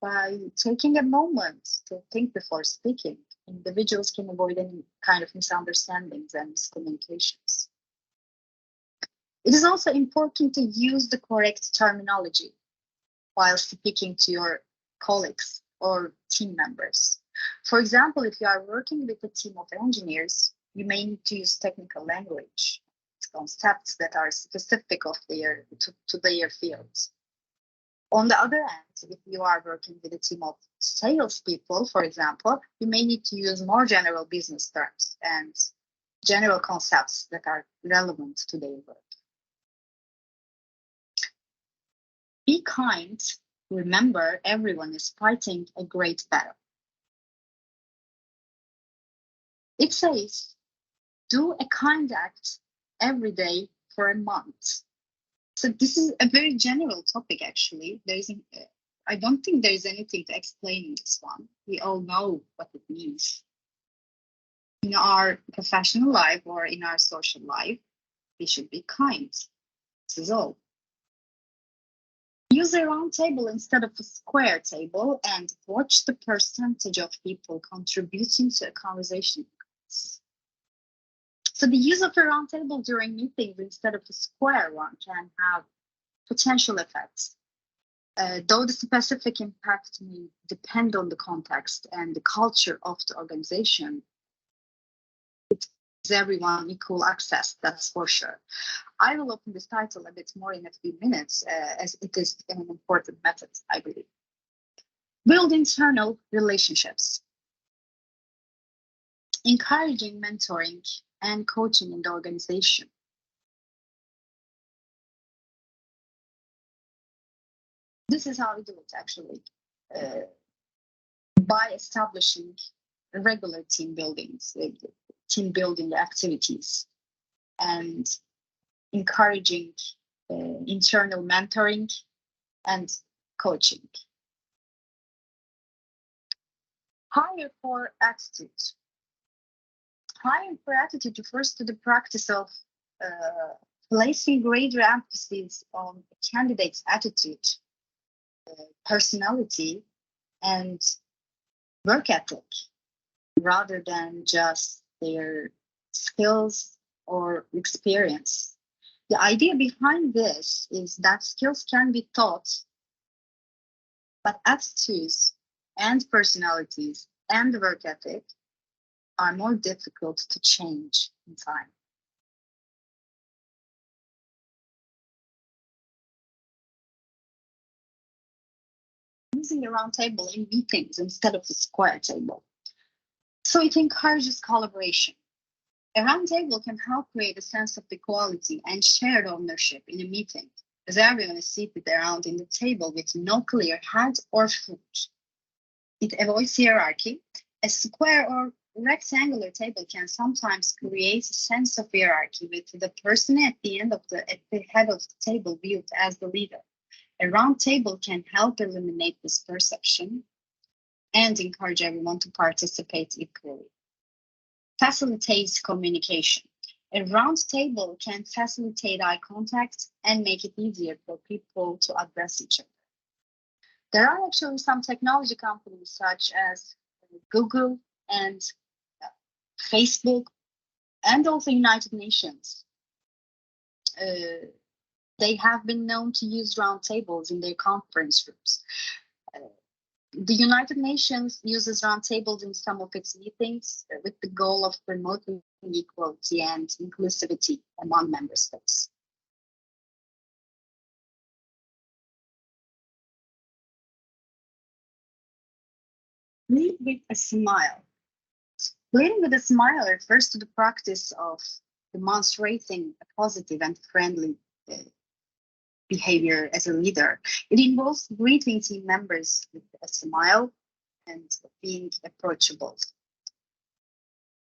By taking a moment to think before speaking, individuals can avoid any kind of misunderstandings and miscommunications. It is also important to use the correct terminology while speaking to your colleagues or team members. For example, if you are working with a team of engineers, you may need to use technical language, concepts that are specific to their fields. On the other hand, if you are working with a team of salespeople, for example, you may need to use more general business terms and general concepts that are relevant to their work. Be kind. Remember, everyone is fighting a great battle. It says, do a kind act every day for a month. So this is a very general topic, actually. I don't think there is anything to explain in this one. We all know what it means. In our professional life or in our social life, we should be kind. This is all. Use a round table instead of a square table and watch the percentage of people contributing to a conversation. So the use of a round table during meetings instead of a square one can have potential effects. Though the specific impact may depend on the context and the culture of the organization, it gives everyone equal access, that's for sure. I will open this title a bit more in a few minutes, as it is an important method, I believe. Build internal relationships. Encouraging mentoring and coaching in the organization. This is how we do it, actually, by establishing regular team building activities and encouraging internal mentoring and coaching. Hire for attitude. Hiring for attitude refers to the practice of placing greater emphasis on a candidate's attitude, personality, and work ethic, rather than just their skills or experience. The idea behind this is that skills can be taught, but attitudes and personalities and work ethic are more difficult to change in time. Using a round table in meetings instead of a square table. So it encourages collaboration. A round table can help create a sense of equality and shared ownership in a meeting, as everyone is seated around in the table with no clear head or foot. It avoids hierarchy. A square or rectangular table can sometimes create a sense of hierarchy, with the person at the head of the table viewed as the leader. A round table can help eliminate this perception and encourage everyone to participate equally. Facilitates communication. A round table can facilitate eye contact and make it easier for people to address each other. There are actually some technology companies such as Google and Facebook and also United Nations. They have been known to use round tables in their conference rooms. The United Nations uses round tables in some of its meetings with the goal of promoting equality and inclusivity among member states. Lead with a smile. Leading with a smile refers to the practice of demonstrating a positive and friendly behavior as a leader. It involves greeting team members with a smile and being approachable.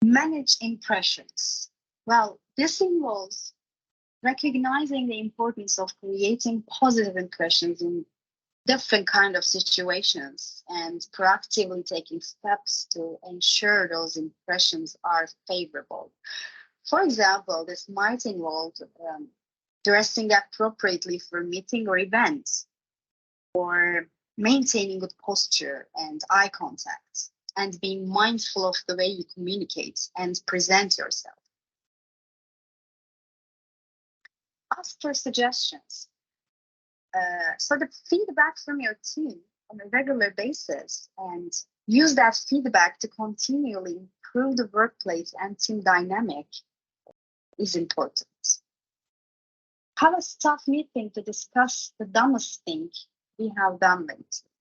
Manage impressions. Well, this involves recognizing the importance of creating positive impressions in different kind of situations and proactively taking steps to ensure those impressions are favorable. For example, this might involve dressing appropriately for meeting or events, or maintaining good posture and eye contact, and being mindful of the way you communicate and present yourself. Ask for suggestions. Sort of feedback from your team on a regular basis and use that feedback to continually improve the workplace and team dynamic is important. Have a staff meeting to discuss the dumbest thing we have done lately.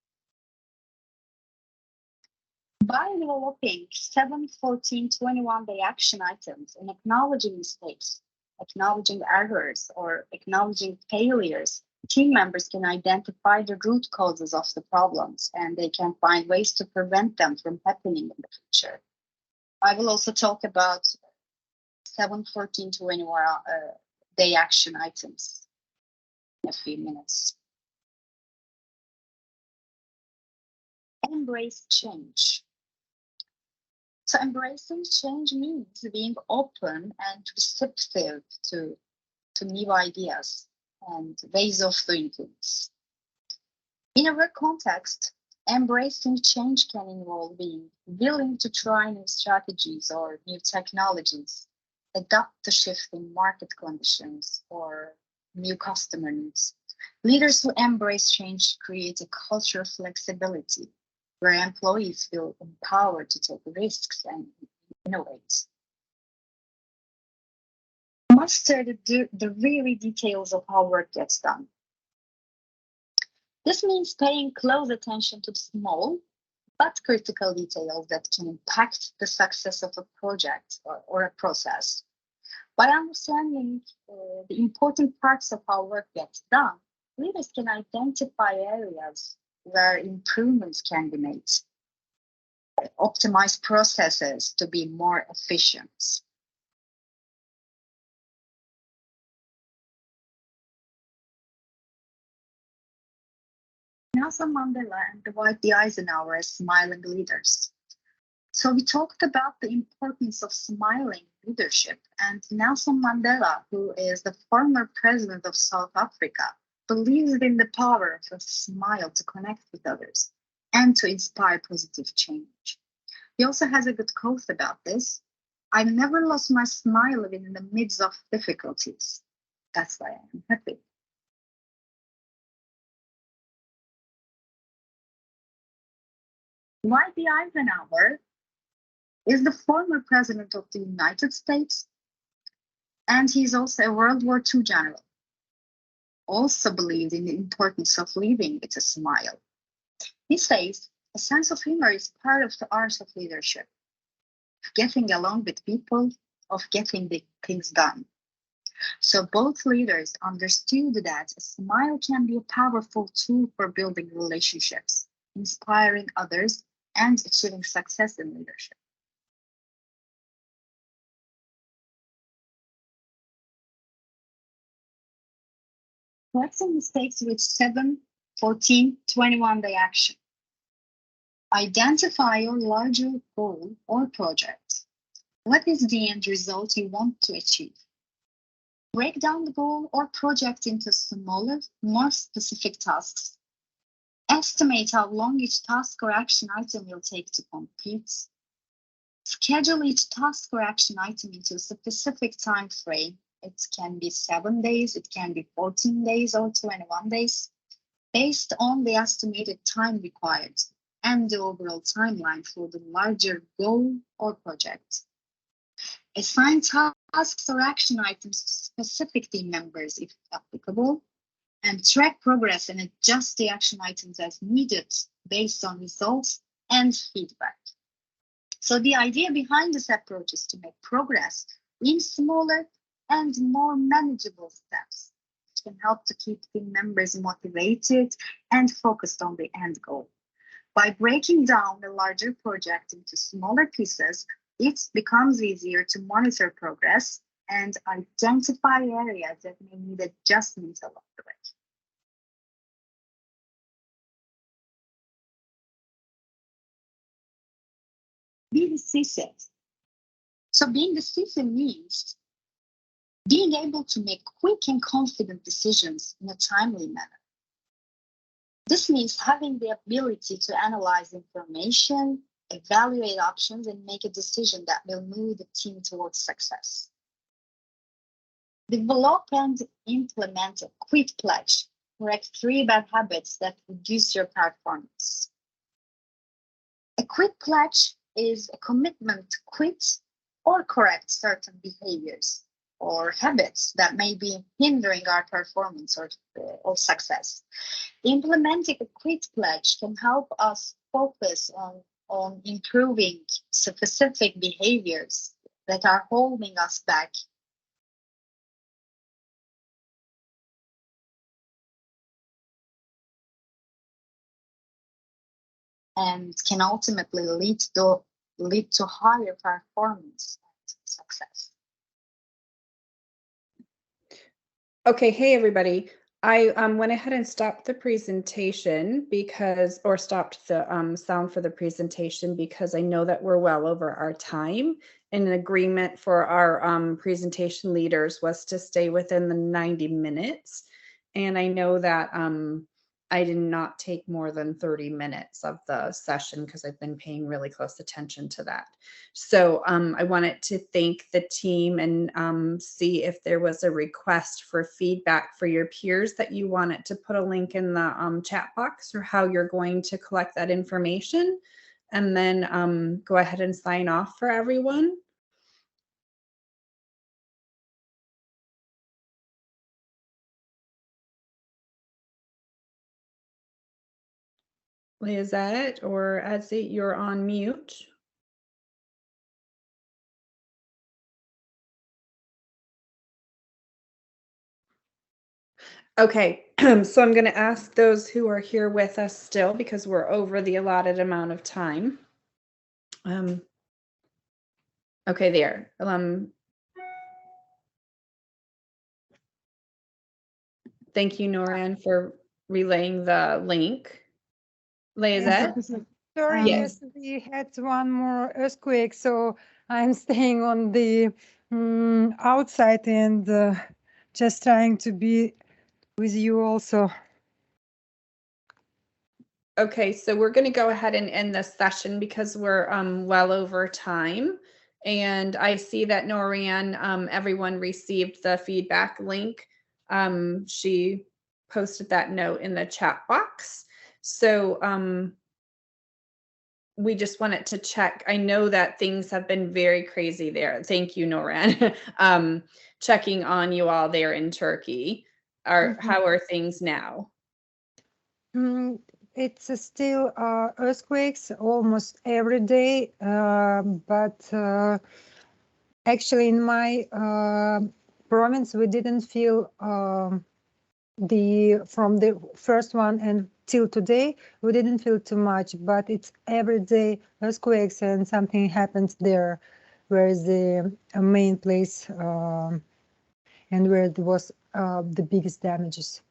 By developing 7, 14, 21-day action items and acknowledging mistakes, acknowledging errors, or acknowledging failures, team members can identify the root causes of the problems and they can find ways to prevent them from happening in the future. I will also talk about 7, 14, 21-day action items in a few minutes. Embrace change. So embracing change means being open and receptive to new ideas and ways of doing things. In a work context, embracing change can involve being willing to try new strategies or new technologies, adapt to shifting market conditions or new customer needs. Leaders who embrace change create a culture of flexibility, where employees feel empowered to take risks and innovate. Master the really details of how work gets done. This means paying close attention to the small but critical details that can impact the success of a project or a process. By understanding the important parts of how work gets done, leaders can identify areas where improvements can be made, optimize processes to be more efficient. Nelson Mandela and Dwight D. Eisenhower as smiling leaders. So we talked about the importance of smiling leadership, and Nelson Mandela, who is the former president of South Africa, believes in the power of a smile to connect with others and to inspire positive change. He also has a good quote about this. "I never lost my smile even in the midst of difficulties. That's why I'm happy." Dwight D. Eisenhower is the former president of the United States, and he's also a World War II general. Also believed in the importance of leading with a smile. He says, "A sense of humor is part of the art of leadership, of getting along with people, of getting the things done." So both leaders understood that a smile can be a powerful tool for building relationships, inspiring others, and achieving success in leadership. Correcting mistakes with 7, 14, 21-day action. Identify your larger goal or project. What is the end result you want to achieve? Break down the goal or project into smaller, more specific tasks. Estimate how long each task or action item will take to complete. Schedule each task or action item into a specific time frame. It can be 7 days, it can be 14 days or 21 days, based on the estimated time required and the overall timeline for the larger goal or project. Assign tasks or action items to specific team members if applicable, and track progress and adjust the action items as needed based on results and feedback. So the idea behind this approach is to make progress in smaller and more manageable steps, which can help to keep team members motivated and focused on the end goal. By breaking down a larger project into smaller pieces, it becomes easier to monitor progress and identify areas that may need adjustments along the way. Be decisive. So being decisive means being able to make quick and confident decisions in a timely manner. This means having the ability to analyze information, evaluate options, and make a decision that will move the team towards success. Develop and implement a quit pledge. Correct 3 bad habits that reduce your performance. A quit pledge is a commitment to quit or correct certain behaviors or habits that may be hindering our performance or success. Implementing a quit pledge can help us focus on improving specific behaviors that are holding us back. And can ultimately lead to higher performance and success. Okay, hey everybody. I went ahead and stopped the presentation stopped the sound for the presentation because I know that we're well over our time. And an agreement for our presentation leaders was to stay within the 90 minutes. And I know that I did not take more than 30 minutes of the session because I've been paying really close attention to that. So I wanted to thank the team and see if there was a request for feedback for your peers that you wanted to put a link in the chat box or how you're going to collect that information, and then go ahead and sign off for everyone. Lizette or Etsy, you're on mute. Okay, so I'm going to ask those who are here with us still, because we're over the allotted amount of time. Okay, there. Thank you, Noran, for relaying the link. Lizette? Sorry, yes, we had one more earthquake, so I'm staying on the outside and just trying to be with you also. Okay, so we're going to go ahead and end this session because we're well over time. And I see that Noran, everyone received the feedback link. She posted that note in the chat box. So we just wanted to check. I know that things have been very crazy there. Thank you, Noran. Checking on you all there in Turkey. How are things now? It's still earthquakes almost every day, but actually in my province we didn't feel from the first one until today we didn't feel too much, but it's everyday earthquakes and something happens there where is the main place and where there was the biggest damages.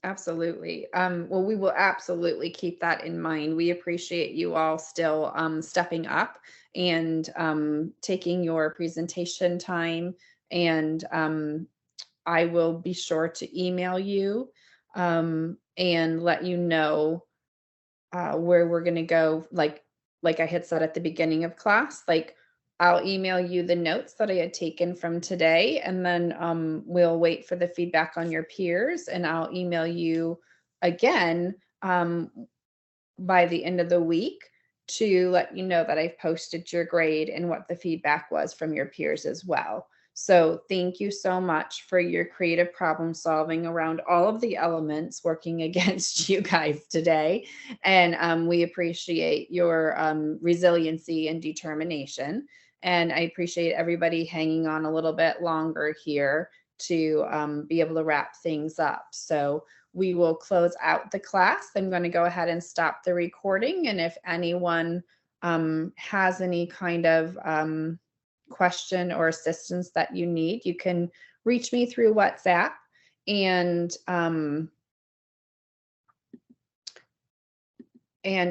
Absolutely. Well, we will absolutely keep that in mind. We appreciate you all still stepping up and taking your presentation time. And I will be sure to email you and let you know where we're going to go. Like I had said at the beginning of class, like I'll email you the notes that I had taken from today, and then we'll wait for the feedback on your peers, and I'll email you again by the end of the week to let you know that I've posted your grade and what the feedback was from your peers as well. So thank you so much for your creative problem solving around all of the elements working against you guys today. And we appreciate your resiliency and determination. And I appreciate everybody hanging on a little bit longer here to be able to wrap things up. So we will close out the class. I'm going to go ahead and stop the recording. And if anyone has any kind of question or assistance that you need, you can reach me through WhatsApp and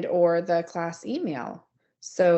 or the class email.